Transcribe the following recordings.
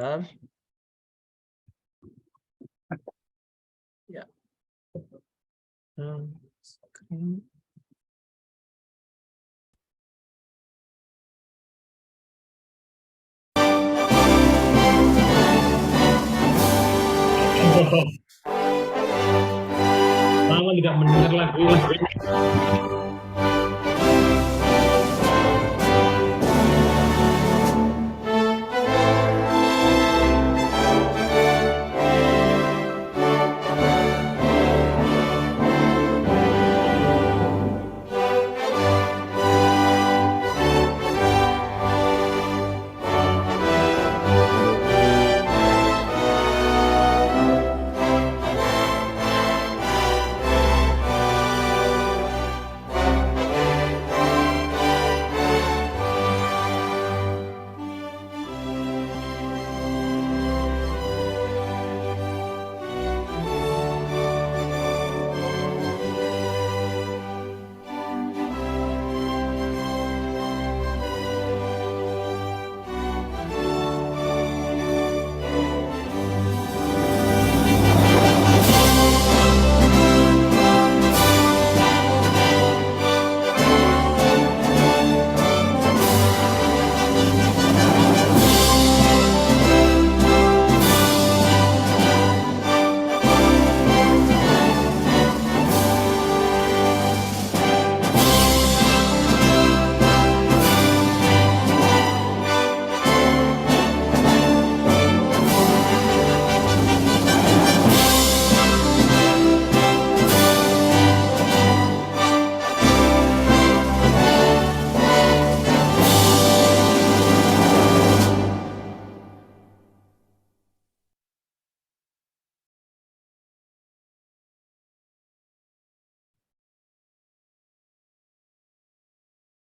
Ya. Screen. Lama tidak mendengar lagu.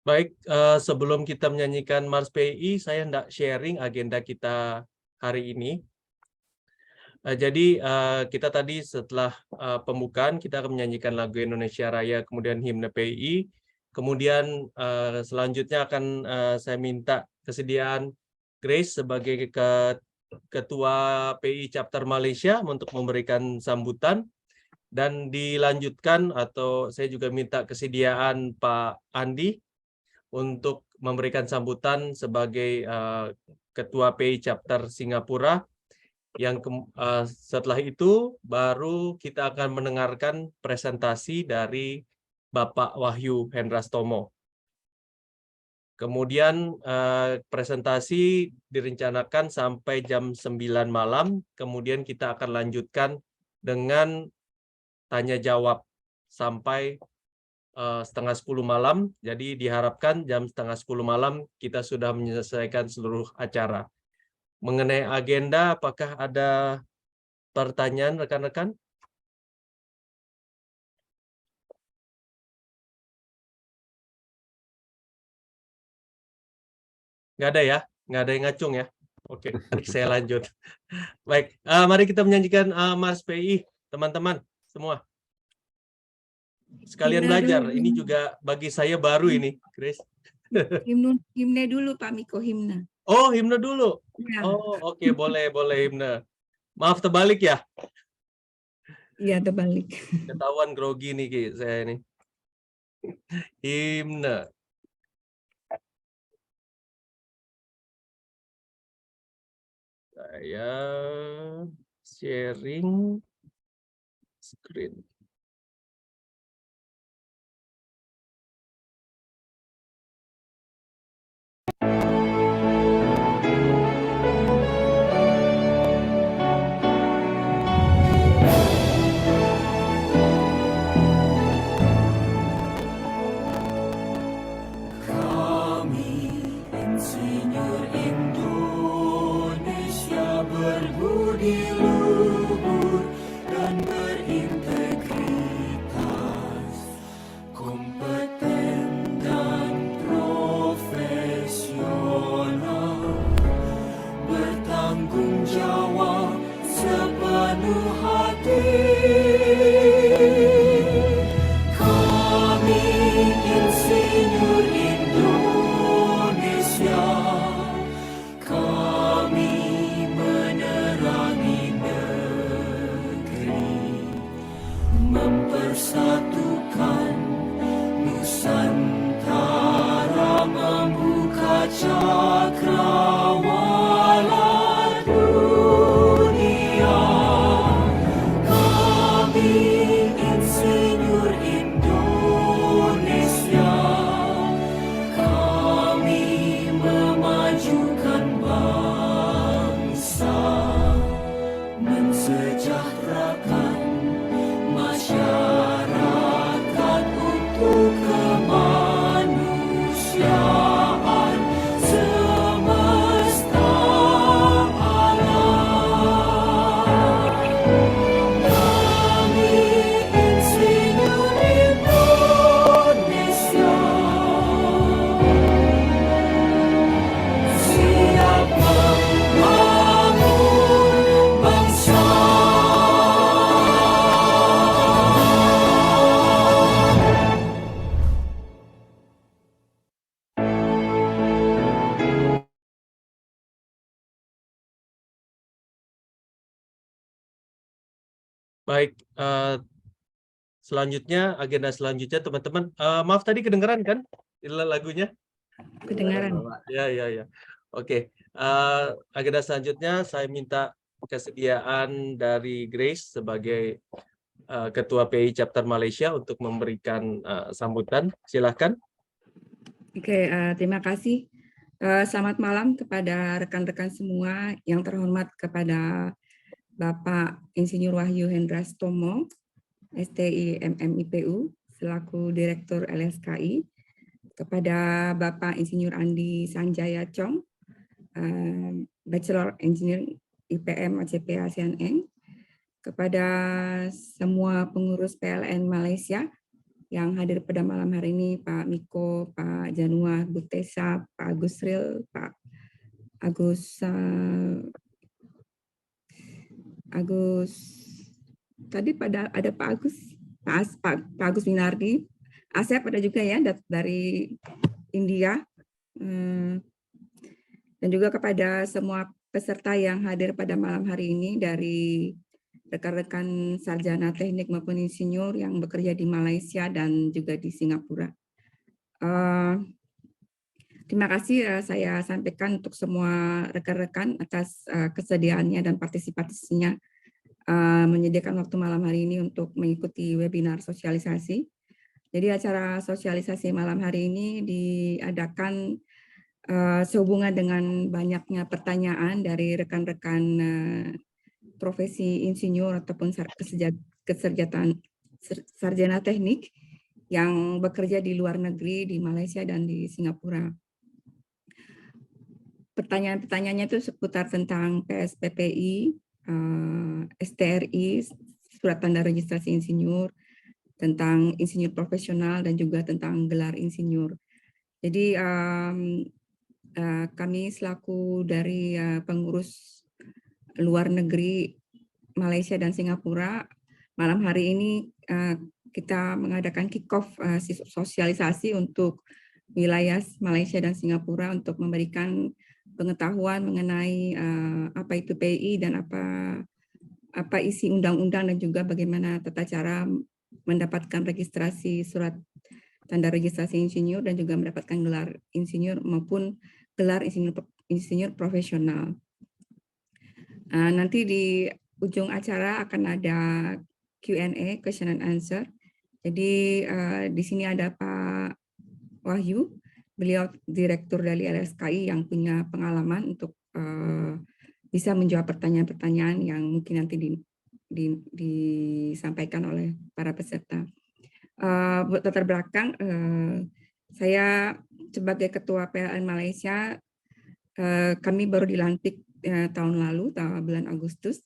Baik, sebelum kita menyanyikan Mars PI, saya hendak sharing agenda kita hari ini. Jadi kita tadi setelah pembukaan kita akan menyanyikan lagu Indonesia Raya, kemudian himne PI, kemudian selanjutnya akan saya minta kesediaan Grace sebagai Ketua PI Chapter Malaysia untuk memberikan sambutan, dan dilanjutkan atau saya juga minta kesediaan Pak Andi untuk memberikan sambutan sebagai Ketua PI Chapter Singapura. Setelah itu baru kita akan mendengarkan presentasi dari Bapak Wahyu Hendrastomo. Kemudian presentasi direncanakan sampai jam 9 malam, kemudian kita akan lanjutkan dengan tanya jawab sampai setengah 10 malam. Jadi diharapkan jam setengah 10 malam kita sudah menyelesaikan seluruh acara. Mengenai agenda, apakah ada pertanyaan rekan-rekan? Nggak ada ya? Nggak ada yang ngacung ya? Oke, mari saya lanjut. Baik, mari kita menyanyikan Mars PI, teman-teman semua. Sekalian belajar, ini juga bagi saya baru ini, Chris. Himne dulu Pak Miko, himne. Oh, himne dulu. Ya. Oh, oke, boleh himne. Maaf terbalik ya? Iya, terbalik. Ketahuan grogi nih saya ini. Himne. Saya sharing screen. Berbudi luhur dan berintegritas, kompeten dan profesional, bertanggung jawab sepenuh hati. Kami Insinyur Indonesia, kami Baik, selanjutnya, agenda selanjutnya teman-teman. Maaf tadi kedengeran kan lagunya? Kedengaran. Ya. Oke, agenda selanjutnya saya minta kesediaan dari Grace sebagai Ketua PI Chapter Malaysia untuk memberikan sambutan. Silakan. Oke, terima kasih. Selamat malam kepada rekan-rekan semua, yang terhormat kepada Bapak Insinyur Wahyu Hendra Stomo, STI MMIPU, selaku Direktur LSKI, kepada Bapak Insinyur Andi Sanjaya Chong, Bachelor Engineering IPM ACP ASEAN Eng, kepada semua pengurus PLN Malaysia yang hadir pada malam hari ini, Pak Miko, Pak Janua, Bu Tessa, Pak Agus Ril, Pak Agus, tadi ada Pak Agus, Pak Agus Winardi, Asep ada juga ya dari India, dan juga kepada semua peserta yang hadir pada malam hari ini dari rekan-rekan sarjana teknik maupun insinyur yang bekerja di Malaysia dan juga di Singapura. Terima kasih saya sampaikan untuk semua rekan-rekan atas kesediaannya dan partisipasinya menyediakan waktu malam hari ini untuk mengikuti webinar sosialisasi. Jadi acara sosialisasi malam hari ini diadakan sehubungan dengan banyaknya pertanyaan dari rekan-rekan profesi insinyur ataupun sarjana teknik yang bekerja di luar negeri, di Malaysia dan di Singapura. Pertanyaan-pertanyaannya itu seputar tentang PSPPI, STRI, surat tanda registrasi insinyur, tentang insinyur profesional dan juga tentang gelar insinyur. Jadi kami selaku dari pengurus luar negeri Malaysia dan Singapura, malam hari ini kita mengadakan kick-off sosialisasi untuk wilayah Malaysia dan Singapura untuk memberikan pengetahuan mengenai apa itu PI dan apa isi undang-undang dan juga bagaimana tata cara mendapatkan registrasi surat tanda registrasi insinyur dan juga mendapatkan gelar insinyur maupun gelar insinyur profesional. Nanti di ujung acara akan ada Q&A, question and answer. Jadi di sini ada Pak Wahyu, beliau Direktur dari LSKI yang punya pengalaman untuk bisa menjawab pertanyaan-pertanyaan yang mungkin nanti disampaikan oleh para peserta. Buat latar belakang, saya sebagai Ketua PLN Malaysia, kami baru dilantik tahun lalu, bulan Agustus,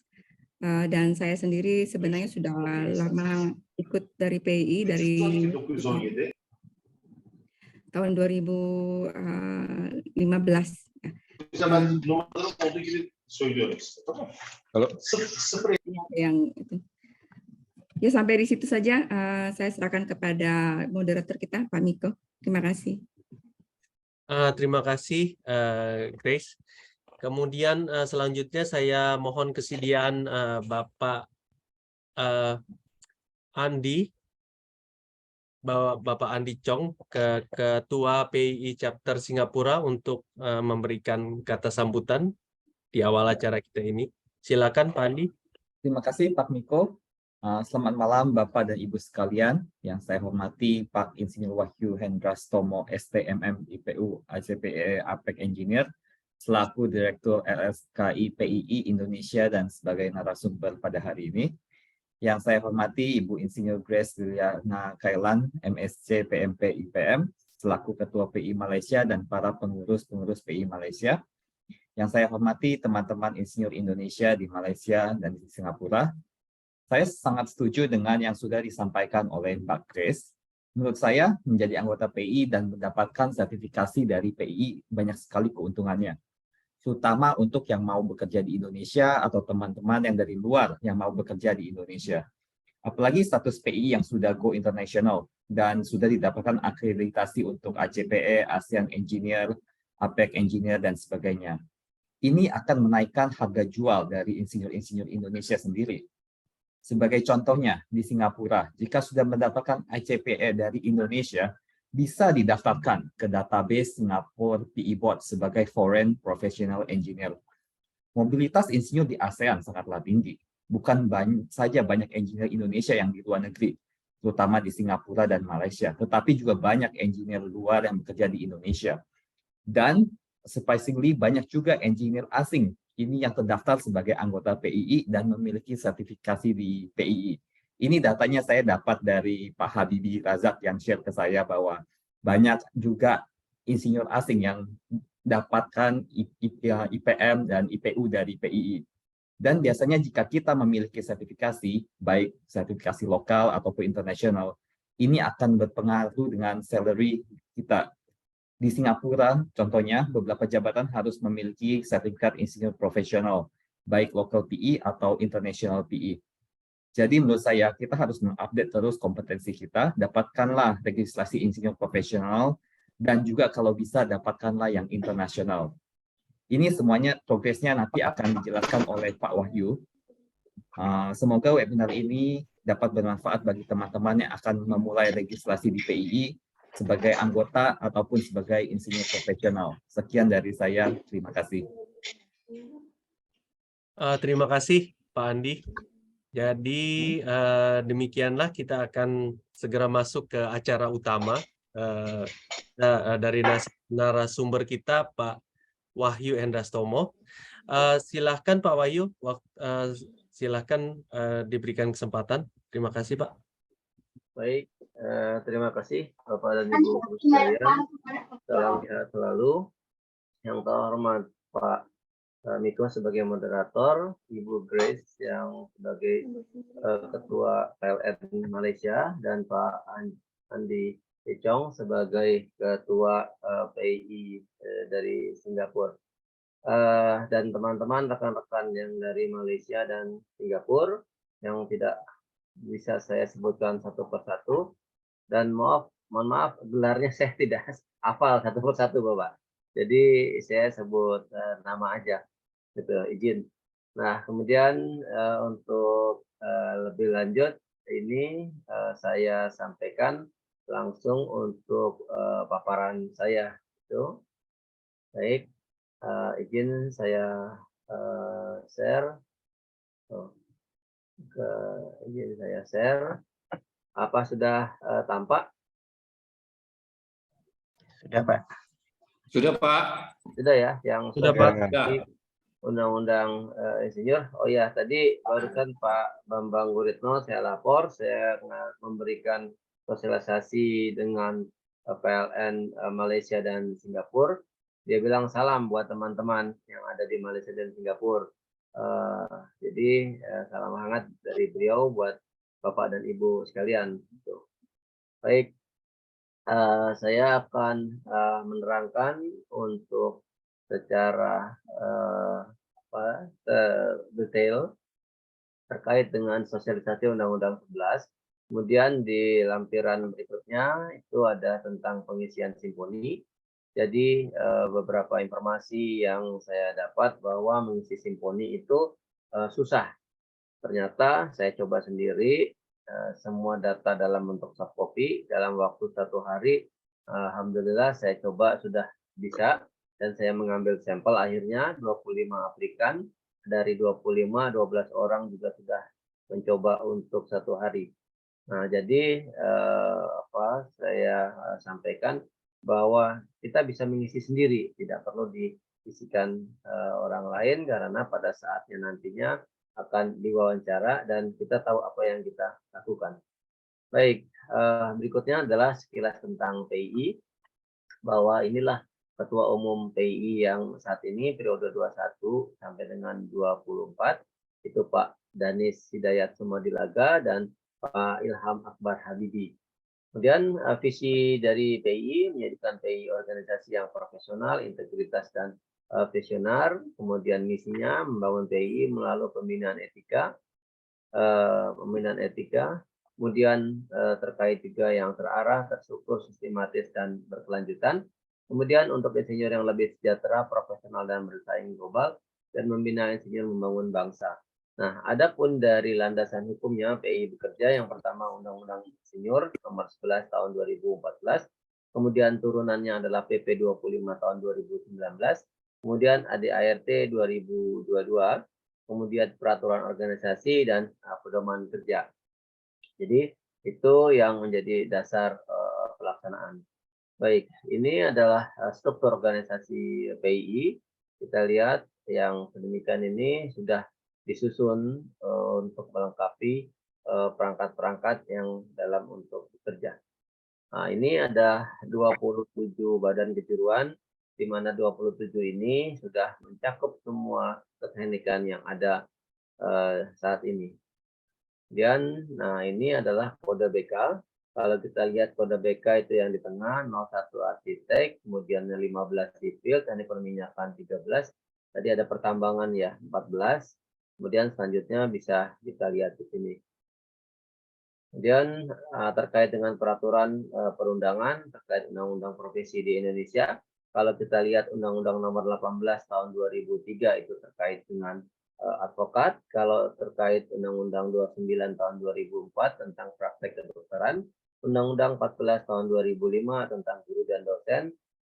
dan saya sendiri sebenarnya sudah lama ikut dari PI dari tahun 2015. Yang itu. Ya, sampai di situ saja. Saya serahkan kepada moderator kita, Pak Miko. Terima kasih. Terima kasih, Grace. Kemudian selanjutnya saya mohon kesediaan Bapak Andi, Bapak Andi Chong, Ketua PII Chapter Singapura untuk memberikan kata sambutan di awal acara kita ini. Silakan Pak Andi. Terima kasih Pak Miko. Selamat malam Bapak dan Ibu sekalian. Yang saya hormati Pak Insinyur Wahyu Hendra Stomo, STMM IPU ACPE APEC Engineer, selaku Direktur LSKI PII Indonesia dan sebagai narasumber pada hari ini. Yang saya hormati Ibu Insinyur Grace Liliana Kailan, MSc PMP IPM, selaku Ketua PI Malaysia dan para pengurus-pengurus PI Malaysia. Yang saya hormati teman-teman insinyur Indonesia di Malaysia dan di Singapura. Saya sangat setuju dengan yang sudah disampaikan oleh Mbak Grace. Menurut saya, menjadi anggota PI dan mendapatkan sertifikasi dari PI banyak sekali keuntungannya. Terutama untuk yang mau bekerja di Indonesia atau teman-teman yang dari luar yang mau bekerja di Indonesia. Apalagi status PI yang sudah go international dan sudah didapatkan akreditasi untuk ACPE, ASEAN Engineer, APEC Engineer, dan sebagainya. Ini akan menaikkan harga jual dari insinyur-insinyur Indonesia sendiri. Sebagai contohnya, di Singapura, jika sudah mendapatkan ICPE dari Indonesia, bisa didaftarkan ke database Singapore PE Board sebagai Foreign Professional Engineer. Mobilitas insinyur di ASEAN sangatlah tinggi. Bukan saja banyak engineer Indonesia yang di luar negeri, terutama di Singapura dan Malaysia, tetapi juga banyak engineer luar yang bekerja di Indonesia. Dan surprisingly banyak juga engineer asing ini yang terdaftar sebagai anggota PII dan memiliki sertifikasi di PII. Ini datanya saya dapat dari Pak Habibie Razak yang share ke saya bahwa banyak juga insinyur asing yang dapatkan IPM dan IPU dari PII. Dan biasanya jika kita memiliki sertifikasi, baik sertifikasi lokal ataupun internasional, ini akan berpengaruh dengan salary kita. Di Singapura, contohnya, beberapa jabatan harus memiliki sertifikat insinyur profesional, baik local PE atau international PE. Jadi menurut saya, kita harus mengupdate terus kompetensi kita, dapatkanlah registrasi insinyur profesional, dan juga kalau bisa dapatkanlah yang internasional. Ini semuanya progresnya nanti akan dijelaskan oleh Pak Wahyu. Semoga webinar ini dapat bermanfaat bagi teman-teman yang akan memulai registrasi di PII, sebagai anggota ataupun sebagai insinyur profesional. Sekian dari saya, terima kasih. Terima kasih Pak Andi. Jadi demikianlah kita akan segera masuk ke acara utama dari narasumber kita Pak Wahyu Hendrastomo. Silahkan Pak Wahyu, silahkan diberikan kesempatan. Terima kasih Pak. Baik, terima kasih Bapak dan Ibu sekalian. Salam sehat selalu. Yang terhormat Pak Miko sebagai moderator, Ibu Grace yang sebagai Ketua PLN Malaysia, dan Pak Andi Echong sebagai Ketua PII dari Singapura. Dan teman-teman rekan-rekan yang dari Malaysia dan Singapura yang tidak bisa saya sebutkan satu persatu, dan mohon maaf gelarnya saya tidak hafal satu persatu Bapak, jadi saya sebut nama aja gitu, izin. Nah kemudian untuk lebih lanjut ini saya sampaikan langsung untuk paparan saya itu. Baik, izin saya share. Izin saya share. Apa sudah tampak? Sudah, Pak. Sudah, Pak. Sudah ya, yang Sudah, Pak. Undang-undang insinyur. Oh ya, tadi barusan Pak Bambang Guritno saya lapor, saya memberikan sosialisasi dengan PLN Malaysia dan Singapura. Dia bilang salam buat teman-teman yang ada di Malaysia dan Singapura. Jadi salam hangat dari beliau buat Bapak dan Ibu sekalian. Baik, saya akan menerangkan untuk secara detail terkait dengan sosialisasi Undang-Undang 11. Kemudian di lampiran berikutnya itu ada tentang pengisian simponi. Jadi beberapa informasi yang saya dapat bahwa mengisi simponi itu susah. Ternyata saya coba sendiri, semua data dalam bentuk soft copy dalam waktu 1 hari. Alhamdulillah saya coba sudah bisa, dan saya mengambil sampel akhirnya 25 aplikan. Dari 25, 12 orang juga sudah mencoba untuk 1 hari. Nah jadi saya sampaikan bahwa kita bisa mengisi sendiri, tidak perlu diisikan orang lain, karena pada saatnya nantinya akan diwawancara dan kita tahu apa yang kita lakukan. Baik, berikutnya adalah sekilas tentang PII, bahwa inilah Ketua Umum PII yang saat ini periode 21 sampai dengan 24, itu Pak Danis Hidayat Sumodilaga dan Pak Ilham Akbar Habibie. Kemudian visi dari PII menjadikan PII organisasi yang profesional, integritas dan visioner. Kemudian misinya membangun PII melalui pembinaan etika. Kemudian terkait juga yang terarah, terstruktur, sistematis dan berkelanjutan. Kemudian untuk insinyur yang lebih sejahtera, profesional dan bersaing global, dan membina insinyur membangun bangsa. Nah, adapun dari landasan hukumnya PI bekerja, yang pertama Undang-Undang Insinyur Nomor 11 Tahun 2014, kemudian turunannya adalah PP 25 Tahun 2019, kemudian ADART 2022, kemudian Peraturan Organisasi dan Pedoman Kerja. Jadi itu yang menjadi dasar pelaksanaan. Baik, ini adalah struktur organisasi PII. Kita lihat yang sedemikian ini sudah disusun untuk melengkapi perangkat-perangkat yang dalam untuk bekerja. Nah, ini ada 27 badan kejuruan, di mana 27 ini sudah mencakup semua keteknikan yang ada saat ini. Kemudian, nah ini adalah kode BK. Kalau kita lihat kode BK itu yang di tengah, 01 arsitek, kemudian 15 sipil, teknik perminyakan 13, tadi ada pertambangan ya 14, kemudian selanjutnya bisa kita lihat di sini. Kemudian terkait dengan peraturan perundangan, terkait undang-undang profesi di Indonesia, kalau kita lihat Undang-Undang Nomor 18 Tahun 2003 itu terkait dengan advokat, kalau terkait Undang-Undang 29 Tahun 2004 tentang praktek kedokteran, Undang-Undang 14 Tahun 2005 tentang guru dan dosen,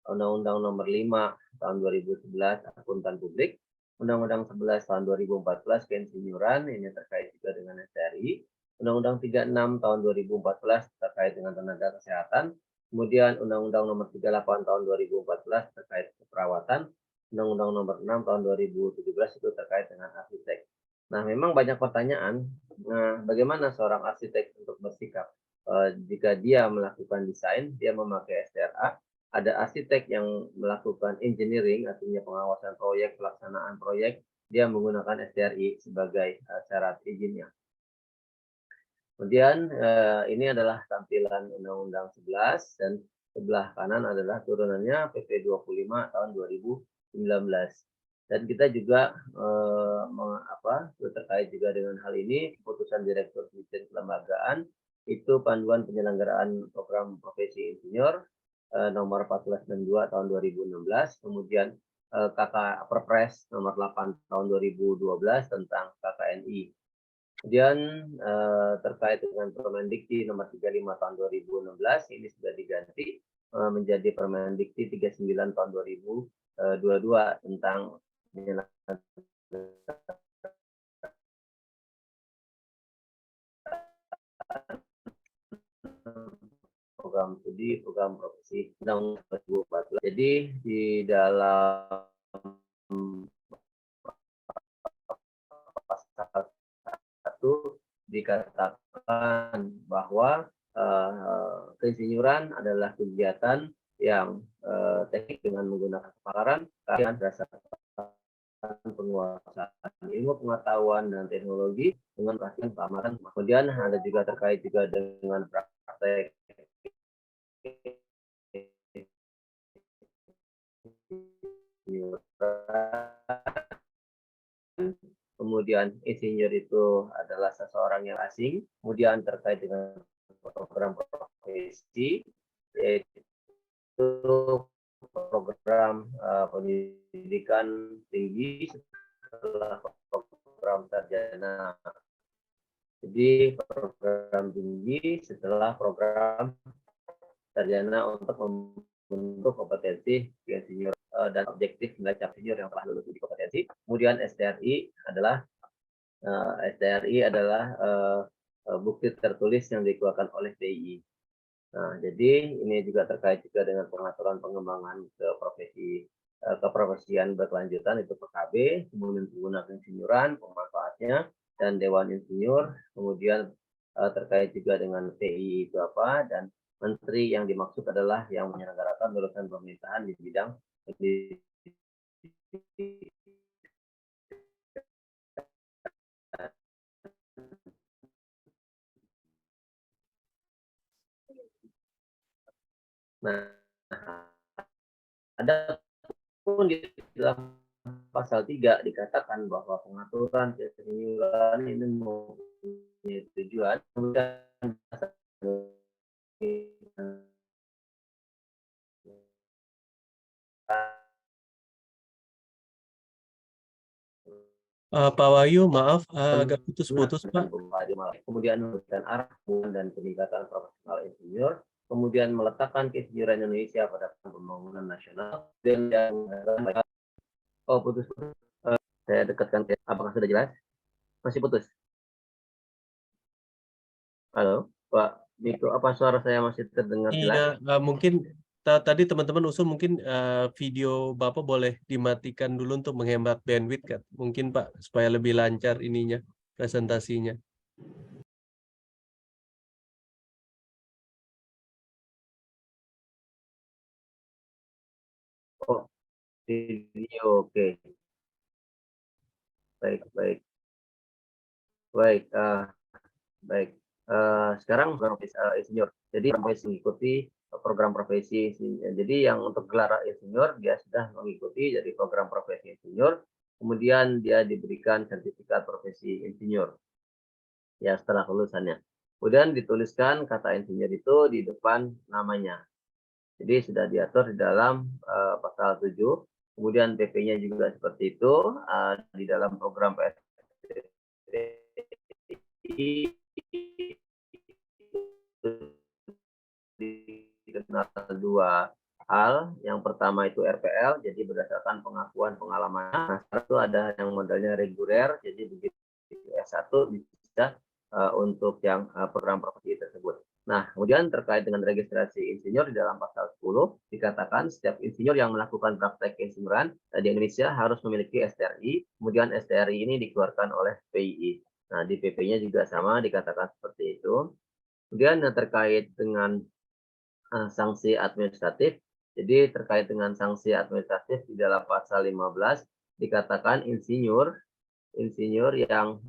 Undang-Undang Nomor 5 Tahun 2011 akuntan publik, Undang-Undang 11 Tahun 2014 keinsinyuran, ini terkait juga dengan STRI, Undang-Undang 36 Tahun 2014 terkait dengan tenaga kesehatan, kemudian Undang-Undang Nomor 38 Tahun 2014 terkait keperawatan, Undang-Undang Nomor 6 Tahun 2017 itu terkait dengan arsitek. Nah, memang banyak pertanyaan, bagaimana seorang arsitek untuk bersikap jika dia melakukan desain, dia memakai STRA, ada arsitek yang melakukan engineering, artinya pengawasan proyek, pelaksanaan proyek, dia menggunakan STRI sebagai syarat izinnya. Kemudian ini adalah tampilan Undang-Undang 11 dan sebelah kanan adalah turunannya PP 25 tahun 2019. Dan kita juga terkait juga dengan hal ini, keputusan Direktur Dirjen Kelembagaan itu panduan penyelenggaraan program profesi insinyur nomor 1462 tahun 2016, kemudian Perpres nomor 8 tahun 2012 tentang KKNI. Kemudian terkait dengan Permendikti nomor 35 tahun 2016 ini sudah diganti menjadi Permendikti 39 tahun 2022 tentang program studi, program profesi Undang 2014. Jadi di dalam pasal 1 dikatakan bahwa keinsinyuran adalah kegiatan yang teknik dengan menggunakan kepakaran, keahlian berdasarkan penguasaan ilmu pengetahuan dan teknologi dengan perhatian keamanan. Kemudian ada juga terkait juga dengan praktek kemudian insinyur itu adalah seseorang yang asing, kemudian terkait dengan program profesi, yaitu program pendidikan tinggi setelah program sarjana. Jadi program tinggi setelah program sarjana untuk membentuk kompetensi insinyur dan objektif nilai cap insinyur yang telah lulus uji kompetensi. Kemudian STRI adalah bukti tertulis yang dikeluarkan oleh PII. Nah, jadi ini juga terkait juga dengan pengaturan pengembangan ke profesi keprofesian berkelanjutan itu PKB, kemudian pengguna insinyuran, pemanfaatnya, dan Dewan Insinyur, kemudian terkait juga dengan PII itu apa, dan menteri yang dimaksud adalah yang menyelenggarakan urusan pemerintahan di bidang Nah, ada pun di dalam pasal 3 dikatakan bahwa pengaturan keinsinyuran ini mempunyai tujuan kemudian Pak Wahyu, maaf agak putus-putus, Pak. Kemudian memberikan arah dan peningkatan profesional insinyur, kemudian meletakkan keinsinyuran Indonesia pada pembangunan nasional, dan putus. Saya dekatkan, apakah sudah jelas? Masih putus? Halo, Pak Miko, apa suara saya masih terdengar jelas? Iya, mungkin tadi teman-teman usul mungkin video Bapak boleh dimatikan dulu untuk menghemat bandwidth, kan? Mungkin Pak, supaya lebih lancar ininya, presentasinya. Oh, video, oke. Baik. Baik. Sekarang program insinyur. Jadi mengikuti program profesi. Jadi yang untuk gelar insinyur dia sudah mengikuti dari program profesi insinyur. Kemudian dia diberikan sertifikat profesi insinyur. Ya, setelah lulusannya. Kemudian dituliskan kata insinyur itu di depan namanya. Jadi sudah diatur di dalam pasal 7. Kemudian PP-nya juga seperti itu di dalam program PSDI dikenal dua hal. Yang pertama itu RPL, jadi berdasarkan pengakuan pengalaman. Nah, itu ada yang modelnya reguler, jadi begitu S1 bisa untuk yang program profesi tersebut. Nah, kemudian terkait dengan registrasi insinyur di dalam pasal 10 dikatakan setiap insinyur yang melakukan praktek keinsinyuran di Indonesia harus memiliki STRI. Kemudian STRI ini dikeluarkan oleh PII. Nah, di PP-nya juga sama dikatakan seperti itu. Kemudian terkait dengan sanksi administratif. Jadi terkait dengan sanksi administratif di dalam pasal 15 dikatakan insinyur yang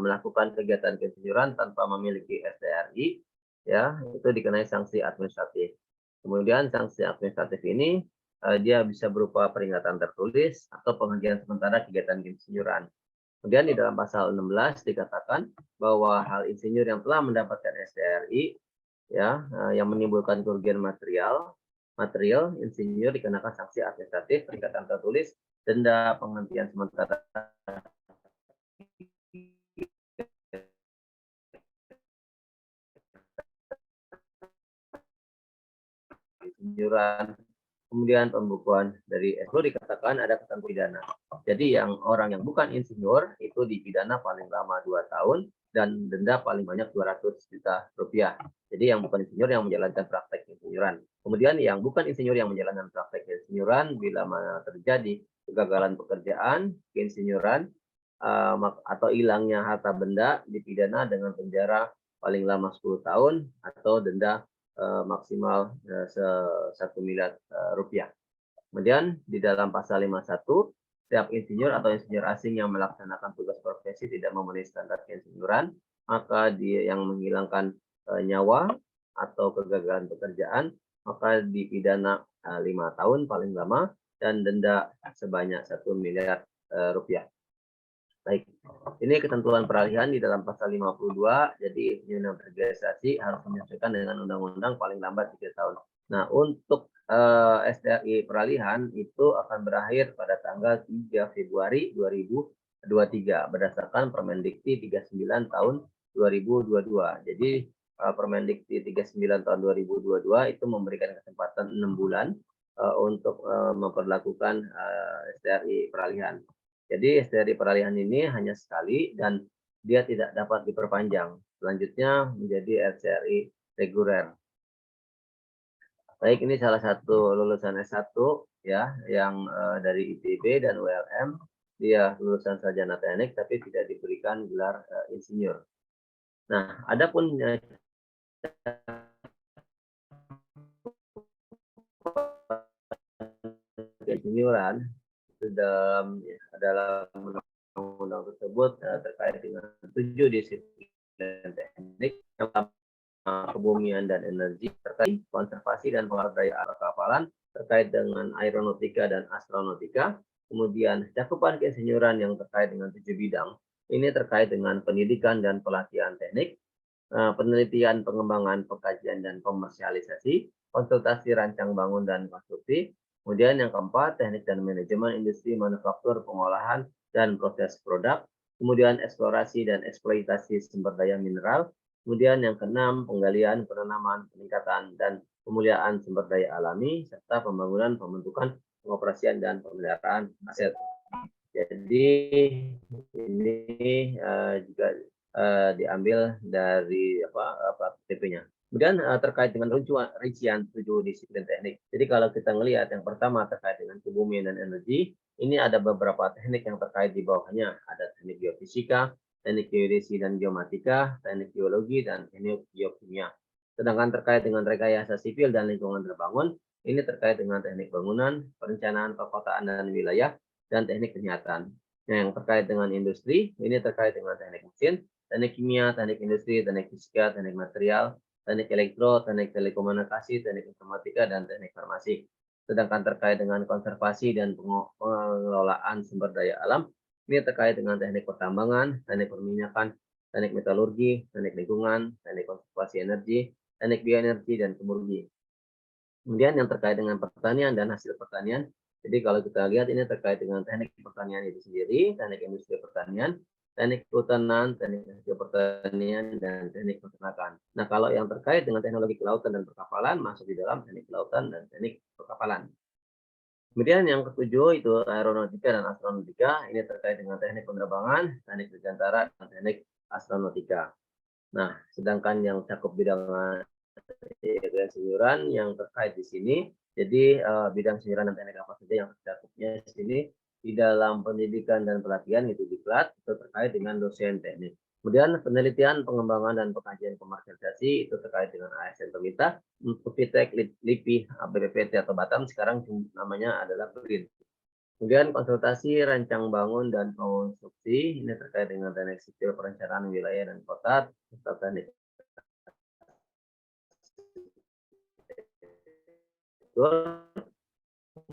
melakukan kegiatan keinsinyuran tanpa memiliki STRI ya itu dikenai sanksi administratif. Kemudian sanksi administratif ini dia bisa berupa peringatan tertulis atau penghentian sementara kegiatan keinsinyuran. Kemudian di dalam pasal 16 dikatakan bahwa hal insinyur yang telah mendapatkan STRI ya yang menimbulkan kerugian material insinyur dikenakan sanksi administratif, peringatan tertulis, denda, penghentian sementara insinyuran, kemudian pembukuan dari SO dikatakan ada ketentuan pidana. Jadi yang orang yang bukan insinyur itu dipidana paling lama 2 tahun dan denda paling banyak 200 juta rupiah. Jadi yang bukan insinyur yang menjalankan praktek insinyuran. Kemudian yang bukan insinyur yang menjalankan praktek insinyuran bila mana terjadi kegagalan pekerjaan, keinsinyuran, atau hilangnya harta benda dipidana dengan penjara paling lama 10 tahun atau denda maksimal 1 miliar rupiah. Kemudian di dalam pasal 51, setiap insinyur atau insinyur asing yang melaksanakan tugas profesi tidak memenuhi standar keinsinyuran, maka dia yang menghilangkan nyawa atau kegagalan pekerjaan, maka dipidana 5 tahun paling lama dan denda sebanyak 1 miliar rupiah. Baik, ini ketentuan peralihan di dalam pasal 52, jadi insinyur yang terregistrasi harus menyesuaikan dengan undang-undang paling lambat 3 tahun. Nah, untuk STRI peralihan itu akan berakhir pada tanggal 3 Februari 2023 berdasarkan Permendikti 39 tahun 2022. Jadi Permendikti 39 tahun 2022 itu memberikan kesempatan 6 bulan untuk memperlakukan STRI peralihan. Jadi STRI peralihan ini hanya sekali dan dia tidak dapat diperpanjang. Selanjutnya menjadi STRI reguler. Baik, ini salah satu lulusan S1 ya yang dari ITB dan ULM. Dia lulusan sarjana teknik tapi tidak diberikan gelar insinyur. Nah, adapun keinsinyuran dalam undang-undang tersebut terkait dengan 7 disiplin teknik yang kebumian dan energi, terkait konservasi dan pengabdian kapal terkait dengan aeronautika dan astronautika. Kemudian cakupan keinsinyuran yang terkait dengan 7 bidang ini terkait dengan pendidikan dan pelatihan teknik, penelitian, pengembangan, pengkajian dan komersialisasi, konsultasi rancang bangun dan konstruksi. Kemudian yang keempat, teknik dan manajemen industri manufaktur, pengolahan, dan proses produk, kemudian eksplorasi dan eksploitasi sumber daya mineral, kemudian yang keenam, penggalian, penanaman, peningkatan, dan pemuliaan sumber daya alami, serta pembangunan, pembentukan, pengoperasian, dan pemeliharaan aset. Jadi ini juga diambil dari PP-nya. Kemudian terkait dengan rincian 7 disiplin teknik. Jadi kalau kita melihat yang pertama terkait dengan kebumian dan energi, ini ada beberapa teknik yang terkait di bawahnya. Ada teknik geofisika, teknik geodesi dan geomatika, teknik geologi, dan teknik geokimia. Sedangkan terkait dengan rekayasa sipil dan lingkungan terbangun, ini terkait dengan teknik bangunan, perencanaan perkotaan dan wilayah, dan teknik kesehatan. Yang terkait dengan industri, ini terkait dengan teknik mesin, teknik kimia, teknik industri, teknik fisika, teknik material, teknik elektro, teknik telekomunikasi, teknik informatika, dan teknik farmasi. Sedangkan terkait dengan konservasi dan pengelolaan sumber daya alam, ini terkait dengan teknik pertambangan, teknik perminyakan, teknik metalurgi, teknik lingkungan, teknik konservasi energi, teknik bioenergi, dan kemurgi. Kemudian yang terkait dengan pertanian dan hasil pertanian, jadi kalau kita lihat ini terkait dengan teknik pertanian itu sendiri, teknik industri pertanian, teknik kehutanan, teknik hasil pertanian, dan teknik peternakan. Nah, kalau yang terkait dengan teknologi kelautan dan perkapalan, masuk di dalam teknik kelautan dan teknik perkapalan. Kemudian yang ketujuh itu aeronautika dan astronautika, ini terkait dengan teknik penerbangan, teknik dirgantara, dan teknik astronautika. Nah, sedangkan yang cakup bidang insinyuran yang terkait di sini, jadi bidang insinyuran dan teknik apa saja yang tercakupnya di sini di dalam pendidikan dan pelatihan itu diklat itu terkait dengan dosen teknik. Kemudian penelitian, pengembangan, dan pengkajian komersialisasi itu terkait dengan ASN pemerintah, untuk FITEK, LIPI, BPPT atau Batam sekarang namanya adalah BRIN. Kemudian konsultasi, rancang bangun, dan konstruksi ini terkait dengan teknik sipil, perencanaan wilayah dan kota, serta teknik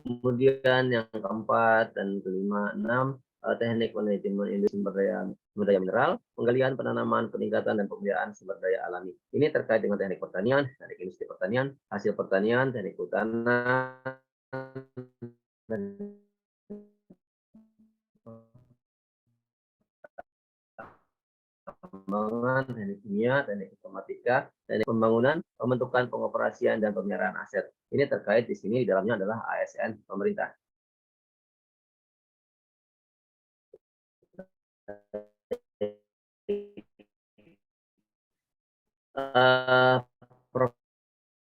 Kemudian yang keempat dan kelima, 6, teknik manajemen industri sumber daya mineral, penggalian, penanaman, peningkatan, dan pemeliharaan sumber daya alami. Ini terkait dengan teknik pertanian, teknik industri pertanian, hasil pertanian, teknik kehutanan, dan pengembangan, teknik kimia, teknik informatika, teknik pembangunan, pembentukan, pengoperasian, dan pemeliharaan aset. Ini terkait di sini di dalamnya adalah ASN pemerintah.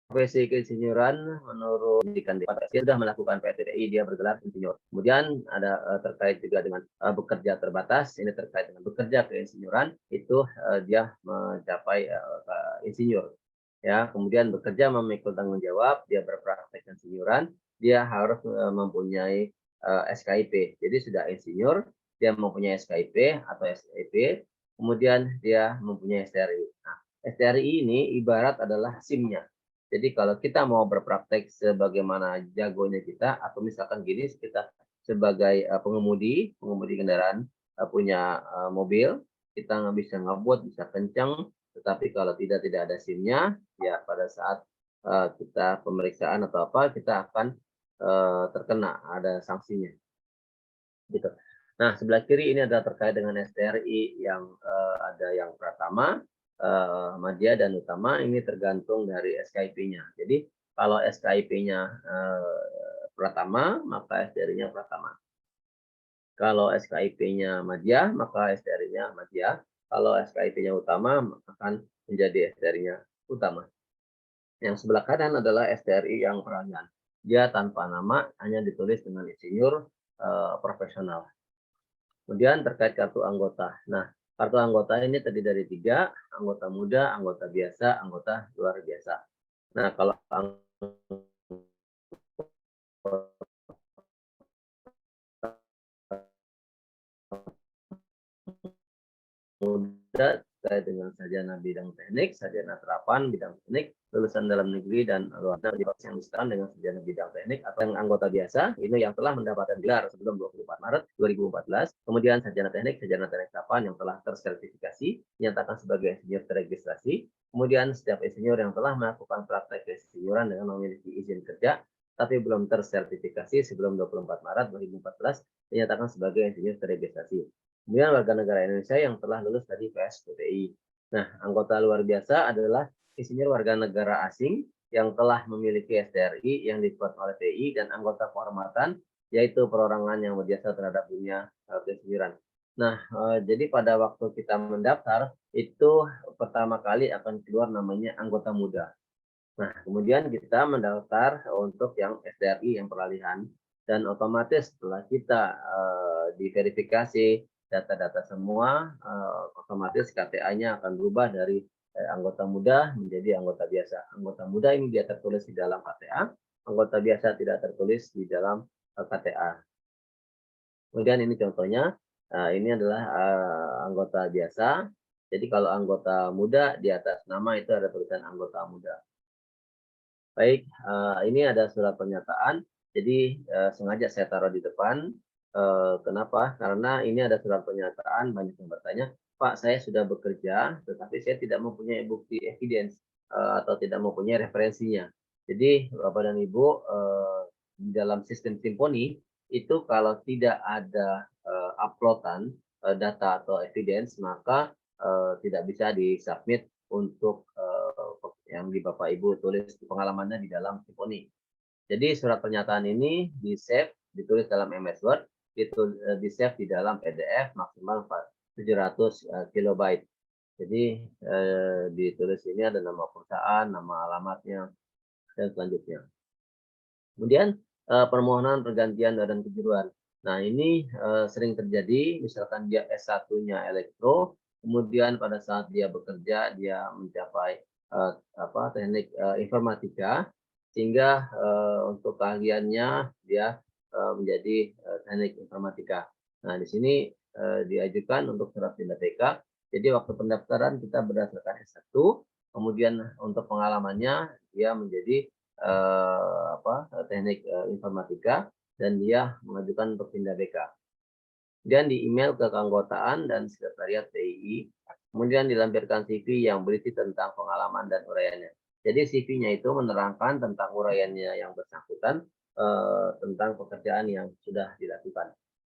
Profesi keinsinyuran menurut pendidikan dia sudah melakukan PTDI, dia bergelar insinyur. Kemudian ada terkait juga dengan bekerja terbatas, ini terkait dengan bekerja keinsinyuran, itu dia mencapai insinyur. Ya, kemudian bekerja memikul tanggung jawab, dia berpraktek insinyuran, dia harus mempunyai SKIP. Jadi sudah insinyur, dia mempunyai SKIP atau SIP, kemudian dia mempunyai STRI. Nah, STRI ini ibarat adalah SIM-nya. Jadi kalau kita mau berpraktek sebagaimana jagonya kita, atau misalkan gini, kita sebagai pengemudi kendaraan, punya mobil, kita nggak bisa ngebut, bisa kencang, tetapi kalau tidak ada SIM-nya, ya pada saat kita pemeriksaan atau apa, kita akan terkena, ada sanksinya. Gitu. Nah, sebelah kiri ini adalah terkait dengan STRI yang ada yang Pratama, Madya, dan Utama. Ini tergantung dari SKIP-nya. Jadi kalau SKIP-nya Pratama, maka STRI-nya Pratama. Kalau SKIP-nya Madya, maka STRI-nya Madya. Kalau SKIP-nya Utama, akan menjadi STRI-nya Utama. Yang sebelah kanan adalah STRI yang peralihan. Dia tanpa nama, hanya ditulis dengan insinyur profesional. Kemudian terkait kartu anggota. Nah, kartu anggota ini terdiri dari 3, anggota muda, anggota biasa, anggota luar biasa. Nah, kalau muda terkait dengan sarjana bidang teknik, sarjana terapan bidang teknik, lulusan dalam negeri dan luar negeri yang disertakan dengan sarjana bidang teknik, atau yang anggota biasa ini yang telah mendapatkan gelar sebelum 24 Maret 2014, kemudian sarjana teknik terapan yang telah tersertifikasi, dinyatakan sebagai insinyur teregistrasi, kemudian setiap insinyur yang telah melakukan praktek keinsinyuran dengan memiliki izin kerja tapi belum tersertifikasi sebelum 24 Maret 2014 dinyatakan sebagai insinyur terregistrasi. Kemudian warga negara Indonesia yang telah lulus dari PSPPI. Nah, anggota luar biasa adalah insinyur warga negara asing yang telah memiliki STRI yang dibuat oleh PI dan anggota kehormatan, yaitu perorangan yang berjasa terhadap dunia keinsinyuran. Nah, jadi pada waktu kita mendaftar, itu pertama kali akan keluar namanya anggota muda. Nah, kemudian kita mendaftar untuk yang STRI yang peralihan, dan otomatis setelah kita diverifikasi data-data semua, otomatis KTA-nya akan berubah dari anggota muda menjadi anggota biasa. Anggota muda ini dia tertulis di dalam KTA, anggota biasa tidak tertulis di dalam KTA. Kemudian ini contohnya, ini adalah anggota biasa. Jadi kalau anggota muda di atas nama itu ada tulisan anggota muda. Baik, ini ada surat pernyataan. Jadi sengaja saya taruh di depan. Kenapa? Karena ini ada surat pernyataan, banyak yang bertanya, Pak, saya sudah bekerja, tetapi saya tidak mempunyai bukti evidence atau tidak mempunyai referensinya. Jadi Bapak dan Ibu, di dalam sistem Simponi itu kalau tidak ada uploadan data atau evidence, maka tidak bisa disubmit untuk yang di Bapak Ibu tulis pengalamannya di dalam Simponi. Jadi surat pernyataan ini di-save, ditulis dalam MS Word, itu di-save di dalam PDF maksimal 700 kilobyte. Jadi ditulis ini ada nama perusahaan, nama alamatnya, dan selanjutnya. Kemudian permohonan pergantian dan kejuruan. Nah, ini sering terjadi, misalkan dia S1-nya elektro, kemudian pada saat dia bekerja dia mencapai teknik informatika, sehingga untuk keahliannya dia menjadi teknik informatika. Nah, di sini diajukan untuk surat pindah TK. Jadi waktu pendaftaran kita berdasarkan S1, kemudian untuk pengalamannya dia menjadi teknik informatika dan dia mengajukan untuk pindah BK. Kemudian di email ke keanggotaan dan sekretariat PII, kemudian dilampirkan CV yang berisi tentang pengalaman dan uraiannya. Jadi CV-nya itu menerangkan tentang uraiannya yang bersangkutan tentang pekerjaan yang sudah dilakukan.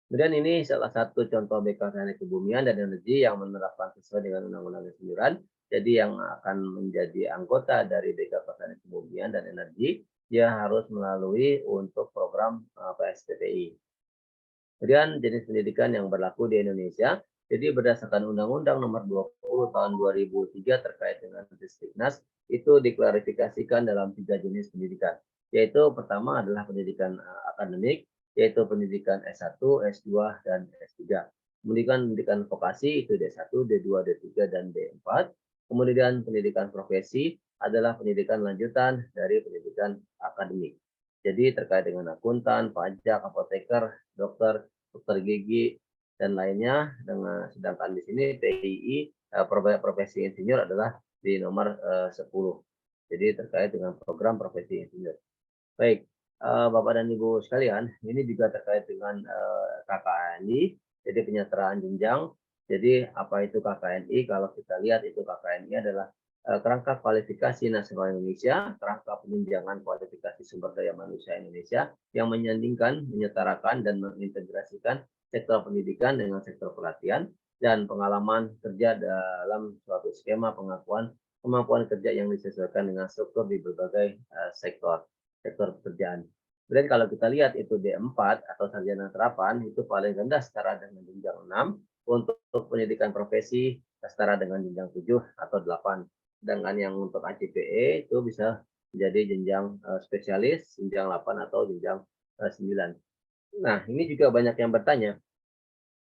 Kemudian ini salah satu contoh BK Teknik Kebumian dan Energi yang menerapkan sesuai dengan Undang-Undang Keseluruhan. Jadi yang akan menjadi anggota dari BK Teknik Kebumian dan Energi, dia harus melalui untuk program PSPPI. Kemudian jenis pendidikan yang berlaku di Indonesia, jadi berdasarkan Undang-Undang Nomor 20 Tahun 2003 terkait dengan Distiknas, itu diklarifikasikan dalam 3 jenis pendidikan, yaitu pertama adalah pendidikan akademik, yaitu pendidikan S1, S2, dan S3. Kemudian pendidikan vokasi itu D1, D2, D3, dan D4. Kemudian pendidikan profesi adalah pendidikan lanjutan dari pendidikan akademik. Jadi terkait dengan akuntan, pajak, apoteker, dokter gigi, dan lainnya. Sedangkan di sini PII profesi insinyur adalah di nomor 10. Jadi terkait dengan program profesi insinyur. Baik, Bapak dan Ibu sekalian, ini juga terkait dengan KKNI, jadi penyetaraan jenjang. Jadi apa itu KKNI? Kalau kita lihat itu KKNI adalah kerangka kualifikasi nasional Indonesia, kerangka penunjangan kualifikasi sumber daya manusia Indonesia yang menyandingkan, menyetarakan, dan mengintegrasikan sektor pendidikan dengan sektor pelatihan dan pengalaman kerja dalam suatu skema pengakuan kemampuan kerja yang disesuaikan dengan struktur di berbagai sektor pekerjaan. Kemudian kalau kita lihat itu D4 atau sarjana terapan itu paling rendah setara dengan jenjang 6, untuk pendidikan profesi setara dengan jenjang 7 atau 8. Sedangkan yang untuk ACPE itu bisa menjadi jenjang spesialis, jenjang 8 atau jenjang 9. Nah, ini juga banyak yang bertanya,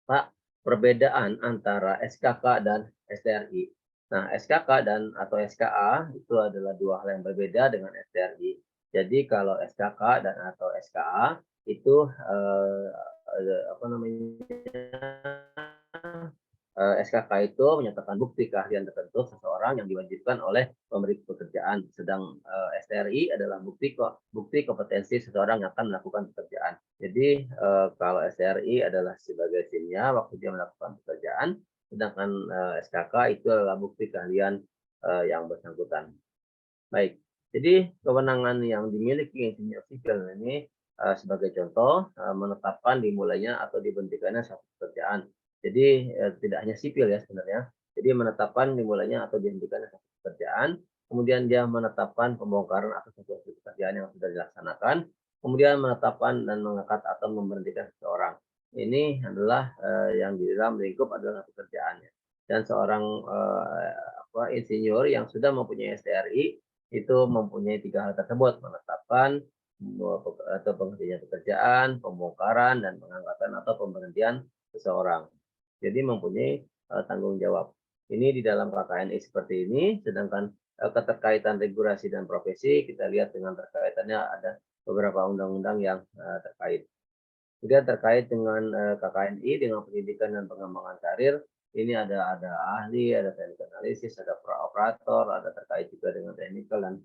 Pak, perbedaan antara SKK dan STRI. Nah, SKK dan atau SKA itu adalah dua hal yang berbeda dengan STRI. Jadi kalau SKK dan atau SKA itu SKK itu menyatakan bukti keahlian tertentu seseorang yang diwajibkan oleh pemberi pekerjaan, sedang STRI adalah bukti kompetensi seseorang yang akan melakukan pekerjaan. Jadi kalau STRI adalah sebagai SIM-nya waktu dia melakukan pekerjaan, sedangkan SKK itu adalah bukti keahlian yang bersangkutan. Baik, Jadi kewenangan yang dimiliki insinyur sipil ini sebagai contoh menetapkan dimulainya atau diberhentikannya satu pekerjaan. Jadi tidak hanya sipil ya sebenarnya. Jadi menetapkan dimulainya atau dihentikannya satu pekerjaan, kemudian dia menetapkan pembongkaran atau sesuatu pekerjaan yang sudah dilaksanakan, kemudian menetapkan dan mengangkat atau memberhentikan seseorang. Ini adalah yang di dalam lingkup adalah pekerjaannya. Dan seorang insinyur yang sudah mempunyai STRI itu mempunyai 3 hal tersebut: menetapkan atau penghentian pekerjaan, pembongkaran, dan pengangkatan atau pemberhentian seseorang. Jadi mempunyai tanggung jawab. Ini di dalam KKNI seperti ini, sedangkan keterkaitan regulasi dan profesi kita lihat dengan terkaitannya ada beberapa undang-undang yang terkait. Kemudian terkait dengan KKNI dengan pendidikan dan pengembangan karir, ini ada ahli, ada teknik analisis, ada operator, ada terkait juga dengan teknikal dan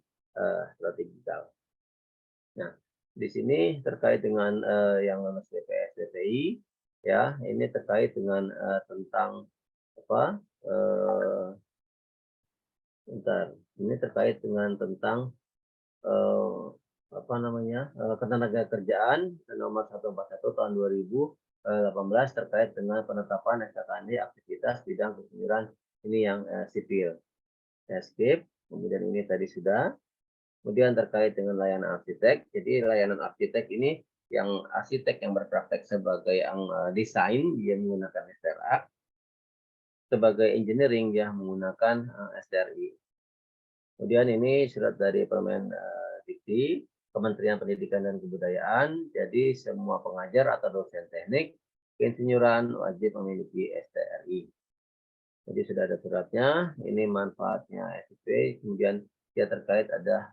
strategikal. Nah, di sini terkait dengan yang lulus BPS BPI, ya, ini terkait dengan tentang apa? Ini terkait dengan tentang ketenaga kerjaan nomor 141 tahun 2018 terkait dengan penetapan SKKNI aktivitas bidang kepenjuran ini yang sipil. Saya skip. Kemudian ini tadi sudah. Kemudian terkait dengan layanan arsitek. Jadi layanan arsitek ini yang arsitek yang berpraktek sebagai yang desain dia menggunakan STRA. Sebagai engineering dia menggunakan STRI. Kemudian ini surat dari Permendikti, Kementerian Pendidikan dan Kebudayaan. Jadi semua pengajar atau dosen teknik keinsinyuran wajib memiliki STRI. Jadi sudah ada suratnya. Ini manfaatnya SIP. Kemudian dia terkait ada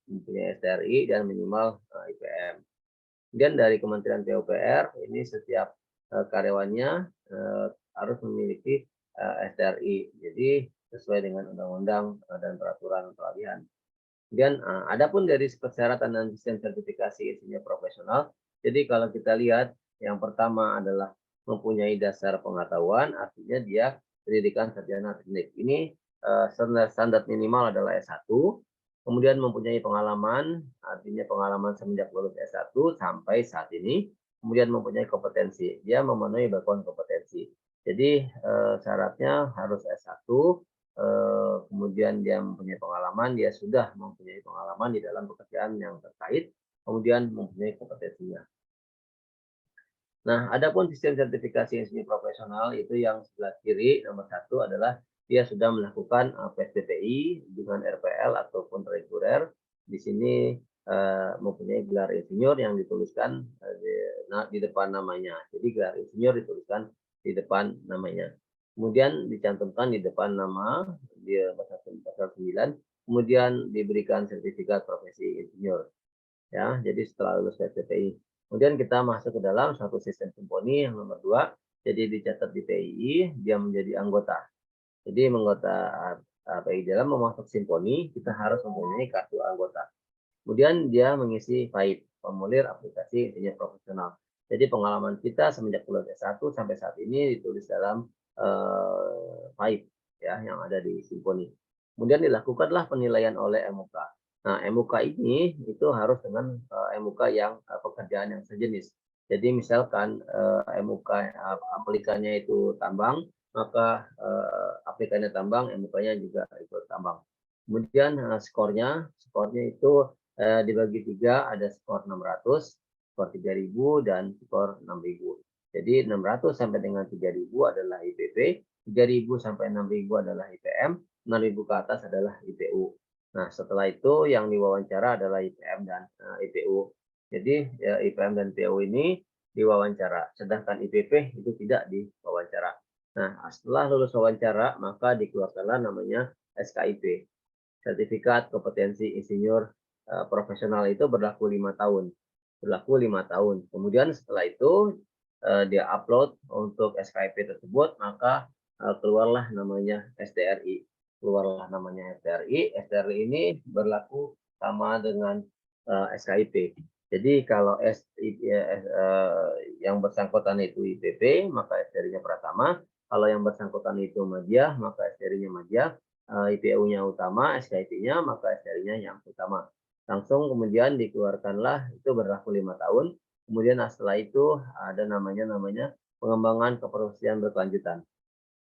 mempunyai STRI dan minimal IPM. Kemudian dari Kementerian PUPR ini setiap karyawannya harus memiliki STRI. Jadi sesuai dengan undang-undang dan peraturan pelayanan. Kemudian adapun dari persyaratan dan sistem sertifikasi insinyur profesional. Jadi kalau kita lihat yang pertama adalah mempunyai dasar pengetahuan, artinya dia pendidikan sarjana teknik. Ini standar minimal adalah S1. Kemudian mempunyai pengalaman, artinya pengalaman semenjak lulus S1 sampai saat ini. Kemudian mempunyai kompetensi, dia memenuhi background kompetensi. Jadi syaratnya harus S1, kemudian dia mempunyai pengalaman, dia sudah mempunyai pengalaman di dalam pekerjaan yang terkait, kemudian mempunyai kompetensinya. Nah, adapun sistem sertifikasi insinyur profesional itu yang sebelah kiri nomor 1 adalah dia sudah melakukan PSDPI dengan RPL ataupun reguler. Di sini mempunyai gelar insinyur yang dituliskan di depan namanya. Jadi gelar insinyur dituliskan di depan namanya. Kemudian dicantumkan di depan nama di pasal 9. Kemudian diberikan sertifikat profesi insinyur. Ya, jadi setelah lulus PSDPI. Kemudian kita masuk ke dalam satu sistem simponi yang nomor 2. Jadi dicatat di PII, dia menjadi anggota. Jadi anggota PII dalam memasuk simponi, kita harus mempunyai kartu anggota. Kemudian dia mengisi FAIP, formulir aplikasi insinyur profesional. Jadi pengalaman kita semenjak lulus S1 sampai saat ini ditulis dalam FAIP ya, yang ada di simponi. Kemudian dilakukanlah penilaian oleh MUK. Nah, MUK ini itu harus dengan MUK yang pekerjaan yang sejenis. Jadi misalkan MUK aplikannya itu tambang, maka aplikannya tambang, MUK-nya juga ikut tambang. Kemudian skornya itu dibagi 3, ada skor 600, skor 3000, dan skor 6000. Jadi 600 sampai dengan 3000 adalah IPP, 3000 sampai 6000 adalah IPM, 6000 ke atas adalah IPU. Nah, setelah itu yang diwawancara adalah IPM dan IPU. Jadi ya, IPM dan IPU ini diwawancara, sedangkan IPP itu tidak diwawancara. Nah, setelah lulus wawancara, maka dikeluarkanlah namanya SKIP. Sertifikat Kompetensi Insinyur Profesional itu berlaku 5 tahun. Kemudian setelah itu dia upload untuk SKIP tersebut, maka keluarlah namanya STRI. STRI ini berlaku sama dengan SKIP. Jadi kalau yang bersangkutan itu IPP, maka STRI-nya Pratama. Kalau yang bersangkutan itu Madya, maka STRI-nya Madya. IPU-nya utama, SKIP-nya, maka SRI-nya yang utama. Langsung kemudian dikeluarkanlah, itu berlaku 5 tahun. Kemudian setelah itu ada namanya pengembangan keprofesian berkelanjutan.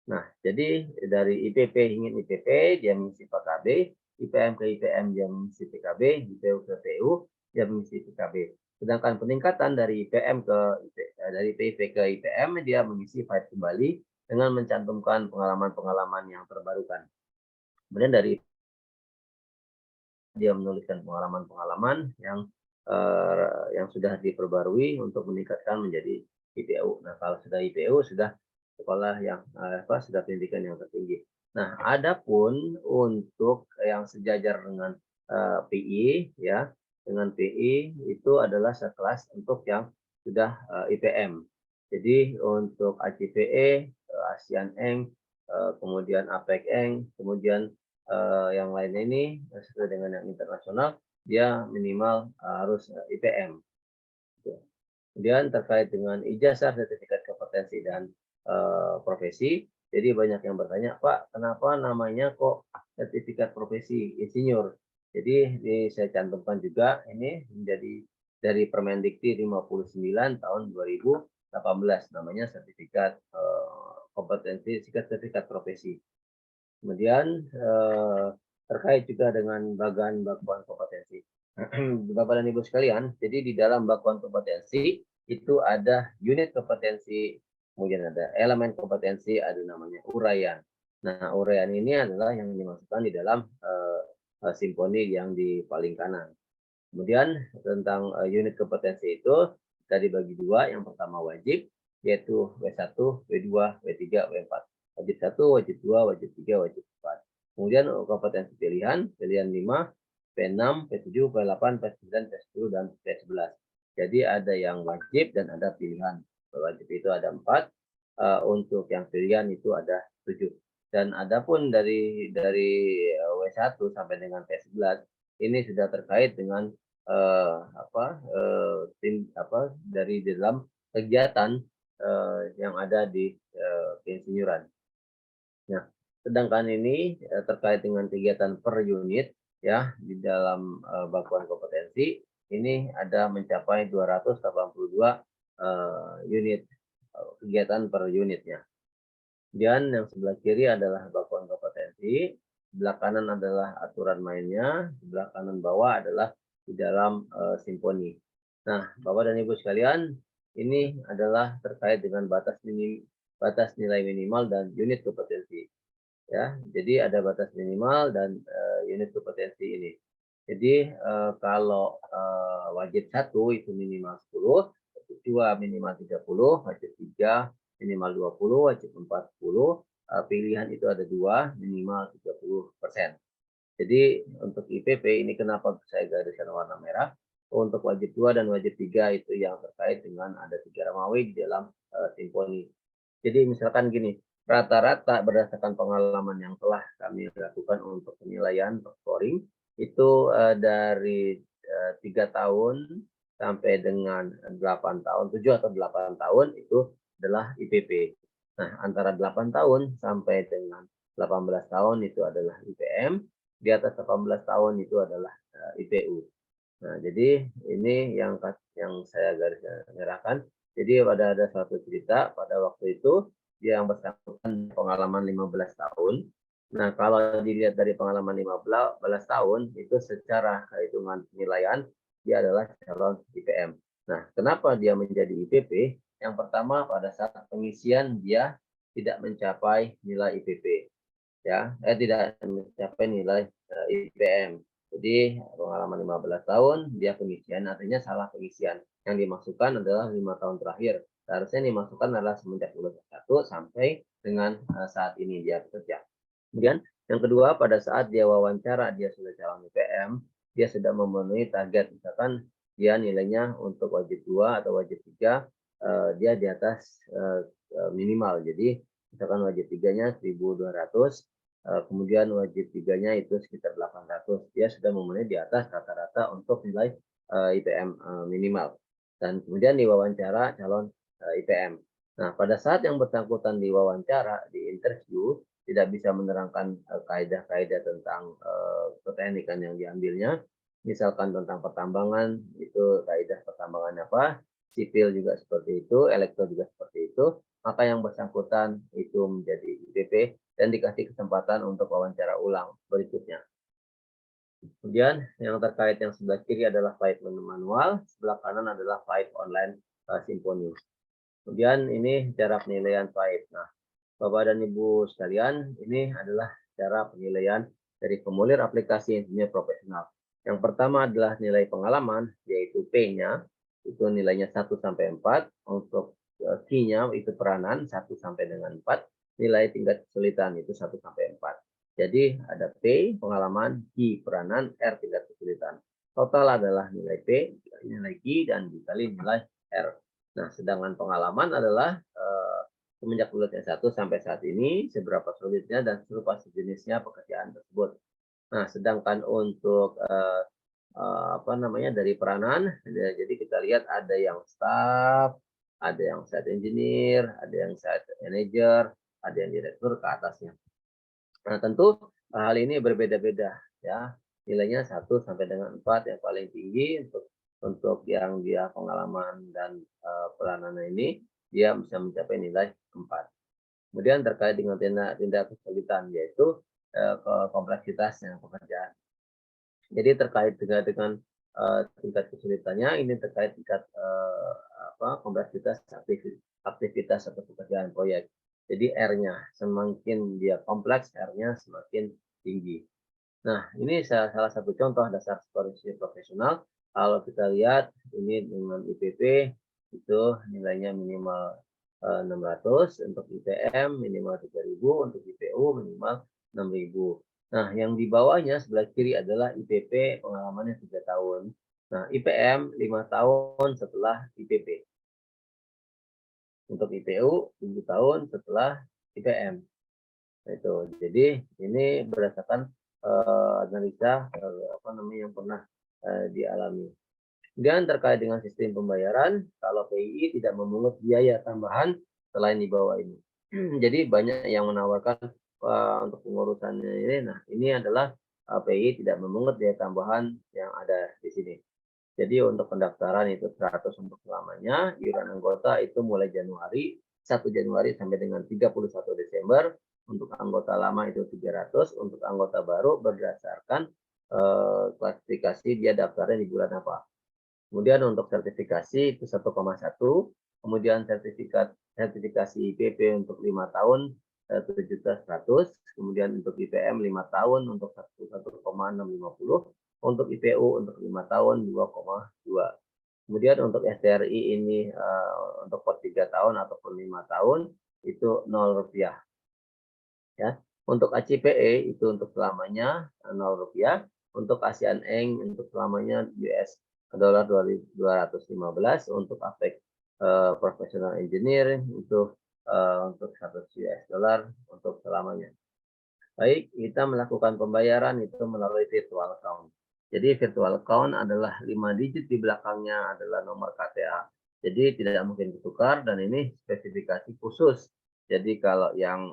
Nah, jadi dari IPP hingga IPP dia mengisi PKB, IPM ke IPM dia mengisi PKB, IPU ke PU dia mengisi PKB. Sedangkan peningkatan dari IPM dari PIP ke IPM dia mengisi PAID kembali dengan mencantumkan pengalaman-pengalaman yang terbarukan. Kemudian dari dia menuliskan pengalaman-pengalaman yang sudah diperbarui untuk meningkatkan menjadi IPU. Nah, kalau sudah IPU sudah sekolah yang sudah pendidikan yang tertinggi. Nah, adapun untuk yang sejajar dengan PI ya, dengan PI itu adalah sekelas untuk yang sudah IPM. Jadi untuk ACPE, ASEAN Eng, kemudian APEC Eng, kemudian yang lainnya ini sesuai dengan yang internasional dia minimal harus IPM. Kemudian terkait dengan ijazah, sertifikat kompetensi dan profesi, jadi banyak yang bertanya, Pak, kenapa namanya kok sertifikat profesi insinyur? Jadi saya cantumkan juga ini menjadi dari Permendikti 59 tahun 2018 namanya sertifikat kompetensi, sertifikat profesi. Kemudian terkait juga dengan bakuan kompetensi. Bapak dan Ibu sekalian, jadi di dalam bakuan kompetensi itu ada unit kompetensi, kemudian ada elemen kompetensi, ada namanya uraian. Nah, uraian ini adalah yang dimasukkan di dalam simponi yang di paling kanan. Kemudian tentang unit kompetensi itu kita dibagi dua. Yang pertama wajib, yaitu W1, W2, W3, W4. Wajib 1, wajib 2, wajib 3, wajib 4. Kemudian kompetensi pilihan 5, P6, P7, P8, P9, P10, dan P11. Jadi ada yang wajib dan ada pilihan. Wajib itu ada 4, untuk yang pilihan itu ada 7. Dan adapun dari W1 sampai dengan P11 ini sudah terkait dengan dari dalam kegiatan yang ada di keinsinyuran. Nah, sedangkan ini terkait dengan kegiatan per unit ya di dalam bakuan kompetensi ini ada mencapai 282 unit kegiatan per unitnya. Dan yang sebelah kiri adalah bakuan kompetensi, sebelah kanan adalah aturan mainnya, sebelah kanan bawah adalah di dalam simponi. Nah, Bapak dan Ibu sekalian, ini adalah terkait dengan batas nilai minimal dan unit kompetensi. Ya, jadi ada batas minimal dan unit kompetensi ini. Jadi kalau wajib 1 itu minimal 10, wajib 2 minimal 30, wajib 3 minimal 20, wajib 40, pilihan itu ada 2 minimal 30%. Jadi untuk IPP ini kenapa saya gariskan warna merah? Untuk wajib 2 dan wajib 3 itu yang terkait dengan ada 3 Ramawi di dalam simponi. Jadi misalkan gini, rata-rata berdasarkan pengalaman yang telah kami lakukan untuk penilaian scoring itu dari 3 tahun sampai dengan 8 tahun, 7 atau 8 tahun itu adalah IPP. Nah, antara 8 tahun sampai dengan 18 tahun itu adalah IPM, di atas 18 tahun itu adalah IPU. Nah, jadi ini yang saya garis merahkan. Jadi ada suatu cerita pada waktu itu dia yang bersangkutan pengalaman 15 tahun. Nah, kalau dilihat dari pengalaman 15 tahun itu secara hitungan penilaian dia adalah calon IPM. Nah, kenapa dia menjadi IPP? Yang pertama pada saat pengisian dia tidak mencapai nilai IPP. Ya, tidak mencapai nilai IPM. Jadi pengalaman 15 tahun dia pengisian artinya salah pengisian. Yang dimasukkan adalah 5 tahun terakhir. Seharusnya dimasukkan adalah semenjak lulus S1 sampai dengan saat ini dia bekerja. Kemudian yang kedua pada saat dia wawancara dia sudah calon IPM, dia sudah memenuhi target. Misalkan dia nilainya untuk wajib 2 atau wajib 3 dia di atas minimal. Jadi misalkan wajib 3-nya 1.200, kemudian wajib 3-nya itu sekitar 800. Dia sudah memenuhi di atas rata-rata untuk nilai IPM minimal. Dan kemudian diwawancara calon IPM. Nah, pada saat yang bersangkutan diwawancara di interview, di tidak bisa menerangkan kaidah-kaidah tentang keteknikan yang diambilnya. Misalkan tentang pertambangan, itu kaidah pertambangan apa, sipil juga seperti itu, elektro juga seperti itu, maka yang bersangkutan itu menjadi IPP dan dikasih kesempatan untuk wawancara ulang berikutnya. Kemudian yang terkait yang sebelah kiri adalah file manual, sebelah kanan adalah file online Symfony. Kemudian ini cara penilaian file. Nah, Bapak dan Ibu sekalian, ini adalah cara penilaian dari formulir aplikasi insinyur profesional. Yang pertama adalah nilai pengalaman, yaitu P-nya, itu nilainya 1 sampai 4. Untuk Q-nya itu peranan 1 sampai dengan 4. Nilai tingkat kesulitan itu 1 sampai 4. Jadi ada P, pengalaman, Q, peranan, R, tingkat kesulitan. Total adalah nilai P, nilai Q, dan dikali nilai R. Nah, sedangkan pengalaman adalah semenjak lulus S1 sampai saat ini, seberapa sulitnya dan serupa sejenisnya pekerjaan tersebut. Nah, sedangkan untuk dari peranan, jadi kita lihat ada yang staff, ada yang site engineer, ada yang site manager, ada yang direktur ke atasnya. Nah, tentu hal ini berbeda-beda ya. Nilainya 1 sampai dengan 4 yang paling tinggi untuk yang dia pengalaman dan peranan ini dia bisa mencapai nilai 4. Kemudian terkait dengan tindak kesulitan yaitu kompleksitasnya pekerjaan. Jadi terkait dengan tingkat kesulitannya ini terkait tingkat kompleksitas aktivitas atau pekerjaan proyek. Jadi R-nya semakin dia kompleks, R-nya semakin tinggi. Nah, ini salah satu contoh dasar skor insinyur profesional. Kalau kita lihat ini dengan IPP itu nilainya minimal 600, untuk IPM minimal 3000, untuk IPU minimal 6000. Nah, yang di bawahnya sebelah kiri adalah IPP pengalamannya 3 tahun. Nah, IPM 5 tahun setelah IPP. Untuk IPU 7 tahun setelah IPM. Nah, itu. Jadi ini berdasarkan analisa yang pernah dialami. Kemudian terkait dengan sistem pembayaran, kalau PII tidak memungut biaya tambahan selain di bawah ini. Jadi banyak yang menawarkan untuk pengurusannya ini. Nah, ini adalah PII tidak memungut biaya tambahan yang ada di sini. Jadi untuk pendaftaran itu 100 untuk selamanya, iuran anggota itu mulai 1 Januari sampai dengan 31 Desember. Untuk anggota lama itu 300, untuk anggota baru berdasarkan klasifikasi dia daftarnya di bulan apa. Kemudian untuk sertifikasi itu 1,1, kemudian sertifikasi IPP untuk 5 tahun 1.100.000, kemudian untuk IPM 5 tahun untuk 1,650, untuk IPU untuk 5 tahun 2,2. Kemudian untuk STRI ini untuk per 3 tahun ataupun 5 tahun itu Rp0. Ya. Untuk ACPE itu untuk selamanya Rp0. Untuk ASEAN Eng untuk selamanya US dolar 215, untuk APEC Professional Engineering untuk 100 US dollar untuk selamanya. Baik, kita melakukan pembayaran itu melalui virtual account. Jadi virtual account adalah 5 digit di belakangnya adalah nomor KTA. Jadi tidak mungkin ditukar dan ini spesifikasi khusus. Jadi kalau yang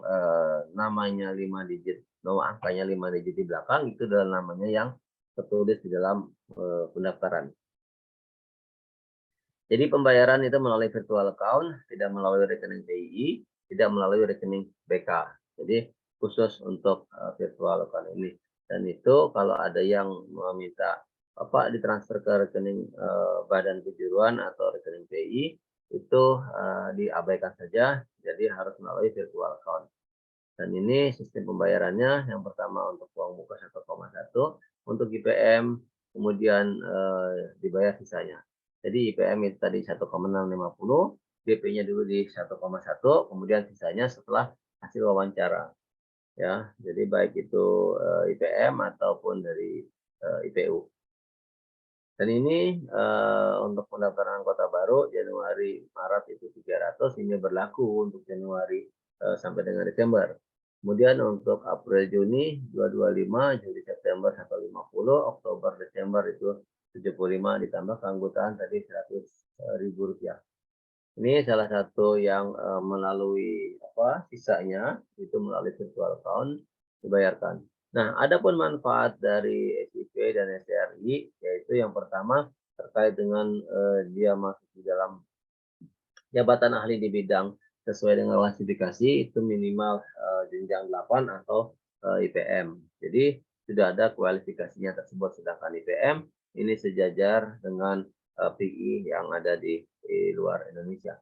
namanya 5 digit, nomor angkanya 5 digit di belakang itu adalah namanya yang tertulis di dalam pendaftaran. Jadi pembayaran itu melalui virtual account, tidak melalui rekening PII, tidak melalui rekening BK. Jadi khusus untuk virtual account ini. Dan itu kalau ada yang meminta ditransfer ke rekening badan kejuruan atau rekening PII, itu diabaikan saja, jadi harus melalui virtual account. Dan ini sistem pembayarannya, yang pertama untuk uang muka 1,1, untuk IPM, kemudian dibayar sisanya. Jadi IPM itu tadi 1,650, DP-nya dulu di 1,1, kemudian sisanya setelah hasil wawancara. Ya, jadi baik itu IPM ataupun dari IPU. Dan ini untuk pendaftaran anggota baru Januari Maret itu 300, ini berlaku untuk Januari sampai dengan Desember. Kemudian untuk April Juni 225, Juli September 150, Oktober Desember itu 75 ditambah keanggotaan tadi Rp100.000. Ini salah satu yang melalui sisanya itu melalui virtual account dibayarkan. Nah, adapun manfaat dari SIP dan STRI yaitu yang pertama terkait dengan dia masuk di dalam jabatan ahli di bidang sesuai dengan klasifikasi itu minimal jenjang 8 atau IPM. Jadi sudah ada kualifikasinya tersebut, sedangkan IPM ini sejajar dengan PI yang ada di luar Indonesia.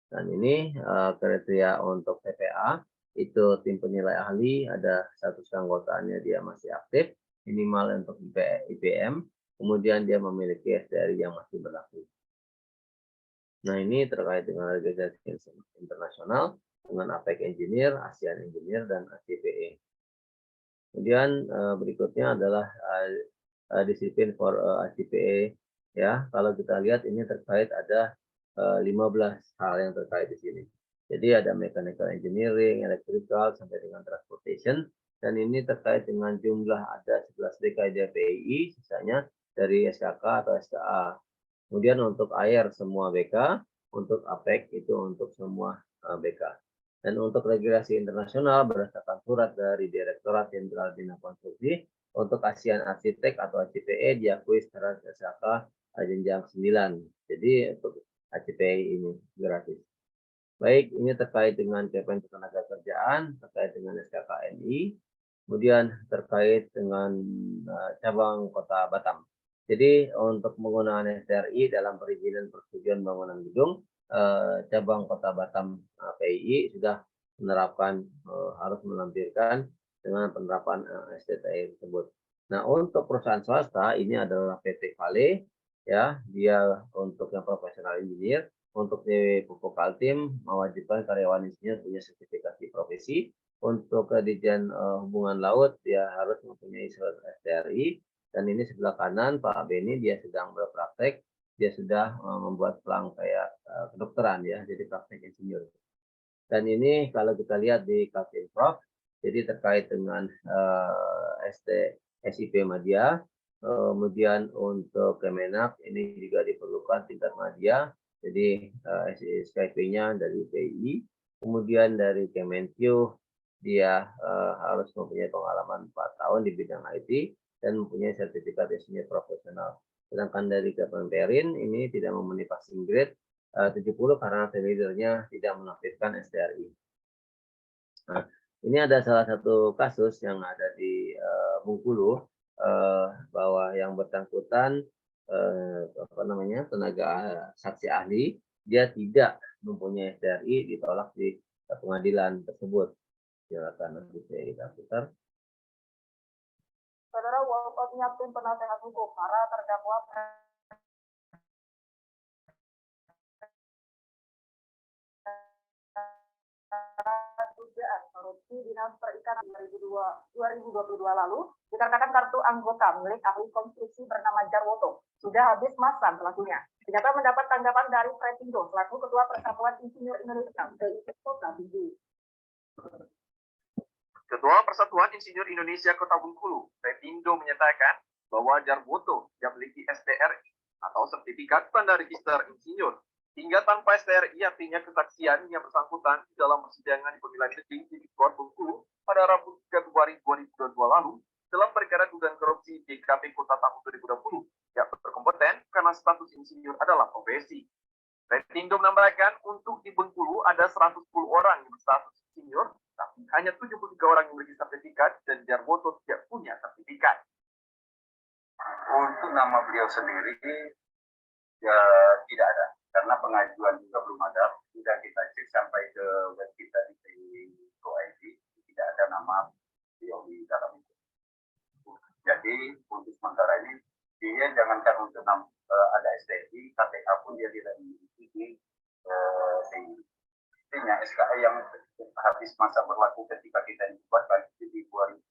Dan ini kriteria untuk TPA itu tim penilai ahli, ada status keanggotaannya dia masih aktif, minimal untuk IPM, kemudian dia memiliki SDRI yang masih berlaku. Nah, ini terkait dengan organisasi internasional dengan APEC Engineer, ASEAN Engineer, dan ACPE. Kemudian berikutnya adalah disiplin for ACPE. Ya, kalau kita lihat ini terkait ada 15 hal yang terkait di sini. Jadi ada mechanical engineering, electrical, sampai dengan transportation. Dan ini terkait dengan jumlah ada 11 BKIDPI, sisanya dari SKK atau SKA. Kemudian untuk air semua BK, untuk APEC itu untuk semua BK. Dan untuk regulasi internasional berdasarkan surat dari Direktorat Jenderal Bina Konstruksi, untuk ASEAN Arsitek atau ACPE diakui secara SKK jenjang 9. Jadi untuk ACPE ini gratis. Baik, ini terkait dengan Kemen Ketenagakerjaan, terkait dengan SKKNI, kemudian terkait dengan cabang Kota Batam. Jadi untuk menggunakan STRI dalam perizinan persetujuan bangunan gedung, cabang Kota Batam PII sudah menerapkan harus melampirkan dengan penerapan STTI tersebut. Nah, untuk perusahaan swasta ini adalah PT Vale, ya, dia untuk yang profesional engineer. Untuk di Pupuk Kaltim mewajibkan karyawan insinyur punya sertifikasi profesi. Untuk Dirjen Hubungan Laut dia harus mempunyai surat STRI. Dan ini sebelah kanan Pak Beni dia sedang berpraktek, dia sudah membuat pelang kayak kedokteran ya, jadi praktek insinyur. Dan ini kalau kita lihat di Kaltim Prof, jadi terkait dengan SIP Madya, kemudian untuk Kemenak ini juga diperlukan tingkat Madya. Jadi SKP-nya dari PI, kemudian dari Kemenkyu dia harus mempunyai pengalaman 4 tahun di bidang IT dan mempunyai sertifikat insinyur profesional. Sedangkan dari Kemenperin ini tidak memenuhi passing grade 70 karena team leader-nya tidak menampilkan STRI. Nah, ini ada salah satu kasus yang ada di Bengkulu bahwa yang bersangkutan tenaga saksi ahli dia tidak mempunyai STRI, ditolak di pengadilan tersebut. Silakan nanti kita putar. Saudara, walkoutnya tim penasehat hukum para terdakwa dugaan korupsi Dinas Perikanan 2022 lalu dikarenakan kartu anggota milik ahli konstruksi bernama Jarwoto sudah habis masa berlakunya. Ternyata mendapat tanggapan dari Pretindo selaku Ketua Persatuan Insinyur Indonesia PII Kota Bengkulu. Ketua Persatuan Insinyur Indonesia Kota Bengkulu, Pretindo menyatakan bahwa Jarwoto yang memiliki STRI atau Sertifikat Tanda Register Insinyur hingga tanpa STRI artinya kesaksian yang bersangkutan dalam persidangan di Pengadilan Negeri Tipikor Bengkulu pada Rabu 3 Februari 2022 lalu dalam perkara dugaan korupsi DKP Kota tahun 2020 yang berkompeten karena status insinyur adalah profesi. Pretindo menambahkan untuk di Bengkulu ada 110 orang yang berstatus insinyur, tapi hanya 73 orang yang memiliki sertifikat dan Jarwoto tidak punya sertifikat. Untuk nama beliau sendiri ya tidak ada. Karena pengajuan juga belum ada, sudah kita cek sampai ke web kita di PII, tidak ada nama beliau di dalam itu. Jadi untuk sementara ini dia jangankan untuk ada STI, KTA pun dia tidak memiliki sehingga SKA yang habis masa berlaku ketika kita dibuat di 2015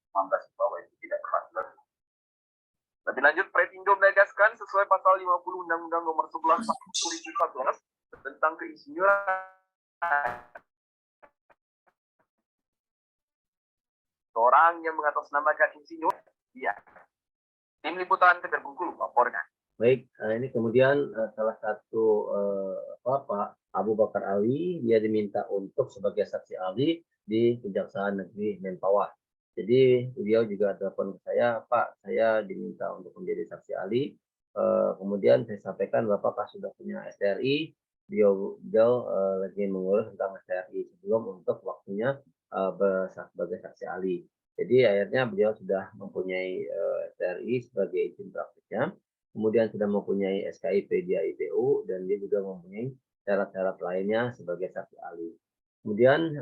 bahwa itu tidak berlaku lagi. Lebih lanjut, Pretindo menegaskan sesuai pasal 50 Undang-Undang Nomor 11 Tahun 2014 tentang keinsinyuran. Orang yang mengatasnamakan insinyur, dia. Tim Liputan TVRI Bengkulu melaporkan. Baik, ini kemudian salah satu Pak Abu Bakar Ali, dia diminta untuk sebagai saksi ahli di Kejaksaan Negeri Mempawah. Jadi beliau juga telepon ke saya, Pak, saya diminta untuk menjadi saksi ahli. Kemudian saya sampaikan, Bapak sudah punya STRI, beliau lagi mengurus tentang STRI sebelum untuk waktunya sebagai saksi ahli. Jadi akhirnya beliau sudah mempunyai STRI sebagai izin praktiknya, kemudian sudah mempunyai SKIP di IPU, dan dia juga mempunyai syarat-syarat lainnya sebagai saksi ahli. Kemudian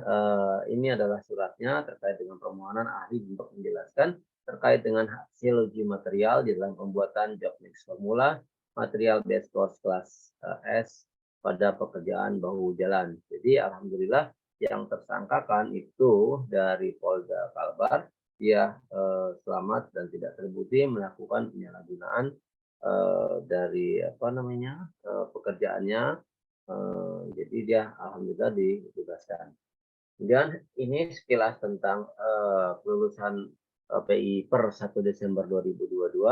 ini adalah suratnya terkait dengan permohonan ahli untuk menjelaskan terkait dengan hasil uji material di dalam pembuatan job mix formula material base course kelas S pada pekerjaan bahu jalan. Jadi alhamdulillah yang tersangkakan itu dari Polda Kalbar, dia selamat dan tidak terbukti melakukan penyalahgunaan dari pekerjaannya. Jadi dia alhamdulillah ditugaskan. Kemudian ini sekilas tentang kelulusan PI per 1 Desember 2022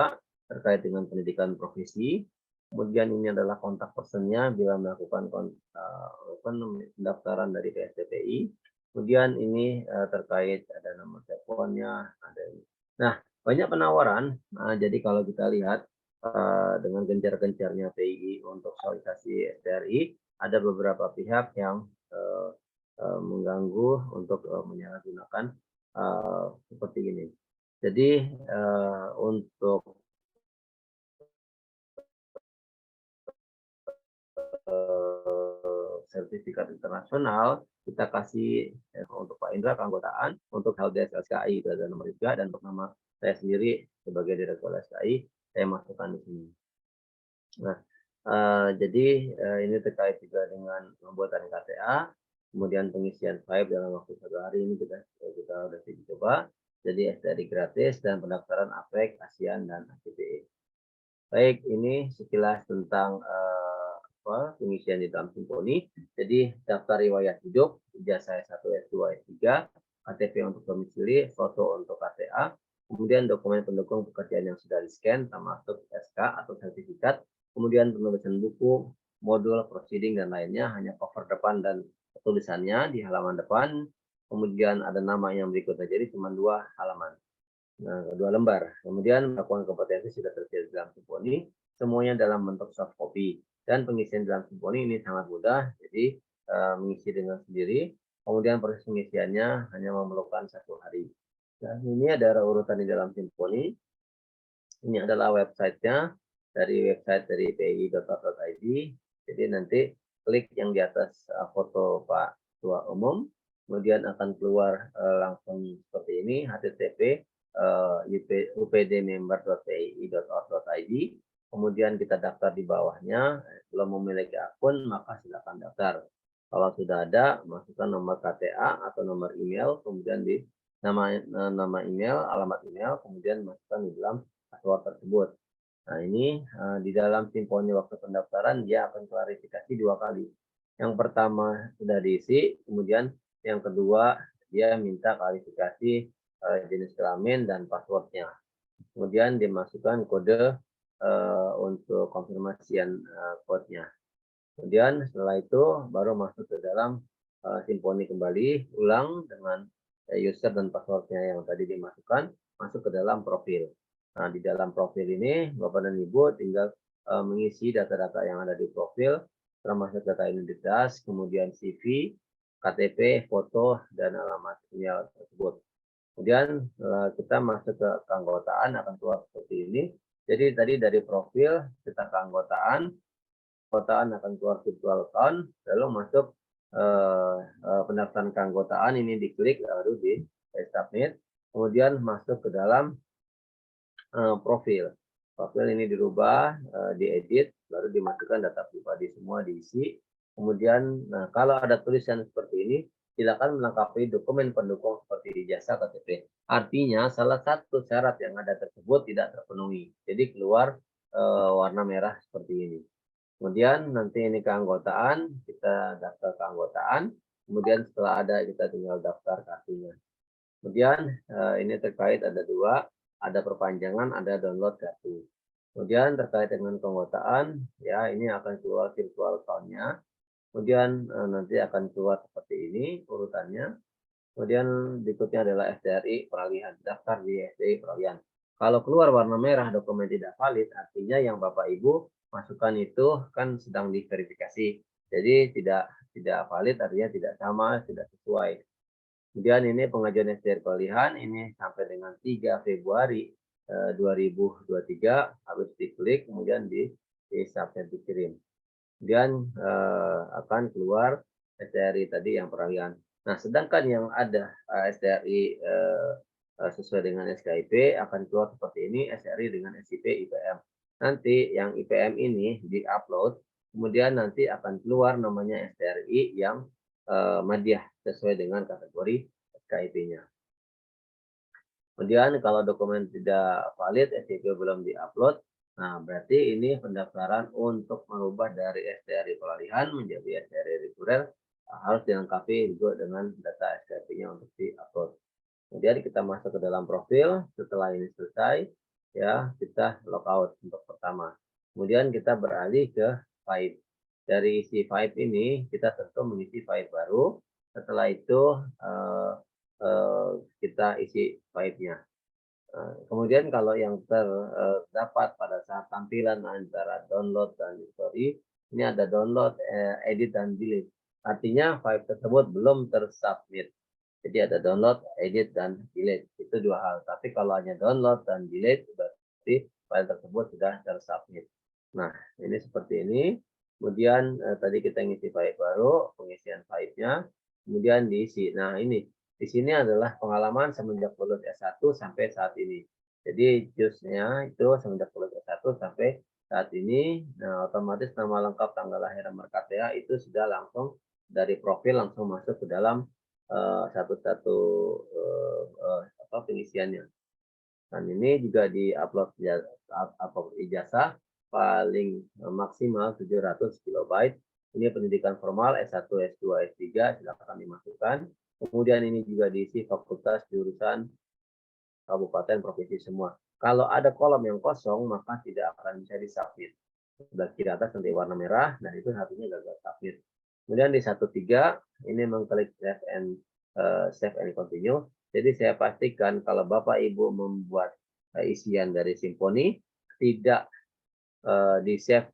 terkait dengan pendidikan profesi. Kemudian ini adalah kontak personnya bila melakukan pendaftaran dari PSDPI. Kemudian ini terkait ada nomor teleponnya, ada ini. Nah, banyak penawaran. Jadi kalau kita lihat dengan gencar-gencarnya PI untuk sosialisasi STRI, ada beberapa pihak yang mengganggu untuk menyalahgunakan seperti ini. Jadi untuk sertifikat internasional kita kasih untuk Pak Indra keanggotaan, untuk helpdesk SKI itu ada nomor 3, dan untuk nama saya sendiri sebagai direktur SKI saya masukkan di sini. Nah, jadi ini terkait juga dengan pembuatan KTA, kemudian pengisian file dalam waktu 1 hari ini kita sudah coba. Jadi STRI gratis dan pendaftaran APEK, ASEAN, dan ACPE. Baik, ini sekilas tentang pengisian di dalam Simponi. Jadi daftar riwayat hidup, ijazah S1, S2, S3, KTP untuk domisili, foto untuk KTA, kemudian dokumen pendukung pekerjaan yang sudah di-scan, termasuk SK atau sertifikat, kemudian penulisan buku, modul, proceeding, dan lainnya, hanya cover depan dan tulisannya di halaman depan, kemudian ada nama yang berikutnya, jadi cuma 2 halaman. Nah, 2 lembar. Kemudian pengakuan kompetensi sudah tersedia dalam Simponi, semuanya dalam bentuk soft copy. Dan pengisian dalam Simponi ini sangat mudah, jadi mengisi dengan sendiri. Kemudian proses pengisiannya hanya memerlukan 1 hari. Dan ini ada urutan di dalam Simponi. Ini adalah websitenya, dari website dari pi.org.id. Jadi nanti klik yang di atas foto Pak Ketua Umum, kemudian akan keluar langsung seperti ini, http updmember.pi.org.id. Kemudian kita daftar di bawahnya. Kalau memiliki akun, maka silakan daftar. Kalau sudah ada, masukkan nomor KTA atau nomor email, kemudian di nama email, alamat email, kemudian masukkan di dalam password tersebut. Nah, ini di dalam Simponi waktu pendaftaran dia akan klarifikasi 2 kali. Yang pertama sudah diisi, kemudian yang kedua dia minta klarifikasi jenis kelamin dan passwordnya. Kemudian dimasukkan kode untuk konfirmasian code-nya. Kemudian setelah itu baru masuk ke dalam Simponi kembali, ulang dengan user dan passwordnya yang tadi dimasukkan, masuk ke dalam profil. Nah, di dalam profil ini Bapak dan Ibu tinggal mengisi data-data yang ada di profil, termasuk data identitas, kemudian CV, KTP, foto, dan alamat email tersebut. Kemudian kita masuk ke keanggotaan akan keluar seperti ini. Jadi tadi dari profil kita keanggotaan akan keluar virtual account, lalu masuk pendaftaran keanggotaan ini diklik lalu di submit, kemudian masuk ke dalam profil. Profil ini dirubah, diedit, baru dimasukkan data pribadi semua diisi. Kemudian kalau ada tulisan seperti ini, silakan melengkapi dokumen pendukung seperti ijazah, KTP. Artinya salah satu syarat yang ada tersebut tidak terpenuhi. Jadi keluar warna merah seperti ini. Kemudian nanti ini keanggotaan, kita daftar keanggotaan. Kemudian setelah ada kita tinggal daftar kartunya. Kemudian ini terkait ada 2, ada perpanjangan, ada download kartu. Kemudian terkait dengan keanggotaan, ya ini akan keluar virtual account-nya. kemudian nanti akan keluar seperti ini urutannya. Kemudian berikutnya adalah STRI peralihan, daftar di STRI peralihan. Kalau keluar warna merah dokumen tidak valid, artinya yang Bapak Ibu masukkan itu kan sedang diverifikasi. Jadi tidak valid, artinya tidak sama, tidak sesuai. Kemudian ini pengajuan STRI peralihan ini sampai dengan 3 Februari 2023 harus diklik, kemudian di submit dikirim. Kemudian akan keluar STRI tadi yang peralihan. Nah, sedangkan yang ada STRI sesuai dengan SKIP akan keluar seperti ini, STRI dengan SIP IPM. Nanti yang IPM ini di-upload, kemudian nanti akan keluar namanya STRI yang Madiyah sesuai dengan kategori SKIP-nya. Kemudian kalau dokumen tidak valid, SIP belum di-upload, nah berarti ini pendaftaran untuk merubah dari STRI peralihan menjadi STRI reguler harus dilengkapi juga dengan data SKIP-nya untuk di-upload. Kemudian kita masuk ke dalam profil. Setelah ini selesai, ya kita logout untuk pertama. Kemudian kita beralih ke file. Dari isi file ini kita tentu mengisi file baru. Setelah itu kita isi file-nya. Kemudian kalau yang terdapat pada saat tampilan antara download dan history, ini ada download, edit, dan delete. Artinya file tersebut belum tersubmit. Jadi ada download, edit, dan delete. Itu dua hal. Tapi kalau hanya download dan delete, berarti file tersebut sudah tersubmit. Nah, ini seperti ini. Kemudian tadi kita ngisi file baru, pengisian file-nya. Kemudian diisi. Nah, ini. Di sini adalah pengalaman semenjak lulus S1 sampai saat ini. Jadi jusnya itu semenjak lulus S1 sampai saat ini. Nah, otomatis nama lengkap, tanggal lahir, nomor KTA itu sudah langsung dari profil langsung masuk ke dalam satu-satu pengisiannya. Dan ini juga di-upload ijazah paling maksimal 700 KB. Ini pendidikan formal S1, S2, S3 silakan dimasukkan. Kemudian ini juga diisi fakultas, jurusan, kabupaten, provinsi semua. Kalau ada kolom yang kosong maka tidak akan bisa disubmit. Sebelah kiri atas nanti warna merah, dan itu artinya gagal submit. Kemudian di 1.3 ini mengklik save and continue. Jadi saya pastikan kalau Bapak Ibu membuat isian dari Simponi tidak di save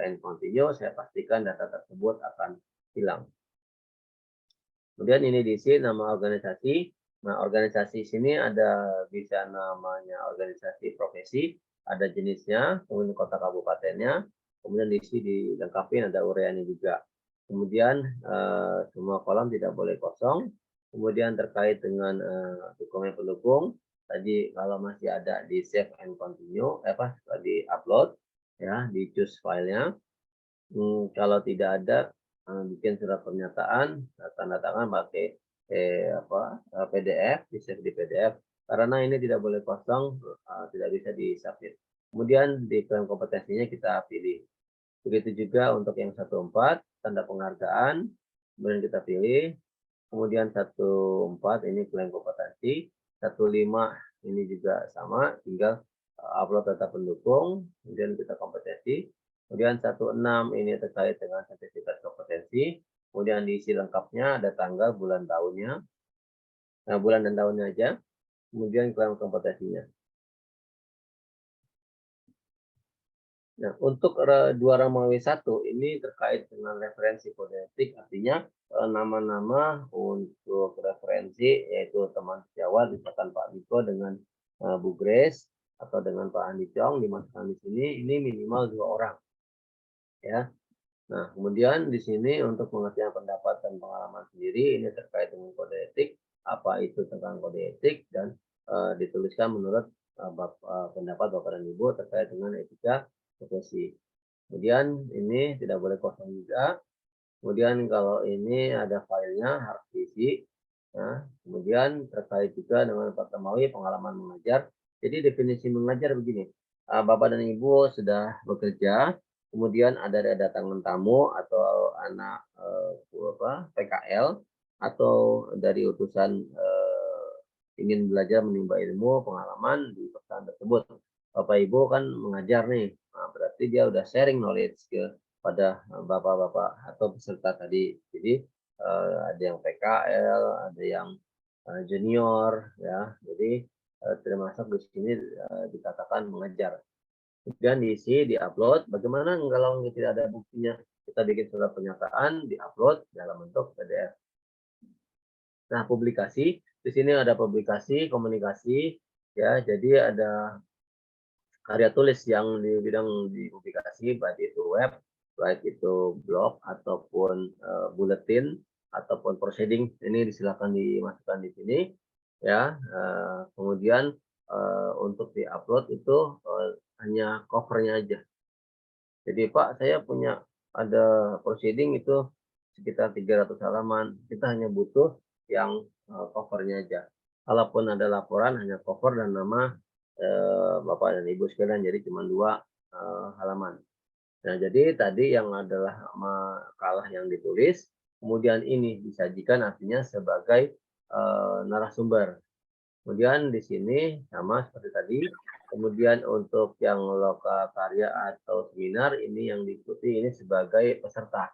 and continue, saya pastikan data tersebut akan hilang. Kemudian ini diisi nama organisasi. Nah, organisasi sini ada bisa namanya organisasi profesi, ada jenisnya, kemudian kota kabupatennya, kemudian diisi dilengkapi ada ureanya juga. Kemudian semua kolom tidak boleh kosong. Kemudian terkait dengan dokumen pendukung, tadi kalau masih ada di save and continue, di upload, ya di choose filenya. Kalau tidak ada, bikin surat pernyataan, tanda tangan pakai PDF, di save di PDF. Karena ini tidak boleh kosong, tidak bisa disubmit. Kemudian di klaim kompetensinya kita pilih. Begitu juga untuk yang 1.4, tanda penghargaan, kemudian kita pilih. Kemudian 1.4 ini klaim kompetensi, 1.5 ini juga sama, tinggal upload data pendukung, kemudian kita kompetensi. Kemudian 1.6 ini terkait dengan sertifikat kompetensi, kemudian diisi lengkapnya, ada tanggal, bulan, tahunnya, nah bulan dan tahunnya aja, kemudian klaim kompetensinya. Nah, untuk 2 Romawi 1 ini terkait dengan referensi kode etik, artinya nama-nama untuk referensi yaitu teman sejawat, misalkan Pak Miko dengan Bu Grace atau dengan Pak Andi Chong dimasukkan di sini, ini minimal 2 orang. Ya. Nah, kemudian di sini untuk pengertian pendapat dan pengalaman sendiri ini terkait dengan kode etik, apa itu tentang kode etik, dan dituliskan menurut pendapat Bapak dan Ibu terkait dengan etika profesi. Kemudian ini tidak boleh kosong juga. Kemudian kalau ini ada filenya harus diisi. Nah, kemudian terkait juga dengan Pak Tamawi pengalaman mengajar. Jadi definisi mengajar begini. Bapak dan Ibu sudah bekerja, kemudian ada kedatangan tamu atau anak PKL atau dari utusan ingin belajar menimba ilmu, pengalaman di perusahaan tersebut. Bapak Ibu kan mengajar nih, nah, berarti dia udah sharing knowledge ke pada bapak-bapak atau peserta tadi. Jadi ada yang PKL, ada yang junior, ya. Jadi termasuk di sini dikatakan mengajar. Kemudian diisi, diupload. Bagaimana kalau tidak ada buktinya? Kita bikin surat pernyataan, diupload dalam bentuk PDF. Nah, publikasi di sini ada publikasi, komunikasi, ya. Jadi ada karya tulis yang di bidang di publikasi, baik itu web, baik itu blog ataupun buletin ataupun proceeding. Ini disilakan dimasukkan di sini, ya. Kemudian untuk diupload itu hanya covernya aja. Jadi Pak, saya punya ada proceeding itu sekitar 300 halaman. Kita hanya butuh yang covernya aja. Kalaupun ada laporan hanya cover dan nama Bapak dan Ibu sekalian, jadi cuma 2 halaman. Nah, jadi tadi yang adalah makalah yang ditulis, kemudian ini disajikan artinya sebagai narasumber. Kemudian di sini sama seperti tadi. Kemudian untuk yang lokal karya atau seminar ini yang diikuti ini sebagai peserta.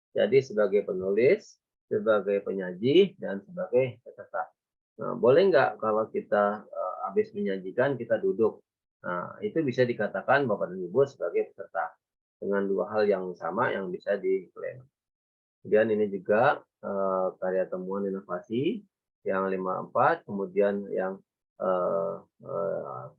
Jadi sebagai penulis, sebagai penyaji, dan sebagai peserta. Nah, boleh nggak kalau kita habis menyajikan kita duduk? Nah, itu bisa dikatakan Bapak dan Ibu sebagai peserta. Dengan 2 hal yang sama yang bisa diklaim. Kemudian ini juga karya temuan inovasi yang 54, kemudian yang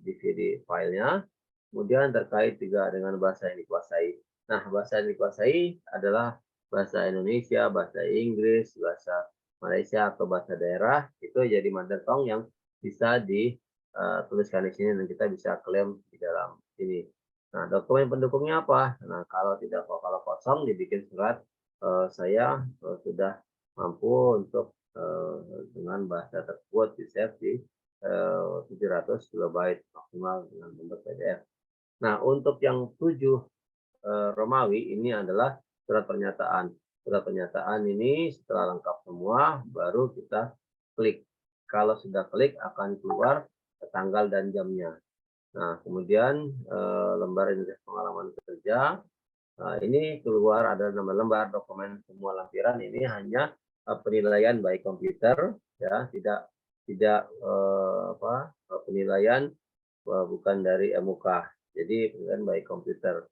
DVD filenya, kemudian terkait juga dengan bahasa yang dikuasai. Nah, bahasa yang dikuasai adalah bahasa Indonesia, bahasa Inggris, bahasa Malaysia atau bahasa daerah, itu jadi mother tongue yang bisa dituliskan di sini dan kita bisa klaim di dalam sini. Nah, dokumen pendukungnya apa? Nah, kalau kosong dibikin surat saya sudah mampu untuk dengan bahasa tersebut di-save di 700 KB maksimal dengan bentuk PDF. Nah, untuk yang 7 Romawi ini adalah surat pernyataan. Surat pernyataan ini setelah lengkap semua baru kita klik. Kalau sudah klik akan keluar tanggal dan jamnya. Nah, kemudian lembar identitas pengalaman kerja. Nah, ini keluar ada nama lembar dokumen semua lampiran ini hanya penilaian by komputer, ya, tidak penilaian bukan dari MUK. Jadi penilaian by komputer.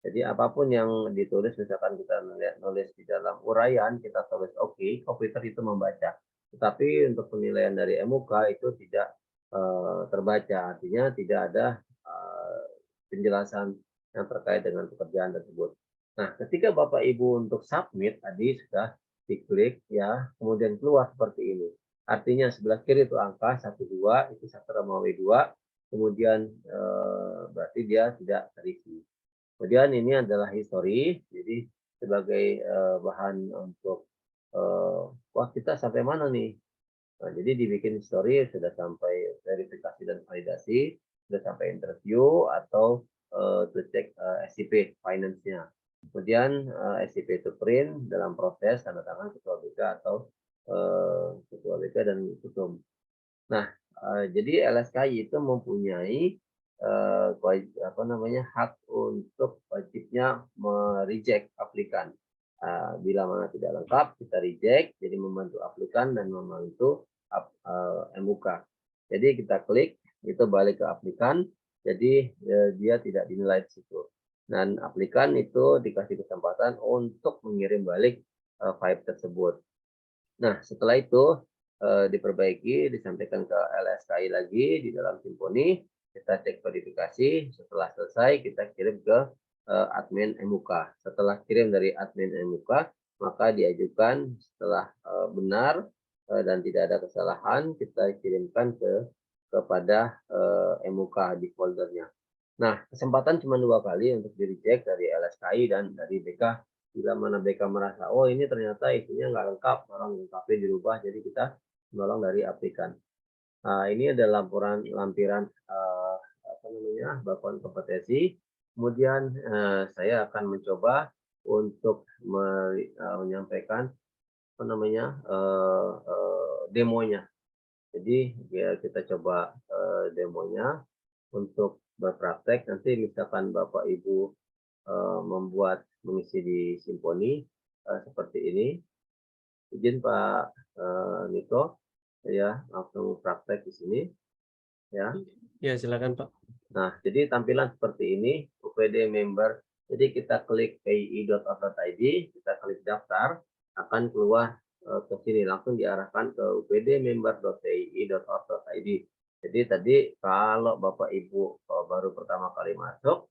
Jadi apapun yang ditulis, misalkan kita nulis di dalam uraian, kita tulis oke, komputer itu membaca. Tetapi untuk penilaian dari MUK itu tidak terbaca, artinya tidak ada penjelasan yang terkait dengan pekerjaan tersebut. Nah, ketika Bapak Ibu untuk submit tadi sudah diklik, ya, kemudian keluar seperti ini. Artinya sebelah kiri itu angka 12, itu 1 Romawi 2, kemudian berarti dia tidak terisi. Kemudian ini adalah history, jadi sebagai bahan untuk wah kita sampai mana nih? Nah, jadi dibikin history sudah sampai verifikasi dan validasi, sudah sampai interview atau to check SCP finance-nya. Kemudian SCP to print dalam proses tanda tangan ketua BK atau ketua BK dan ketum. Nah, jadi LSKI itu mempunyai hak untuk wajibnya mereject aplikan. Bila mana tidak lengkap kita reject, jadi membantu aplikan dan membantu MUK. Jadi kita klik itu balik ke aplikan, jadi dia tidak dinilai di situ. Dan aplikan itu dikasih kesempatan untuk mengirim balik file tersebut. Nah, setelah itu diperbaiki, disampaikan ke LSKI lagi di dalam Simponi, kita cek verifikasi, setelah selesai kita kirim ke admin MUK. Setelah kirim dari admin MUK, maka diajukan setelah benar dan tidak ada kesalahan, kita kirimkan kepada MUK di foldernya. Nah, kesempatan cuma 2 kali untuk di-reject dari LSKI dan dari BK. Bila mana BK merasa, oh ini ternyata isinya nggak lengkap, orang lengkapnya dirubah, jadi kita menolong dari aplikan. Nah, ini ada lampiran bacaan kompetensi. Kemudian saya akan mencoba untuk menyampaikan demonya. Jadi ya kita coba demonya untuk berpraktek. Nanti misalkan Bapak Ibu mengisi di Simponi seperti ini. Izin Pak Niko, ya langsung praktek di sini, ya. Ya, silakan Pak. Nah, jadi tampilan seperti ini, UPD member. Jadi kita klik pii.org.id, kita klik daftar, akan keluar ke sini, langsung diarahkan ke updmember.pii.org.id. Jadi tadi kalau Bapak Ibu baru pertama kali masuk,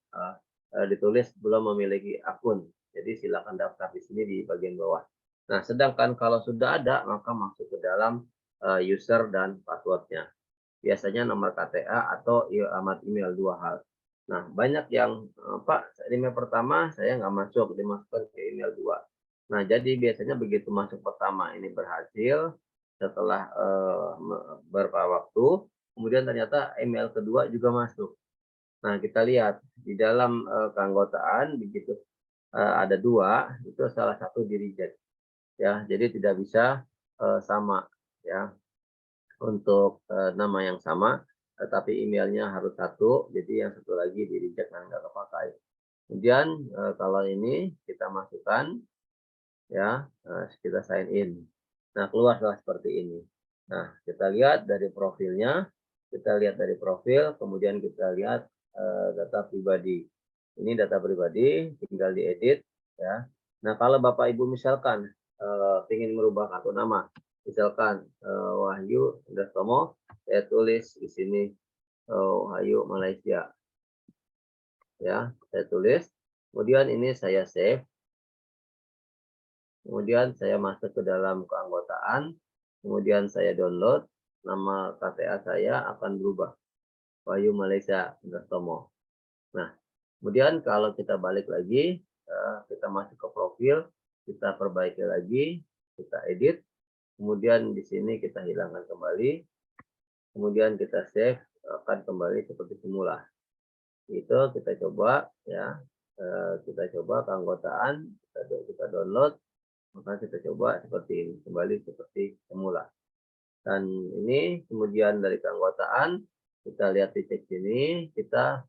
ditulis belum memiliki akun. Jadi silakan daftar di sini di bagian bawah. Nah, sedangkan kalau sudah ada, maka masuk ke dalam user dan passwordnya. Biasanya nomor KTA atau alamat email, dua hal. Nah, banyak yang, Pak, email pertama saya nggak masuk, dimasukkan ke email 2. Nah, jadi biasanya begitu masuk pertama ini berhasil, setelah beberapa waktu, kemudian ternyata email kedua juga masuk. Nah, kita lihat di dalam keanggotaan, begitu ada 2, itu salah satu di reject. Ya, jadi tidak bisa sama, ya. Untuk nama yang sama, tapi emailnya harus satu, jadi yang satu lagi di reject dan nggak kepakai. Kemudian kalau ini kita masukkan, ya kita sign in. Nah, keluarlah seperti ini. Nah, kita lihat dari profilnya, kemudian kita lihat data pribadi. Ini data pribadi, tinggal diedit, ya. Nah, kalau Bapak Ibu misalkan ingin merubah kartu nama, misalkan Wahyu Drastomo, saya tulis di sini Wahyu Malaysia, ya, saya tulis. Kemudian ini saya save. Kemudian saya masuk ke dalam keanggotaan. Kemudian saya download. Nama KTA saya akan berubah, Wahyu Malaysia Drastomo. Nah, kemudian kalau kita balik lagi, kita masuk ke profil, kita perbaiki lagi, kita edit. Kemudian di sini kita hilangkan kembali, kemudian kita save, akan kembali seperti semula. Itu kita coba, ya, kita coba keanggotaan, kita download, maka kita coba seperti ini, kembali seperti semula. Dan ini kemudian dari keanggotaan, kita lihat di cek sini, kita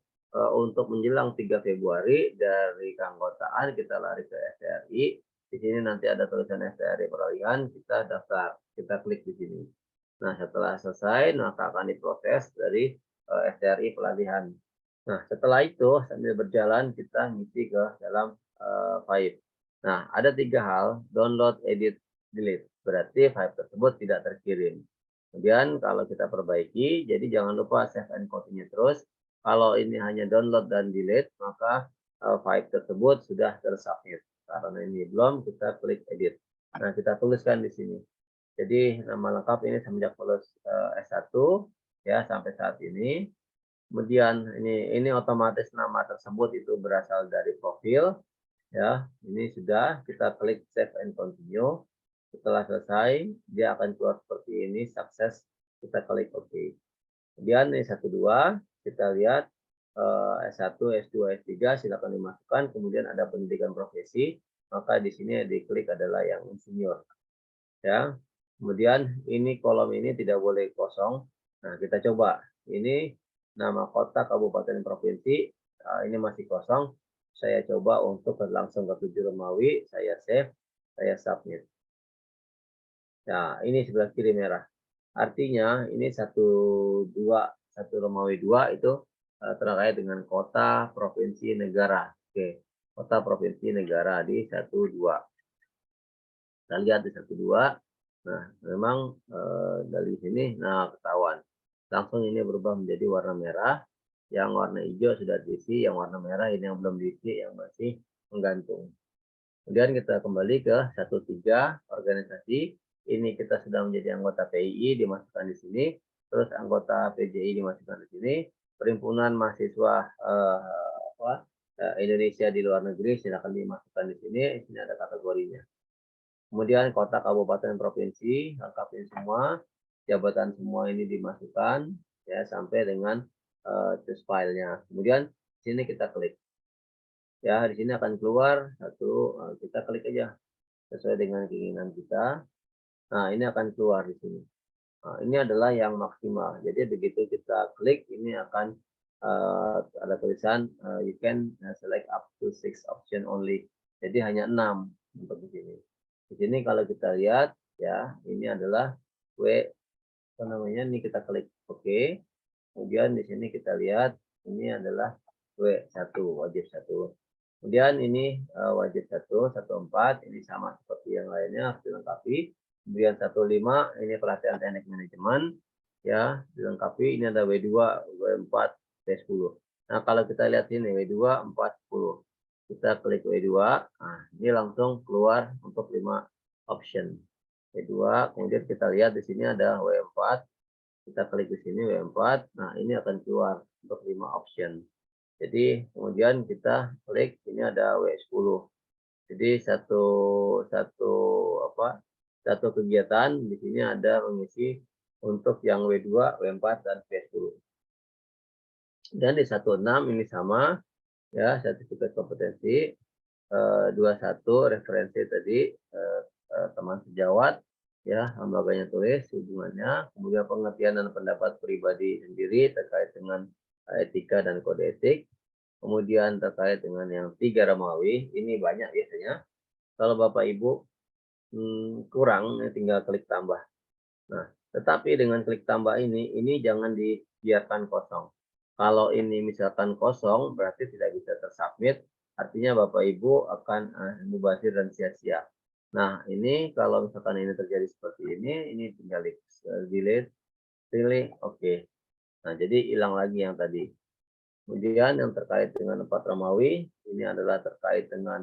untuk menjelang 3 Februari dari keanggotaan kita lari ke STRI. Di sini nanti ada tulisan STRI peralihan, kita daftar, kita klik di sini. Nah, setelah selesai, maka akan diproses dari STRI pelatihan. Nah, setelah itu sambil berjalan kita ngisi ke dalam file. Nah, ada 3 hal, download, edit, delete. Berarti file tersebut tidak terkirim. Kemudian kalau kita perbaiki, jadi jangan lupa save and continue terus. Kalau ini hanya download dan delete, maka file tersebut sudah tersubmit. Karena ini belum, kita klik edit. Nah, kita tuliskan di sini. Jadi nama lengkap ini semenjak lulus S1, ya, sampai saat ini. Kemudian ini otomatis nama tersebut itu berasal dari profil, ya. Ini sudah, kita klik save and continue. Setelah selesai, dia akan keluar seperti ini, sukses. Kita klik OK. Kemudian ini 1, 2, kita lihat S1, S2, S3 silakan dimasukkan. Kemudian ada pendidikan profesi, maka di sini diklik adalah yang insinyur, ya. Kemudian ini kolom ini tidak boleh kosong. Nah, kita coba. Ini nama kota, kabupaten, provinsi. Ini masih kosong. Saya coba untuk langsung ke 7 Romawi. Saya save, saya submit. Nah, ini sebelah kiri merah. Artinya ini 1 Romawi 2 itu terkait dengan kota, provinsi, negara. Oke, kota, provinsi, negara di 1, 2. Kita lihat di 1, 2. Nah, memang dari sini, nah ketahuan. Langsung ini berubah menjadi warna merah. Yang warna hijau sudah diisi, yang warna merah ini yang belum diisi, yang masih menggantung. Kemudian kita kembali ke 1, 3, organisasi. Ini kita sudah menjadi anggota PII, dimasukkan di sini. Terus anggota PJI dimasukkan di sini. Perhimpunan mahasiswa Indonesia di luar negeri silakan dimasukkan di sini. Di sini ada kategorinya. Kemudian kota, kabupaten, provinsi, lengkap ini semua. Jabatan semua ini dimasukkan, ya, sampai dengan choose filenya. Kemudian di sini kita klik. Ya, di sini akan keluar satu, kita klik aja sesuai dengan keinginan kita. Nah, ini akan keluar di sini. Nah, ini adalah yang maksimal. Jadi begitu kita klik, ini akan ada tulisan you can select up to 6 option only. Jadi hanya 6 untuk di sini. Di sini kalau kita lihat ya, ini adalah apa namanya, ini kita klik oke. Kemudian di sini kita lihat ini adalah W1 wajib 1. Kemudian ini wajib 114 ini sama seperti yang lainnya harus dilengkapi. Kemudian 15 ini pelatihan teknik manajemen ya dilengkapi. Ini ada W2, W4, W10. Nah kalau kita lihat ini W2, 4, 10. Kita klik W2, nah ini langsung keluar untuk 5 option. W2, kemudian kita lihat di sini ada W4. Kita klik di sini W4. Nah, ini akan keluar untuk 5 option. Jadi, kemudian kita klik ini ada W10. Jadi satu kegiatan di sini ada mengisi untuk yang W2, W4 dan W10. Dan di 16 ini sama ya, sertifikat kompetensi 21 referensi tadi teman sejawat ya, lembaganya tulis hubungannya, kemudian pengertian dan pendapat pribadi sendiri terkait dengan etika dan kode etik, kemudian terkait dengan yang 3 Romawi, ini banyak biasanya. Kalau Bapak Ibu kurang, ya tinggal klik tambah. Nah, tetapi dengan klik tambah ini jangan dibiarkan kosong. Kalau ini misalkan kosong, berarti tidak bisa tersubmit, artinya Bapak Ibu akan mubazir dan sia-sia. Nah, ini kalau misalkan ini terjadi seperti ini tinggal delete, pilih oke. Nah, jadi hilang lagi yang tadi. Kemudian yang terkait dengan 4 Romawi, ini adalah terkait dengan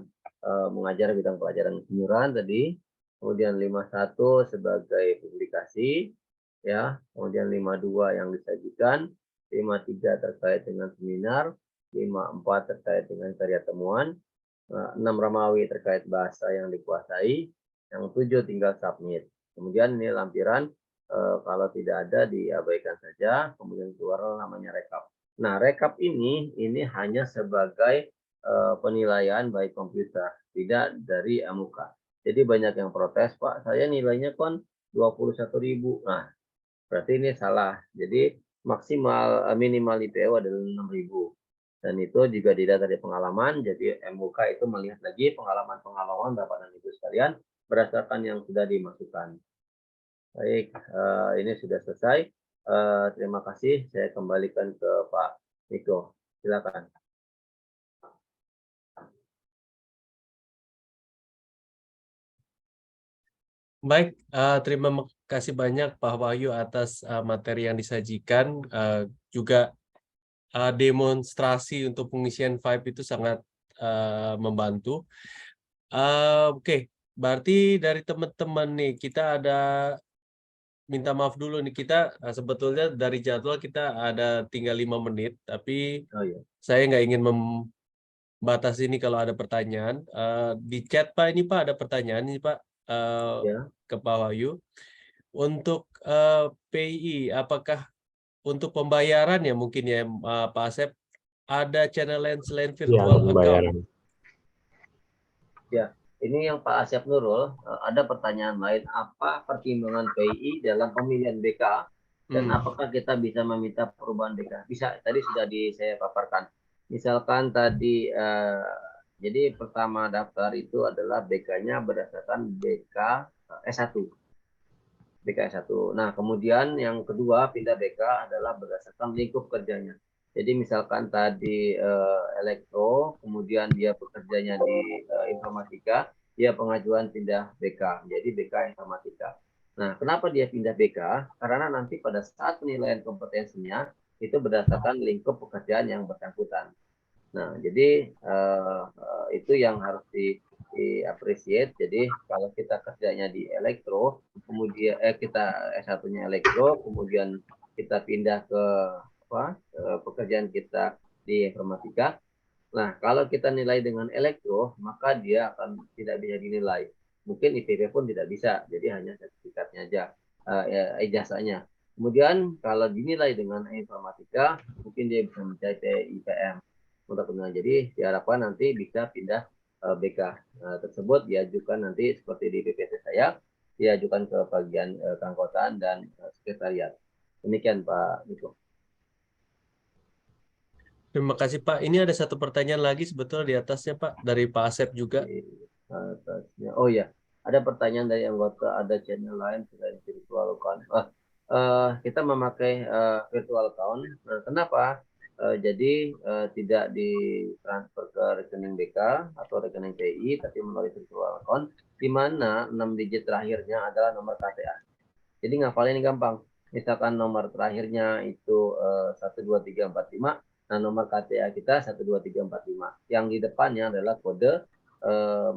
mengajar bidang pelajaran insinyuran tadi. Kemudian 51 sebagai publikasi, ya. Kemudian 52 yang disajikan, 53 terkait dengan seminar, 54 terkait dengan karya temuan, 6 Romawi terkait bahasa yang dikuasai, yang 7 tinggal submit. Kemudian ini lampiran, kalau tidak ada diabaikan saja, kemudian keluar namanya rekap. Nah, rekap ini hanya sebagai penilaian baik komputer, tidak dari MUK. Jadi banyak yang protes, Pak, saya nilainya kan 21.000. Nah, berarti ini salah. Jadi maksimal minimal IPO adalah 6.000. Dan itu juga tidak dari pengalaman, jadi MUK itu melihat lagi pengalaman-pengalaman Bapak dan Ibu sekalian berdasarkan yang sudah dimasukkan. Baik, ini sudah selesai. Terima kasih, saya kembalikan ke Pak Niko. Silakan. Baik, terima kasih banyak Pak Wahyu atas materi yang disajikan, juga demonstrasi untuk pengisian Vibe itu sangat membantu. Oke, berarti dari teman-teman nih kita ada minta maaf dulu nih, kita sebetulnya dari jadwal kita ada tinggal 5 menit, tapi saya nggak ingin membatasi ini kalau ada pertanyaan. Di chat Pak, ini Pak ada pertanyaan nih Pak ke Pak Wahyu. Untuk PII, apakah untuk pembayaran ya mungkin ya Pak Asep, ada channel lain selain virtual account? Ya, ini yang Pak Asep Nurul, ada pertanyaan lain, apa pertimbangan PII dalam pemilihan BK dan apakah kita bisa meminta perubahan BK? Bisa, tadi sudah saya paparkan. Misalkan tadi, jadi pertama daftar itu adalah BK-nya berdasarkan BK S1. BK S1. Nah, kemudian yang kedua pindah BK adalah berdasarkan lingkup kerjanya. Jadi misalkan tadi elektro, kemudian dia bekerjanya di informatika, dia pengajuan pindah BK, jadi BK informatika. Nah, kenapa dia pindah BK? Karena nanti pada saat penilaian kompetensinya itu berdasarkan lingkup pekerjaan yang bersangkutan. Nah, jadi itu yang harus di-appreciate. Jadi kalau kita kerjanya di elektro, kemudian kita S1-nya elektro, kemudian kita pindah ke pekerjaan kita di informatika. Nah, kalau kita nilai dengan elektro, maka dia akan tidak bisa dinilai. Mungkin IPP pun tidak bisa, jadi hanya sertifikatnya aja, ijazahnya. Kemudian kalau dinilai dengan informatika, mungkin dia bisa mencapai IPM. Jadi diharapkan nanti bisa pindah BK tersebut diajukan nanti seperti di PPT saya, diajukan ke bagian keanggotaan dan sekretariat. Demikian Pak Niko. Terima kasih Pak. Ini ada satu pertanyaan lagi sebetulnya di atasnya Pak, dari Pak Asep juga. Di atasnya. Oh ya, ada pertanyaan dari anggota, ada channel lain selain virtual account. Kita memakai virtual account. Nah, kenapa? Jadi tidak ditransfer ke rekening BK atau rekening PI, tapi melalui virtual account, di mana 6 digit terakhirnya adalah nomor KTA. Jadi ngafalin ini gampang. Misalkan nomor terakhirnya itu 12345, nah nomor KTA kita 12345. Yang di depannya adalah kode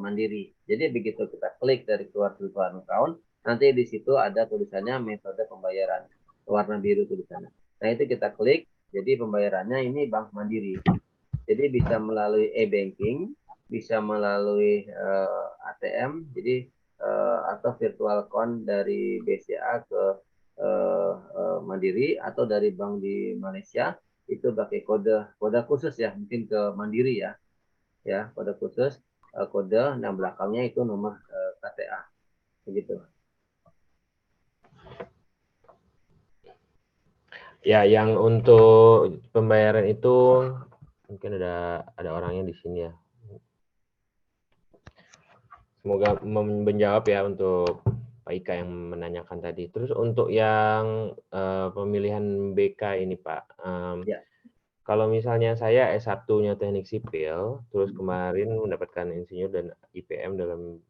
mandiri. Jadi begitu kita klik dari keluar virtual account, nanti di situ ada tulisannya metode pembayaran, warna biru tulisannya. Nah itu kita klik, jadi pembayarannya ini Bank Mandiri. Jadi bisa melalui e-banking, bisa melalui ATM, jadi atau virtual account dari BCA ke Mandiri atau dari bank di Malaysia itu pakai kode khusus ya, mungkin ke Mandiri ya kode khusus, kode yang belakangnya itu nomor KTA begitu. Ya, yang untuk pembayaran itu mungkin ada orangnya di sini ya. Semoga menjawab ya untuk Pak Ika yang menanyakan tadi. Terus untuk yang pemilihan BK ini Pak, Ya. kalau misalnya saya S1-nya Teknik Sipil, terus kemarin mendapatkan insinyur dan IPM dalam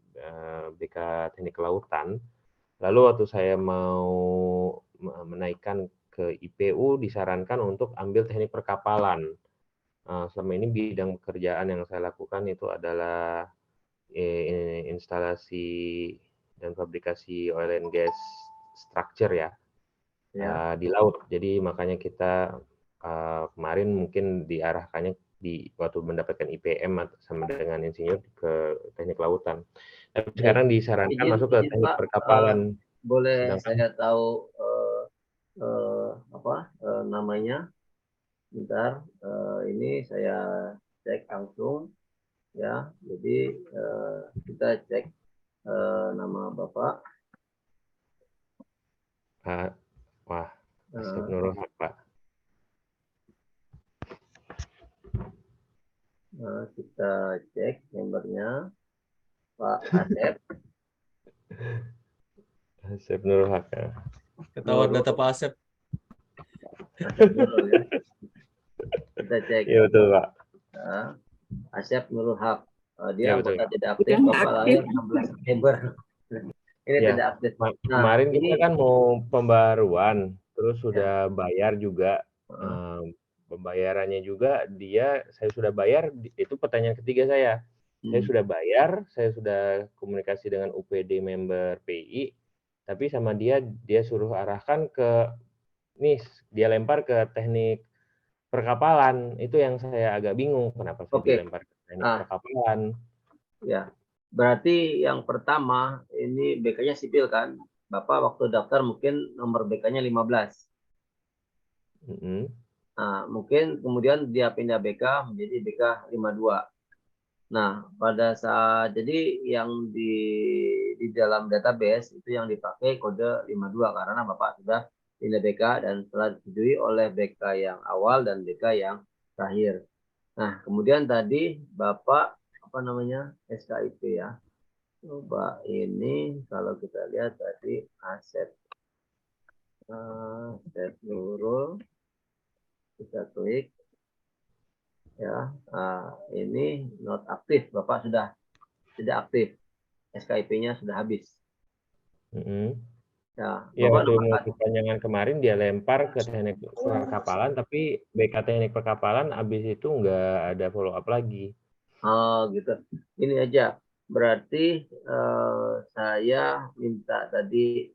BK Teknik Kelautan, lalu waktu saya mau menaikkan ke IPU disarankan untuk ambil teknik perkapalan. Selama ini bidang pekerjaan yang saya lakukan itu adalah instalasi dan fabrikasi oil and gas structure ya, di laut. Jadi makanya kita kemarin mungkin diarahkannya waktu mendapatkan IPM sama dengan insinyur ke teknik lautan. Tapi sekarang disarankan masuk ke teknik Pak, perkapalan. boleh saya tahu namanya? Bentar, ini saya cek langsung ya. Jadi kita cek nama Bapak. Wah, Asep Nurul Haq, Pak. Nah, kita cek membernya Pak Asep. Asep Nurul Haq ya. Ketahuan data Pak Asep. Asep Nurul ya. Kita cek. Iya betul Pak. Asep Nurul Haq. Dia Ya, betul, anggota Pak. tidak aktif, Bapak lahir 16 September. Ini Ya, tidak aktif. Nah, kemarin ini kita kan mau pembaruan, terus sudah bayar juga. Pembayarannya juga saya sudah bayar, itu pertanyaan ketiga saya. Saya sudah bayar, saya sudah komunikasi dengan UPD member PI, tapi sama dia suruh arahkan ke dia lempar ke teknik perkapalan. Itu yang saya agak bingung kenapa saya dilempar ke teknik perkapalan. Ya, berarti yang pertama ini BK-nya sipil kan? Bapak waktu daftar mungkin nomor BK-nya 15. Nah, mungkin kemudian dia pindah BK menjadi BK 52. Nah, pada saat jadi yang di dalam database itu yang dipakai kode 52 karena Bapak sudah pindah BK dan telah disetujui oleh BK yang awal dan BK yang terakhir. Nah, kemudian tadi Bapak SKIP ya. Coba ini kalau kita lihat tadi Asep Nurul, kita klik ya. Ini not aktif, Bapak sudah tidak aktif, SKIP-nya sudah habis. Ya, waktu perpanjangan kemarin dia lempar ke teknik perkapalan, tapi BK teknik perkapalan habis itu nggak ada follow up lagi. Oh gitu. Ini aja. Berarti saya minta tadi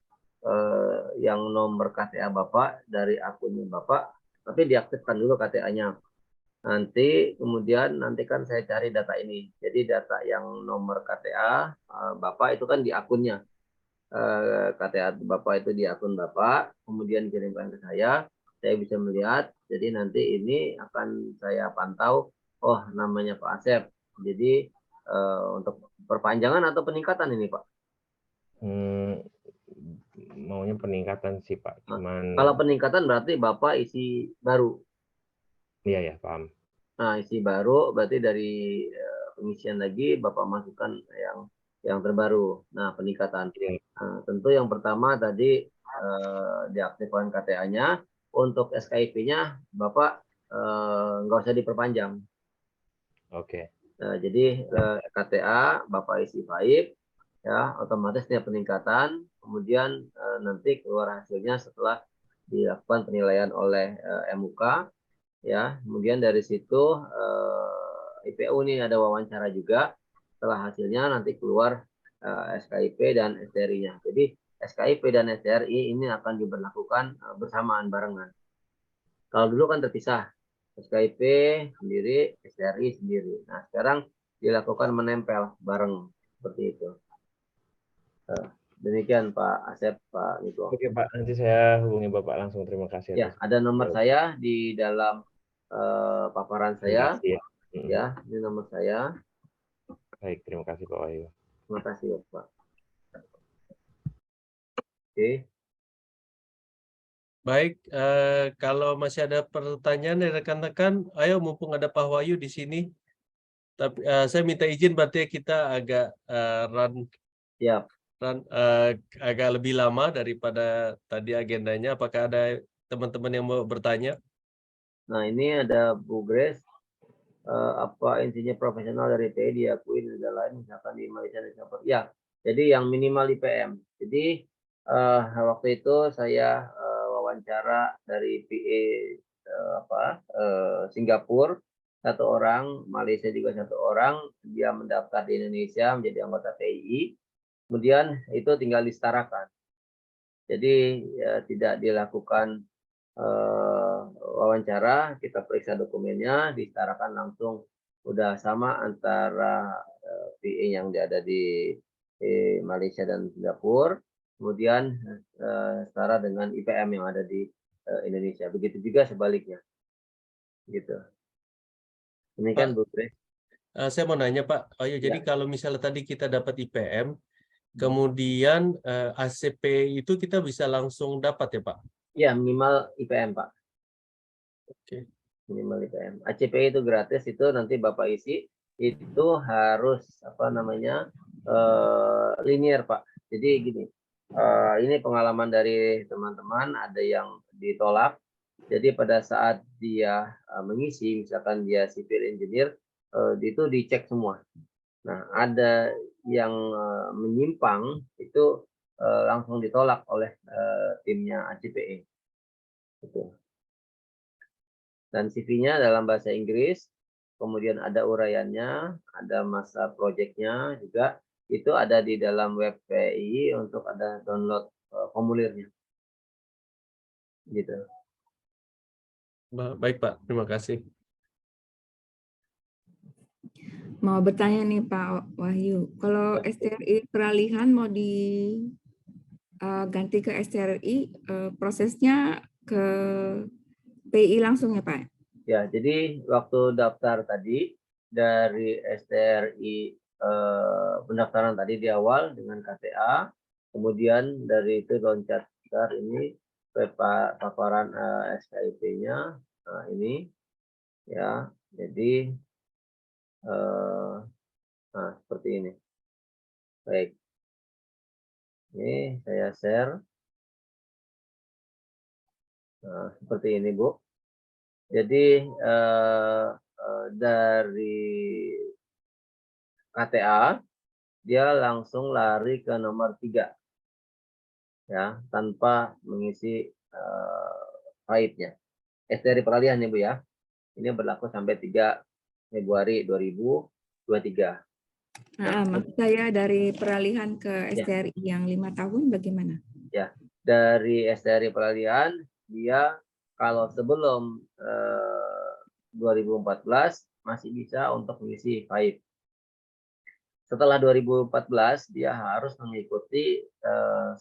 yang nomor KTA Bapak dari akunnya Bapak, tapi diaktifkan dulu KTA-nya. Nanti kemudian kan saya cari data ini. Jadi data yang nomor KTA Bapak itu kan di akunnya. KTA Bapak itu di akun Bapak, kemudian kirimkan ke saya bisa melihat. Jadi nanti ini akan saya pantau. Oh, namanya Pak Asep. Jadi untuk perpanjangan atau peningkatan ini Pak? Maunya peningkatan sih Pak. Cuman kalau peningkatan berarti Bapak isi baru. Iya ya, paham. Nah, isi baru berarti dari pengisian lagi Bapak masukkan yang terbaru. Nah, peningkatan. Iya. Nah, tentu yang pertama tadi diaktifkan KTA-nya. Untuk SKIP-nya Bapak nggak usah diperpanjang. Oke. Jadi KTA Bapak isi FAIP, ya otomatis dia peningkatan. Kemudian nanti keluar hasilnya setelah dilakukan penilaian oleh MUK. Ya, kemudian dari situ IPU ini ada wawancara juga. Setelah hasilnya nanti keluar SKIP dan STRI-nya. Jadi SKIP dan STRI ini akan diberlakukan bersamaan barengan. Kalau dulu kan terpisah, SKIP sendiri, STRI sendiri. Nah, sekarang dilakukan menempel bareng seperti itu. Demikian Pak Asep, Pak Niko. Oke Pak, nanti saya hubungi Bapak langsung. Terima kasih. Ya, ada nomor saya di dalam paparan saya. Ya. Ya, ini nomor saya. Baik, terima kasih Pak Wahyu. Terima kasih Bapak. Oke. Baik, kalau masih ada pertanyaan dari rekan-rekan, ayo mumpung ada Pak Wahyu di sini. Tapi saya minta izin berarti kita agak agak lebih lama daripada tadi agendanya. Apakah ada teman-teman yang mau bertanya? Nah, ini ada Bu Grace. Apa intinya profesional dari PI diakui di negara lain, misalkan di Malaysia dan Singapura? Ya, jadi yang minimal IPM. Jadi waktu itu saya wawancara dari PA Singapura 1 orang, Malaysia juga 1 orang, dia mendaftar di Indonesia menjadi anggota PII. Kemudian itu tinggal disetarakan. Jadi tidak dilakukan wawancara, kita periksa dokumennya, disetarakan langsung udah sama antara PA yang ada di Malaysia dan Singapura, kemudian setara dengan IPM yang ada di Indonesia. Begitu juga sebaliknya. Gitu. Demikian Bu Grace. Saya mau nanya Pak, ayo jadi kalau misalnya tadi kita dapat IPM, kemudian ACP itu kita bisa langsung dapat ya Pak? Ya, minimal IPM Pak. Oke. Minimal IPM. ACP itu gratis, itu nanti Bapak isi, itu harus linear Pak. Jadi gini, ini pengalaman dari teman-teman, ada yang ditolak. Jadi pada saat dia mengisi, misalkan dia civil engineer, itu dicek semua. Nah, ada yang menyimpang itu langsung ditolak oleh timnya ACPE. Gitu. Dan CV-nya dalam bahasa Inggris, kemudian ada uraiannya, ada masa proyeknya juga, itu ada di dalam web PI untuk ada download formulirnya. Gitu. Baik Pak, terima kasih. Mau bertanya nih Pak Wahyu, kalau STRI peralihan mau diganti ke STRI, prosesnya ke PI langsung ya Pak? Ya, jadi waktu daftar tadi dari STRI pendaftaran tadi di awal dengan KTA, kemudian dari itu loncat ini paparan SKIP-nya, nah ini ya, jadi nah seperti ini. Baik, ini saya share. Nah, seperti ini Bu. Jadi dari KTA dia langsung lari ke nomor 3 ya, tanpa mengisi FAIP-nya. STRI peralihan nih Bu ya. Ini berlaku sampai 3 Februari 2023. Maksud saya dari peralihan ke STRI yang 5 tahun bagaimana? Ya, dari STRI peralihan dia kalau sebelum 2014 masih bisa untuk mengisi FAIP. Setelah 2014 dia harus mengikuti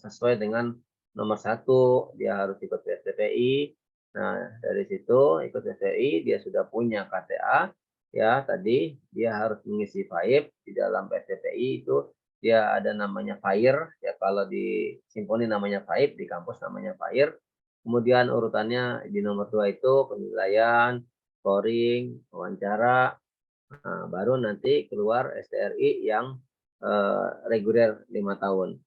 sesuai dengan nomor 1, dia harus ikut PSTPI. Nah, dari situ ikut PSTPI dia sudah punya KTA ya, tadi dia harus mengisi FAIP di dalam PSTPI itu dia ada namanya FAIR ya, kalau di Simponi namanya FAIP, di kampus namanya FAIR. Kemudian urutannya di nomor 2 itu penilaian, scoring, wawancara, baru nanti keluar STRI yang reguler 5 tahun.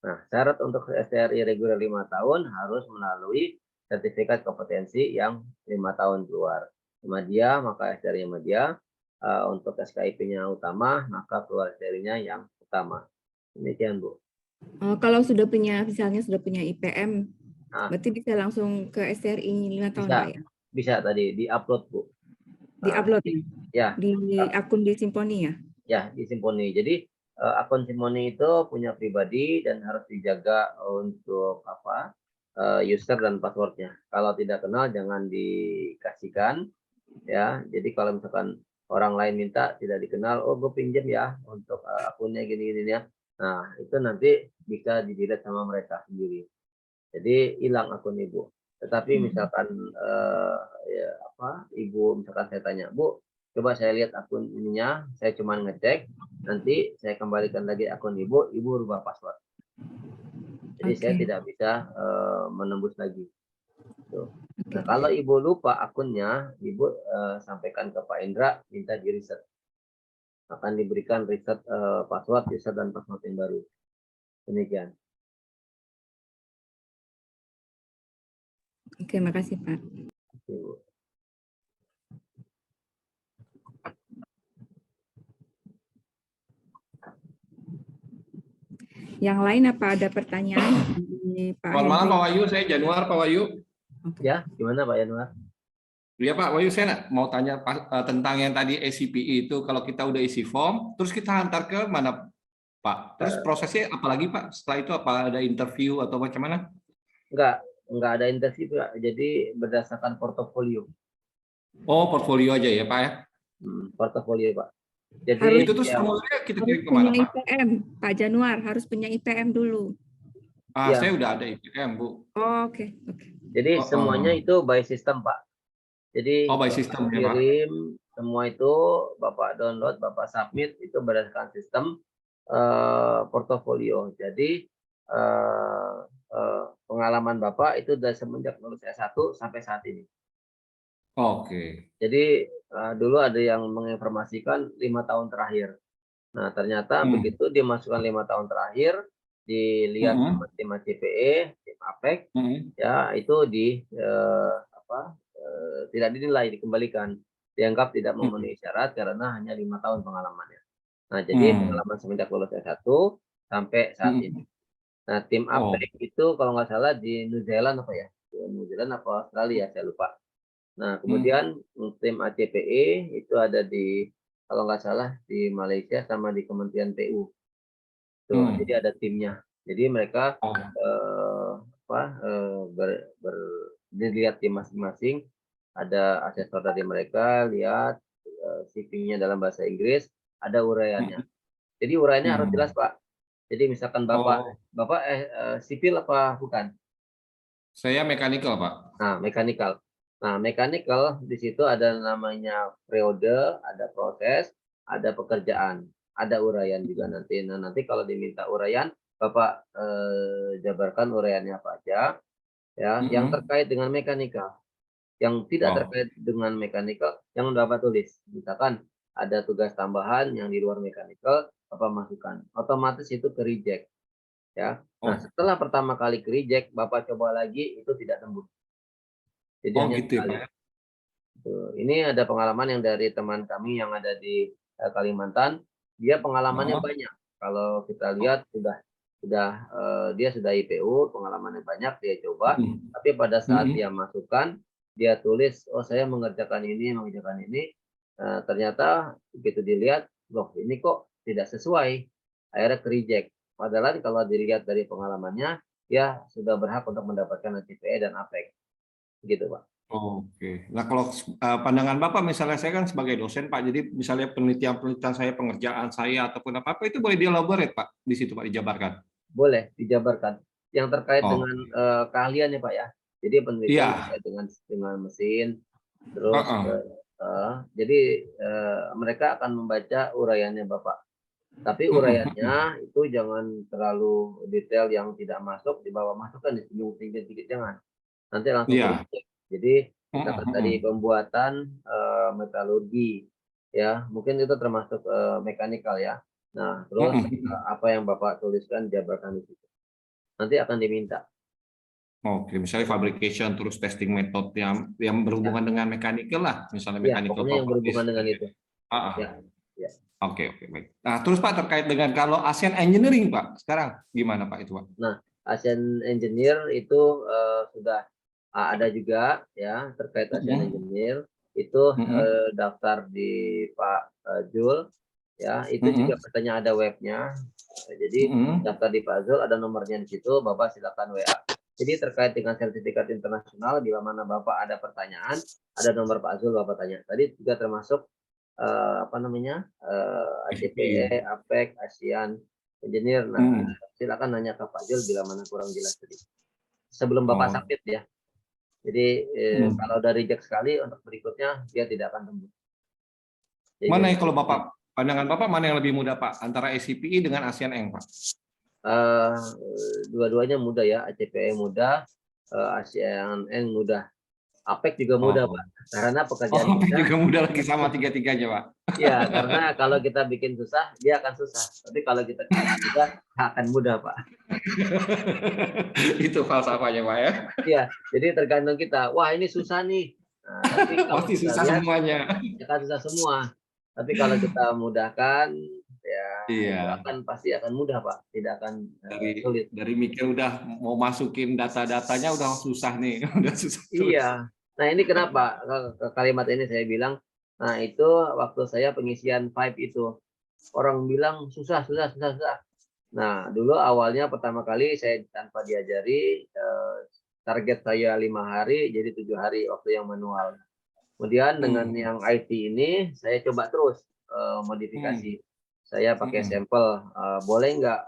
Nah, syarat untuk STRI reguler 5 tahun harus melalui sertifikat kompetensi yang 5 tahun keluar. Media, maka STRI media. Untuk SKIP-nya utama, maka keluar STRI-nya yang utama. Demikian, Bu. Kalau sudah punya, misalnya sudah punya IPM, Nah, berarti bisa langsung ke STRI 5 tahun, bisa, Pak ya? bisa tadi di-upload, Bu. Di-upload ya? Ya. Di akun di Simponi ya? Ya, di Simponi. Jadi akun Simponi itu punya pribadi dan harus dijaga untuk user dan passwordnya. Kalau tidak kenal jangan dikasihkan, ya. Jadi kalau misalkan orang lain minta tidak dikenal, oh gue pinjam ya untuk akunnya gini-gini ya. Nah itu nanti bisa di-delete sama mereka sendiri. Jadi hilang akun ibu. Tetapi misalkan ibu misalkan saya tanya, Bu, coba saya lihat akun ininya, saya cuma ngecek, nanti saya kembalikan lagi akun ibu rubah password. Jadi saya tidak bisa menembus lagi. Tuh. Nah, kalau ibu lupa akunnya, ibu sampaikan ke Pak Indra, minta di reset. Akan diberikan reset password, user dan password yang baru. Demikian. Oke, makasih Pak. Ibu. Yang lain apa ada pertanyaan? Pak Selamat malam Henry? Pak Wahyu, saya Januar Pak Wahyu. Ya, gimana Pak Januar? Ya Pak Wahyu, saya mau tanya tentang yang tadi ACPE itu, kalau kita udah isi form, terus kita hantar ke mana Pak? Terus prosesnya apalagi Pak? Setelah itu apa ada interview atau macam mana? Enggak ada interview Pak. Jadi berdasarkan portofolio. Oh, portfolio aja ya Pak ya? Portofolio Pak. Jadi Harus, itu terus formulirnya kita harus kirim punya kemana Pak? IPM, Pak Januar harus punya IPM dulu. Ya. Saya udah ada IPM Bu. Oh, oke. Jadi semuanya itu by system Pak. Jadi by system ya Pak. kirim semua itu Bapak download, Bapak submit itu berdasarkan sistem portofolio. Jadi pengalaman Bapak itu dari semenjak lulus S1 sampai saat ini. Oke. Jadi dulu ada yang menginformasikan 5 tahun terakhir. Nah ternyata begitu dimasukkan 5 tahun terakhir, dilihat sama tim CPE, tim APEC, ya itu tidak dinilai, dikembalikan, dianggap tidak memenuhi syarat karena hanya 5 tahun pengalamannya. Nah jadi pengalaman semenjak lulus S1 sampai saat ini. Nah tim APEC itu kalau nggak salah di New Zealand apa ya? New Zealand apa Australia saya lupa. Nah kemudian tim ACPE itu ada di kalau nggak salah di Malaysia sama di Kementerian PU. Tuh, jadi ada timnya. Jadi mereka dilihat tim masing-masing. Ada asesor dari mereka, lihat CV-nya dalam bahasa Inggris, ada uraiannya. Jadi uraiannya harus jelas Pak. Jadi misalkan Bapak sipil apa bukan? Saya mechanical Pak. Nah mechanical. Nah mechanical di situ ada namanya periode, ada proses, ada pekerjaan, ada uraian juga nanti. Nah nanti kalau diminta uraian, Bapak jabarkan uraiannya apa aja, ya, yang terkait dengan mechanical. Yang tidak terkait dengan mechanical, yang Bapak tulis. Misalkan ada tugas tambahan yang di luar mechanical, Bapak masukkan. Otomatis itu ke reject. Ya. Nah, setelah pertama kali ke reject, Bapak coba lagi, itu tidak tembus. Jadi hanya gitu sekali. ya, Pak. Ini ada pengalaman yang dari teman kami yang ada di Kalimantan. Dia pengalamannya banyak. Kalau kita lihat dia sudah IPU, pengalamannya banyak, dia coba. Tapi pada saat dia masukkan, dia tulis, oh saya mengerjakan ini. Ternyata begitu dilihat, loh ini kok tidak sesuai. Akhirnya ke reject. Padahal kalau dilihat dari pengalamannya, dia sudah berhak untuk mendapatkan CPE dan APEC. Gitu Pak. Oke. Nah kalau pandangan Bapak, misalnya saya kan sebagai dosen Pak, jadi misalnya penelitian saya, pengerjaan saya, ataupun apa-apa, itu boleh di-elaborate Pak, di situ Pak, dijabarkan? Boleh, dijabarkan. Yang terkait dengan keahliannya Pak ya. Jadi penelitian terkait dengan mesin, terus jadi mereka akan membaca uraiannya Bapak. Tapi uraiannya itu jangan terlalu detail yang tidak masuk, di bawah masuk kan disinggung sedikit jangan. Nanti langsung reject. Jadi Misalkan tadi pembuatan metalurgi, ya mungkin itu termasuk mekanikal ya. Nah, terus apa yang Bapak tuliskan jabarkan di situ. Nanti akan diminta. Oke, misalnya fabrication terus testing method yang berhubungan dengan mechanical lah, misalnya Ya, mechanical pokoknya yang properties. berhubungan dengan itu. Ya, ya. Oke, baik. Nah, terus Pak terkait dengan kalau ASEAN Engineering Pak, sekarang gimana Pak itu Pak? Nah, ASEAN Engineer itu sudah ada juga ya terkait ASEAN Engineer itu daftar di Pak Jul ya itu juga katanya ada webnya. Jadi daftar di Pak Zul ada nomornya di situ, Bapak silakan WA. Jadi terkait dengan sertifikat internasional bila mana Bapak ada pertanyaan, ada nomor Pak Zul Bapak tanya. Tadi juga termasuk apa namanya ACPE, APEC, ASEAN Engineer. Nah, silakan nanya ke Pak Jul bila mana kurang jelas tadi. Sebelum Bapak submit ya. Jadi kalau udah reject sekali untuk berikutnya dia tidak akan tembus. Jadi, mana yang kalau Bapak pandangan Bapak mana yang lebih mudah Pak antara ACPE dengan ASEAN Eng Pak? Dua-duanya mudah ya, ACPE mudah, ASEAN Eng mudah, APEC juga mudah Pak, karena pekerjaan APEC kita juga mudah lagi sama tiga-tiganya Pak. ya karena kalau kita bikin susah dia akan susah, tapi kalau kita bikin mudah akan mudah Pak. Itu falsafahnya Pak ya. Iya, jadi tergantung kita. Wah ini susah nih. Nah, tapi kalau Pasti kita susah lihat, semuanya. akan susah semua. Tapi kalau kita mudahkan, ya Iya. pasti akan mudah Pak, tidak akan sulit. Dari mikir udah mau masukin data-datanya udah susah nih, udah susah. Iya. Nah ini kenapa kalimat ini saya bilang. Nah itu waktu saya pengisian Vibe itu orang bilang susah. Nah dulu awalnya pertama kali saya tanpa diajari target saya 5 hari jadi 7 hari waktu yang manual. Kemudian dengan yang IT ini saya coba terus modifikasi. Saya pakai sampel, boleh nggak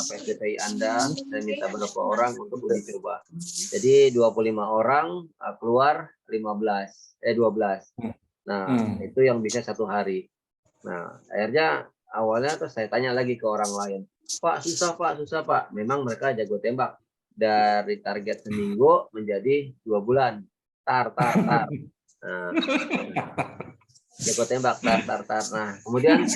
PSDPI Anda, saya minta beberapa orang untuk uji coba. Jadi 25 orang keluar 12. Nah, itu yang bisa 1 hari. Nah, akhirnya awalnya terus saya tanya lagi ke orang lain. Pak, susah Pak. Memang mereka jago tembak. Dari target seminggu menjadi 2 bulan. Tar. Nah, jago tembak tar. Nah, kemudian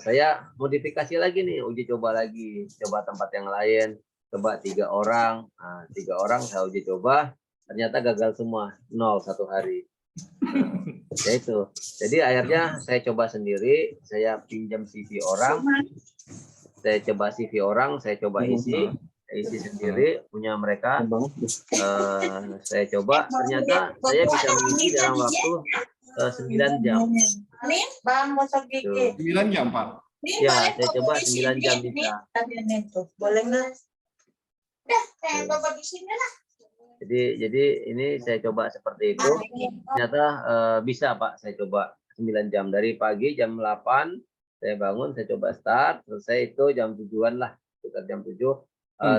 saya modifikasi lagi nih, uji coba lagi, coba tempat yang lain, coba 3 orang, 3 orang saya uji coba, ternyata gagal semua, 0 1 hari. Nah, ya itu. Jadi akhirnya saya coba sendiri, saya pinjam CV orang, saya coba CV orang, saya coba isi sendiri punya mereka. Saya coba, ternyata saya bisa mengisi dalam waktu 9 jam. 9 jam Pak? Ya, saya coba 9 jam bisa. Boleh nggak? Jadi ini saya coba seperti itu. Ternyata bisa Pak, saya coba 9 jam. Dari pagi jam 8, saya bangun, saya coba start. Selesai itu jam 7-an lah, sekitar jam 7.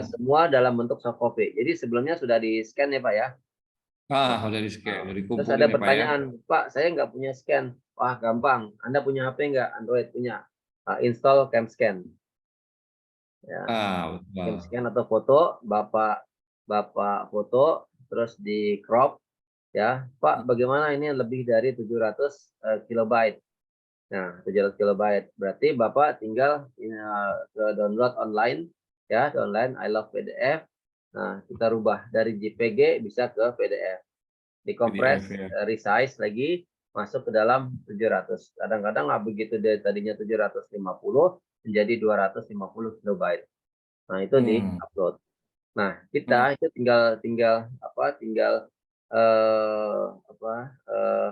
Semua dalam bentuk soft copy. Jadi sebelumnya sudah di-scan ya Pak ya? Udah di-scan, udah dikumpulin. Terus ada pertanyaan, Pak, saya nggak punya scan. Wah, gampang. Anda punya HP nggak? Android punya. Install CamScan. Ya. CamScan atau foto, Bapak foto, terus di crop. Ya, Pak, bagaimana ini lebih dari 700 kilobyte? Nah, 700 kilobyte. Berarti Bapak tinggal ke download online. Ya, online, I love PDF. Nah, kita rubah dari JPG bisa ke PDF. Dikompres, resize lagi, masuk ke dalam 700. Kadang-kadang begitu dari tadinya 750 menjadi 250 kilobyte. Nah, itu di-upload. Nah, kita itu tinggal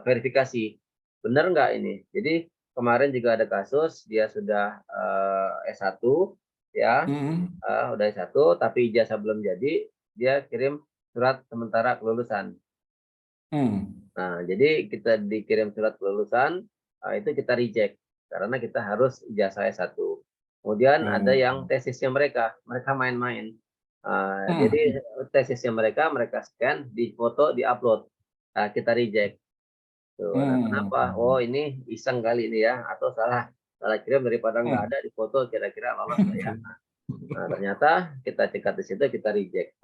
verifikasi. Benar nggak ini? Jadi kemarin juga ada kasus dia sudah S1 ya. Udah S1 tapi ijazah belum jadi, dia kirim surat sementara kelulusan. Nah, jadi kita dikirim surat kelulusan, itu kita reject karena kita harus ijazah S1. Kemudian ada yang tesisnya mereka main-main. Jadi tesisnya mereka scan, difoto, diupload. Nah, kita reject. Tuh, nah, kenapa? Oh, ini iseng kali ini ya, atau salah kirim daripada nggak ada di foto, kira-kira lolos nggak ya? Nah, ternyata kita cekat di situ, kita reject.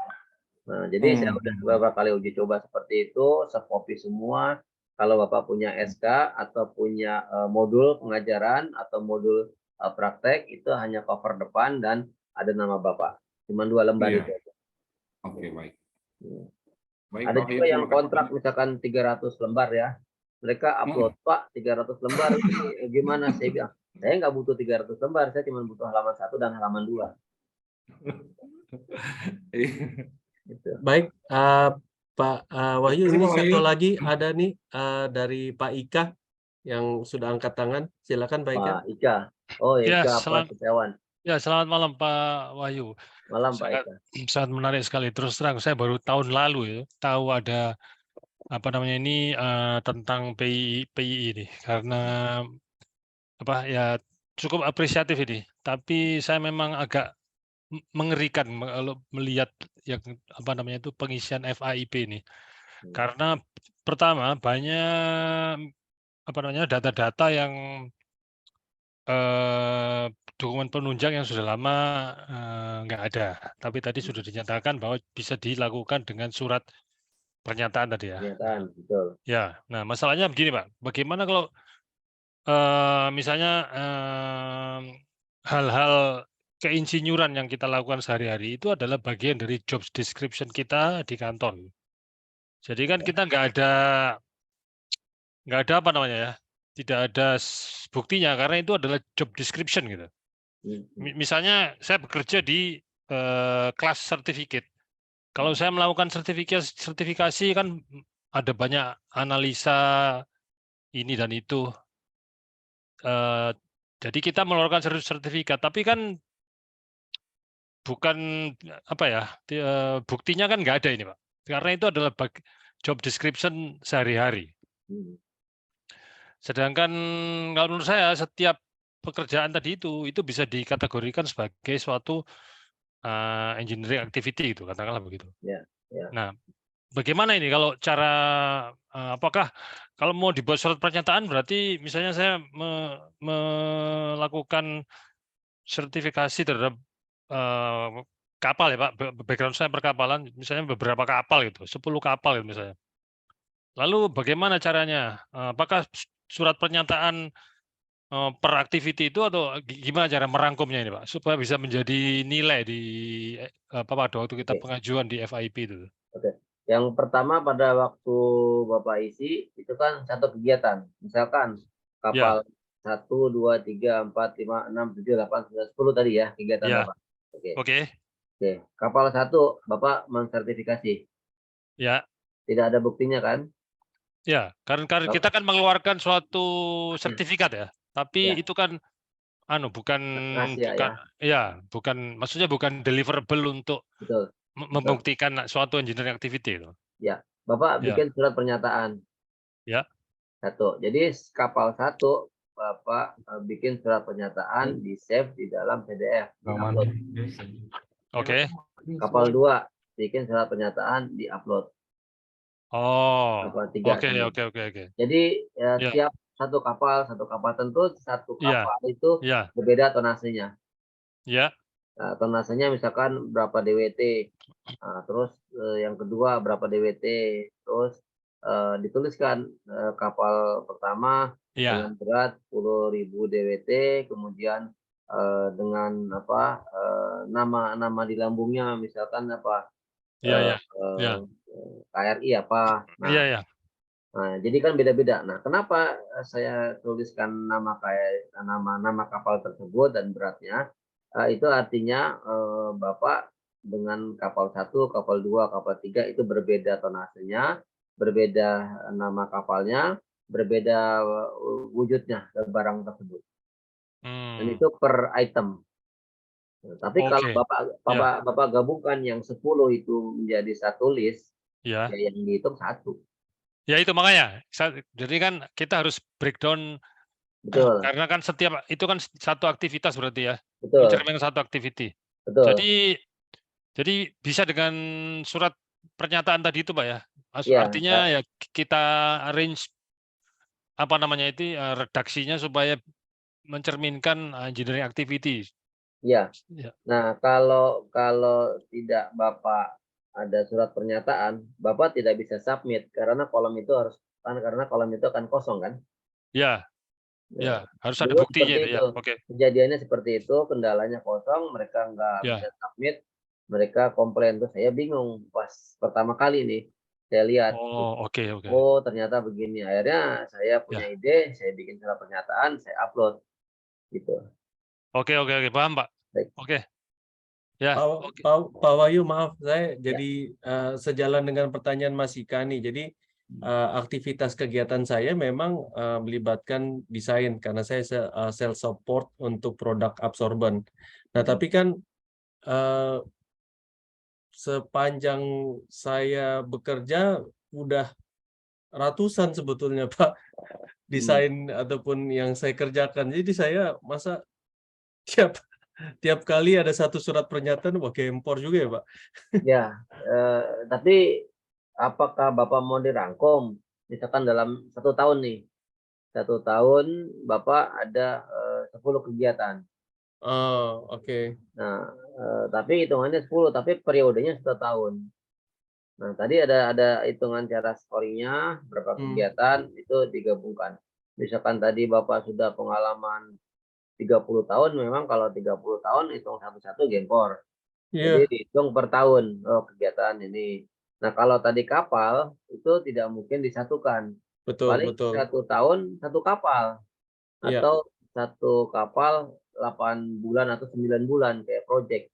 Nah, jadi saya udah beberapa kali uji coba seperti itu, sekopi semua. Kalau Bapak punya SK atau punya modul pengajaran atau modul praktek, itu hanya cover depan dan ada nama Bapak. Cuma 2 lembar Iya. itu. Oke, baik. Baik, Ada Pak Wahyu, juga yang terima kasih. kontrak misalkan 300 lembar ya. Mereka upload, Pak, 300 lembar ini gimana? Saya bilang, saya nggak butuh 300 lembar, saya cuma butuh halaman 1 dan halaman 2. Gitu. Baik, Pak Wahyu, Terima ini kasih, Pak satu Wahyu. lagi ada nih dari Pak Ika yang sudah angkat tangan. Silakan Pak Ika. Pak Ika. Oh, Ya, Ika Pak Setiawan. selamat malam Pak Wahyu. Malam Pak Sangat, Ika. sangat menarik sekali. Terus terang saya baru tahun lalu ya tahu ada apa namanya ini tentang PII ini karena apa ya cukup apresiatif ini. Tapi saya memang agak mengerikan kalau melihat yang apa namanya itu pengisian FAIP ini. Karena pertama banyak apa namanya data-data yang dokumen penunjang yang sudah lama nggak ada, tapi tadi sudah dinyatakan bahwa bisa dilakukan dengan surat pernyataan tadi ya. Pernyataan, betul. Ya, nah masalahnya begini Pak, bagaimana kalau misalnya hal-hal keinsinyuran yang kita lakukan sehari-hari itu adalah bagian dari job description kita di kantor. Jadi kan kita nggak ada apa namanya ya, tidak ada buktinya karena itu adalah job description gitu. Misalnya saya bekerja di kelas certificate. Kalau saya melakukan sertifikasi kan ada banyak analisa ini dan itu. Jadi kita mengeluarkan sertifikat, tapi kan bukan apa ya, buktinya kan nggak ada ini Pak. Karena itu adalah job description sehari-hari. Sedangkan kalau menurut saya setiap pekerjaan tadi itu bisa dikategorikan sebagai suatu engineering activity itu katakanlah begitu. Ya, ya. Nah, bagaimana ini kalau cara apakah kalau mau dibuat surat pernyataan berarti misalnya saya melakukan sertifikasi terhadap kapal ya Pak, background saya perkapalan, misalnya beberapa kapal gitu, 10 kapal gitu misalnya. Lalu bagaimana caranya? Apakah surat pernyataan per activity itu atau gimana cara merangkumnya ini Pak supaya bisa menjadi nilai di pada waktu kita pengajuan di FIP itu? Oke. Yang pertama pada waktu Bapak isi itu kan satu kegiatan. Misalkan kapal 1, 2, 3, 4, 5, 6, 7, 8, 9, 10 tadi ya kegiatan Bapak. Oke. Kapal 1 Bapak mensertifikasi. Ya. Tidak ada buktinya kan? Ya, karena kita kan mengeluarkan suatu sertifikat ya. Tapi itu kan bukan maksudnya bukan deliverable untuk membuktikan suatu engineering activity itu. Ya, Bapak bikin surat pernyataan. Ya. 1. Jadi kapal 1 Bapak bikin surat pernyataan di save di dalam PDF. Oke. Kapal 2 bikin surat pernyataan di upload. Kapal 3. Oke. Jadi tiap satu kapal tentu satu kapal itu berbeda tonasenya. Ya. Tonasenya misalkan berapa DWT. Terus yang kedua berapa DWT. Terus dituliskan kapal pertama dengan berat 10.000 DWT, kemudian dengan apa nama di lambungnya misalkan apa KRI apa. Nah, jadi kan beda-beda. Nah, kenapa saya tuliskan nama kapal tersebut dan beratnya? Itu artinya Bapak dengan kapal 1, kapal 2, kapal 3 itu berbeda tonasenya, berbeda nama kapalnya, berbeda wujudnya ke barang tersebut. Dan itu per item. Tapi kalau Bapak gabungkan yang 10 itu menjadi satu list, ya yang dihitung 1. Ya itu makanya. Jadi kan kita harus breakdown. Betul. Karena kan setiap itu kan satu aktivitas berarti ya. Betul. Mencerminkan satu activity. Betul. Jadi bisa dengan surat pernyataan tadi itu Pak ya. Artinya ya kita arrange apa namanya itu redaksinya supaya mencerminkan engineering activity. Ya. Nah, kalau tidak Bapak ada surat pernyataan, Bapak tidak bisa submit karena kolom itu akan kosong kan? Ya, Ya, ya, harus ada dulu buktinya seperti itu ya. itu. Oke. Kejadiannya seperti itu, kendalanya kosong, mereka nggak bisa Ya. submit, mereka komplain. Terus saya bingung pas pertama kali nih, saya lihat, Oh, oke, oke. oh ternyata begini. Akhirnya saya punya Ya. ide, saya bikin surat pernyataan, saya upload, gitu. Oke, paham, Pak. Baik. Oke. Ya, Pak Wahyu, maaf, saya Ya. jadi sejalan dengan pertanyaan Mas Ika nih. Jadi aktivitas kegiatan saya memang melibatkan desain karena saya sales support untuk produk absorben. Nah, tapi kan sepanjang saya bekerja udah ratusan sebetulnya Pak desain ataupun yang saya kerjakan. Jadi saya masa tiap kali ada satu surat pernyataan wah gempor juga ya Pak. Ya, tapi apakah Bapak mau dirangkum? Misalkan dalam 1 tahun nih, 1 tahun Bapak ada 10 kegiatan. Oh, oke. Nah, tapi hitungannya 10, tapi periodenya 1 tahun. Nah, tadi ada hitungan cara scoringnya, berapa kegiatan, itu digabungkan. Misalkan tadi Bapak sudah pengalaman 30 tahun, memang kalau 30 tahun hitung satu-satu gempor. Jadi Iya, dihitung per tahun, oh kegiatan ini. Nah, kalau tadi kapal, itu tidak mungkin disatukan. betul, Paling betul. 1 tahun 1 kapal. Iya. Atau 1 kapal 8 bulan atau 9 bulan kayak project.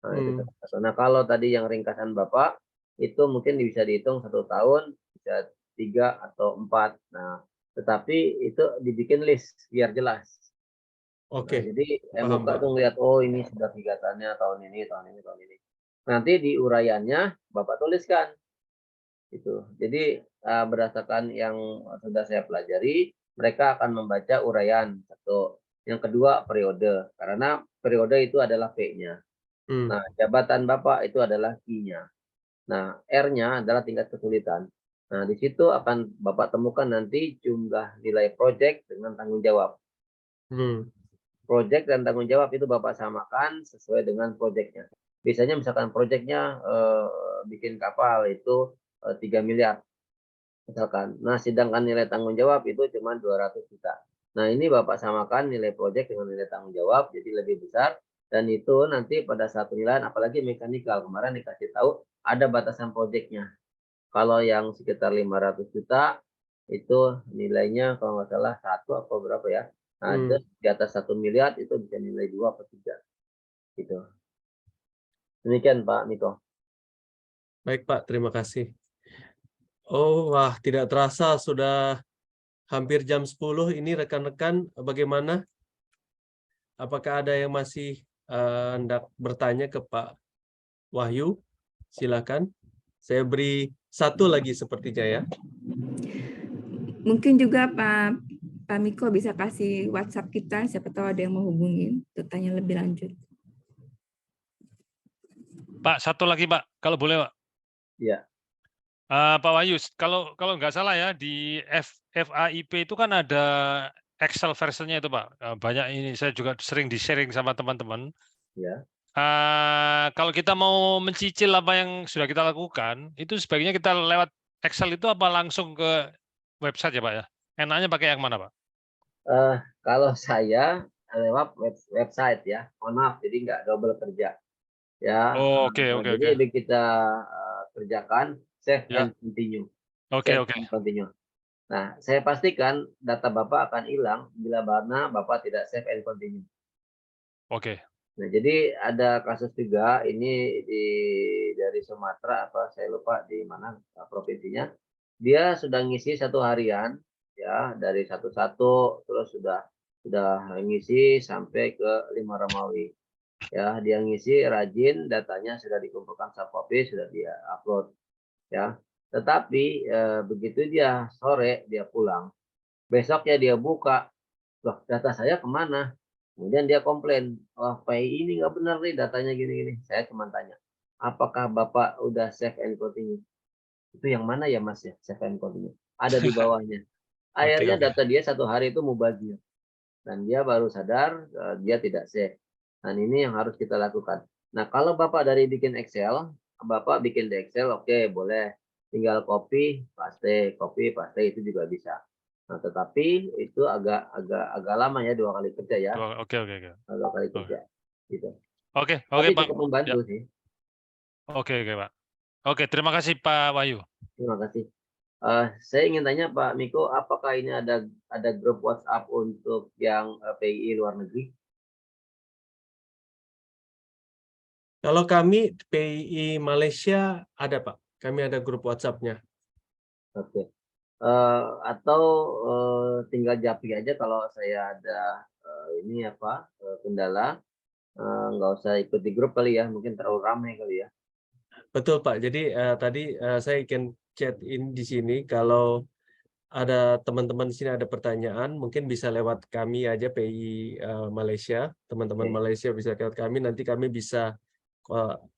Nah, itu satu. Nah, kalau tadi yang ringkasan Bapak, itu mungkin bisa dihitung 1 tahun, bisa 3 atau 4. Nah, tetapi itu dibikin list biar jelas. Nah, Oke, jadi saya paham buka Pak. tuh ngeliat, oh ini sudah kegiatannya tahun ini, tahun ini, tahun ini. Nanti di uraiannya Bapak tuliskan. Itu. Jadi berdasarkan yang sudah saya pelajari, mereka akan membaca uraian. 1. Yang kedua periode, karena periode itu adalah P-nya. Nah, jabatan Bapak itu adalah Q-nya. Nah, R-nya adalah tingkat kesulitan. Nah, di situ akan Bapak temukan nanti jumlah nilai proyek dengan tanggung jawab. Proyek dan tanggung jawab itu Bapak samakan sesuai dengan proyeknya. Biasanya misalkan proyeknya bikin kapal itu 3 miliar. Misalkan. Nah, sedangkan nilai tanggung jawab itu cuma 200 juta. Nah, ini Bapak samakan nilai proyek dengan nilai tanggung jawab, jadi lebih besar. Dan itu nanti pada saat penilaian, apalagi mekanikal, kemarin dikasih tahu ada batasan proyeknya. Kalau yang sekitar 500 juta, itu nilainya kalau nggak salah 1 atau berapa ya. Ada di atas 1 miliar, itu bisa nilai 2 atau 3. Gitu. Demikian Pak Niko. Baik Pak, terima kasih. Oh, wah, tidak terasa sudah hampir jam 10 ini rekan-rekan, bagaimana? Apakah ada yang masih hendak bertanya ke Pak Wahyu? Silakan. Saya beri 1 lagi sepertinya ya. Mungkin juga Pak Miko bisa kasih WhatsApp kita, siapa tahu ada yang mau hubungin untuk tanya lebih lanjut. Pak, 1 lagi Pak, kalau boleh Pak. Iya. Pak Wahyu, kalau nggak salah ya di FAIP itu kan ada Excel versionnya itu Pak. Banyak ini saya juga sering di-sharing sama teman-teman. Ya. Kalau kita mau mencicil apa yang sudah kita lakukan, itu sebaiknya kita lewat Excel itu apa langsung ke website ya Pak ya? Enaknya pakai yang mana Pak? Kalau saya lewat website ya, mohon maaf, jadi nggak double kerja. Ya. Oh, oke. Jadi lebih kita kerjakan save and continue. Oke. Continue. Nah, saya pastikan data Bapak akan hilang bila mana Bapak tidak save and continue. Oke. Nah, jadi ada kasus juga ini dari Sumatera apa saya lupa di mana provinsinya. Dia sudah ngisi 1 harian ya dari 1 terus sudah ngisi sampai ke 5 Romawi. Ya, dia ngisi rajin, datanya sudah dikumpulkan softcopy, sudah dia upload. Ya. Tetapi begitu dia sore dia pulang, besoknya dia buka, loh data saya kemana? Kemudian dia komplain, wah PI ini nggak benar nih datanya gini-gini. Saya cuma tanya, apakah Bapak udah save and continue? Itu yang mana ya Mas ya, save and continue? Ada di bawahnya. Akhirnya data dia 1 hari itu mubazir. Dan dia baru sadar dia tidak save. Dan ini yang harus kita lakukan. Nah, kalau Bapak dari bikin Excel, Bapak bikin di Excel, oke, boleh. Tinggal copy, paste itu juga bisa. Nah, tetapi itu agak lama ya, 2 kali kerja ya. Oke. 2 kali kerja. Gitu. Oke, Tapi Pak. cukup membantu sih. Oke, Pak. Oke, terima kasih Pak Wahyu. Terima kasih. Saya ingin tanya Pak Miko, apakah ini ada grup WhatsApp untuk yang PII luar negeri? Kalau kami PII Malaysia ada Pak, kami ada grup WhatsApp-nya. Oke. Atau tinggal japri aja kalau saya ada kendala, nggak usah ikut di grup kali ya, mungkin terlalu ramai kali ya. Betul Pak, jadi tadi saya ingin chat in di sini, kalau ada teman-teman di sini ada pertanyaan, mungkin bisa lewat kami aja PII Malaysia, teman-teman Malaysia bisa lewat kami, nanti kami bisa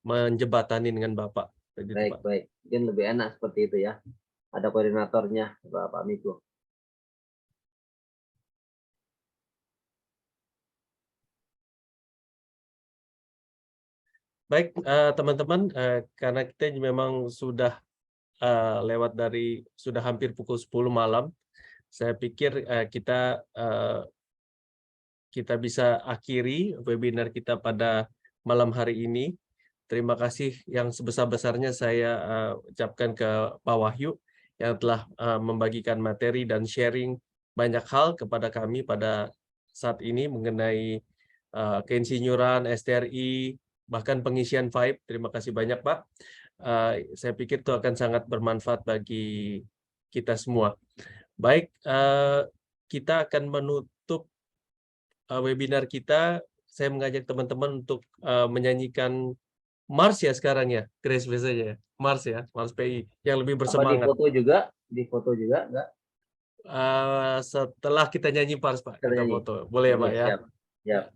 menjembatani dengan Bapak. Begitu, Pak. Baik. Mungkin lebih enak seperti itu ya. Ada koordinatornya, Pak Miko. Baik, teman-teman, karena kita memang sudah sudah hampir pukul 10 malam, saya pikir kita bisa akhiri webinar kita pada malam hari ini. Terima kasih yang sebesar-besarnya saya ucapkan ke Pak Wahyu yang telah membagikan materi dan sharing banyak hal kepada kami pada saat ini mengenai keinsinyuran, STRI, bahkan pengisian VIBE. Terima kasih banyak Pak. Saya pikir itu akan sangat bermanfaat bagi kita semua. Baik, kita akan menutup webinar kita. Saya mengajak teman-teman untuk menyanyikan Mars ya sekarang ya, Grace biasanya ya, Mars ya, Mars PI yang lebih bersemangat. Di foto juga enggak? Setelah kita nyanyi Mars Pak, kita foto, boleh ya Pak ya? Siap.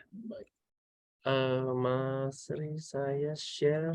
Baik. Mas Ri, saya share.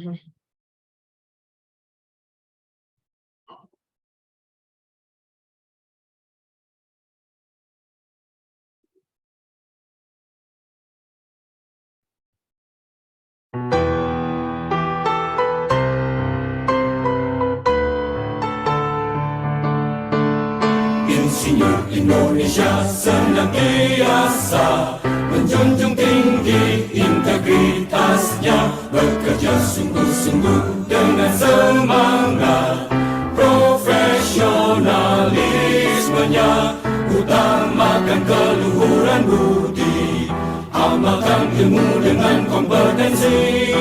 Insinyur Indonesia senantiasa menjunjung tinggi integritasnya, bekerja sungguh-sungguh dengan semangat, profesionalismenya, utamakan keluhuran budi, amalkan ilmu dengan kompetensi,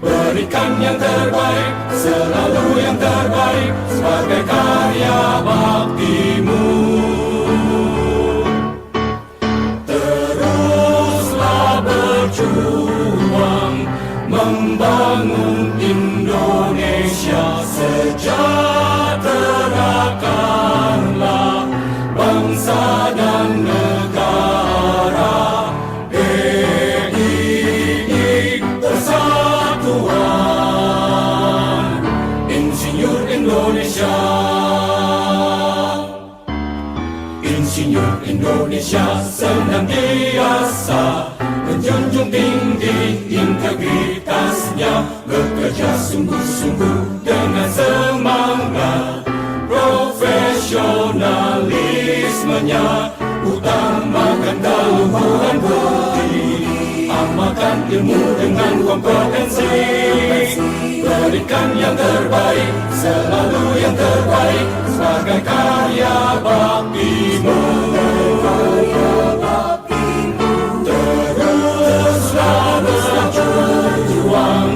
berikan yang terbaik, selalu yang terbaik sebagai karya baktimu. Teruslah berjuang membangun Indonesia, sejahterakanlah bangsa dan negara. PII Persatuan Insinyur Indonesia. Insinyur Indonesia senantiasa menjunjung tinggi integritasnya, bekerja sungguh-sungguh dengan semangat, profesionalismenya, utamakan keluhuran budi, amalkan ilmu dengan kompetensi, berikan yang terbaik, selalu yang terbaik sebagai karya baktimu. Teruslah berjuang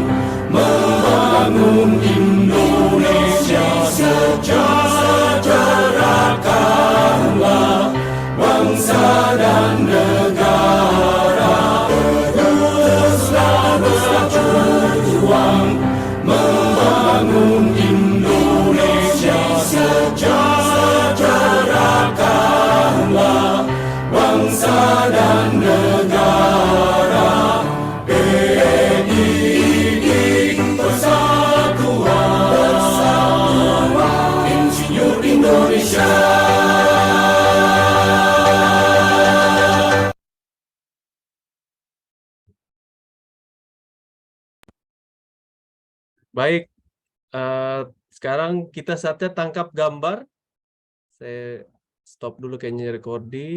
membangun Indonesia, sejahterakanlah bangsa dan negara. Teruslah berjuang membangun Indonesia, sejahterakanlah Baik, sekarang kita saatnya tangkap gambar. Saya stop dulu kayaknya recording.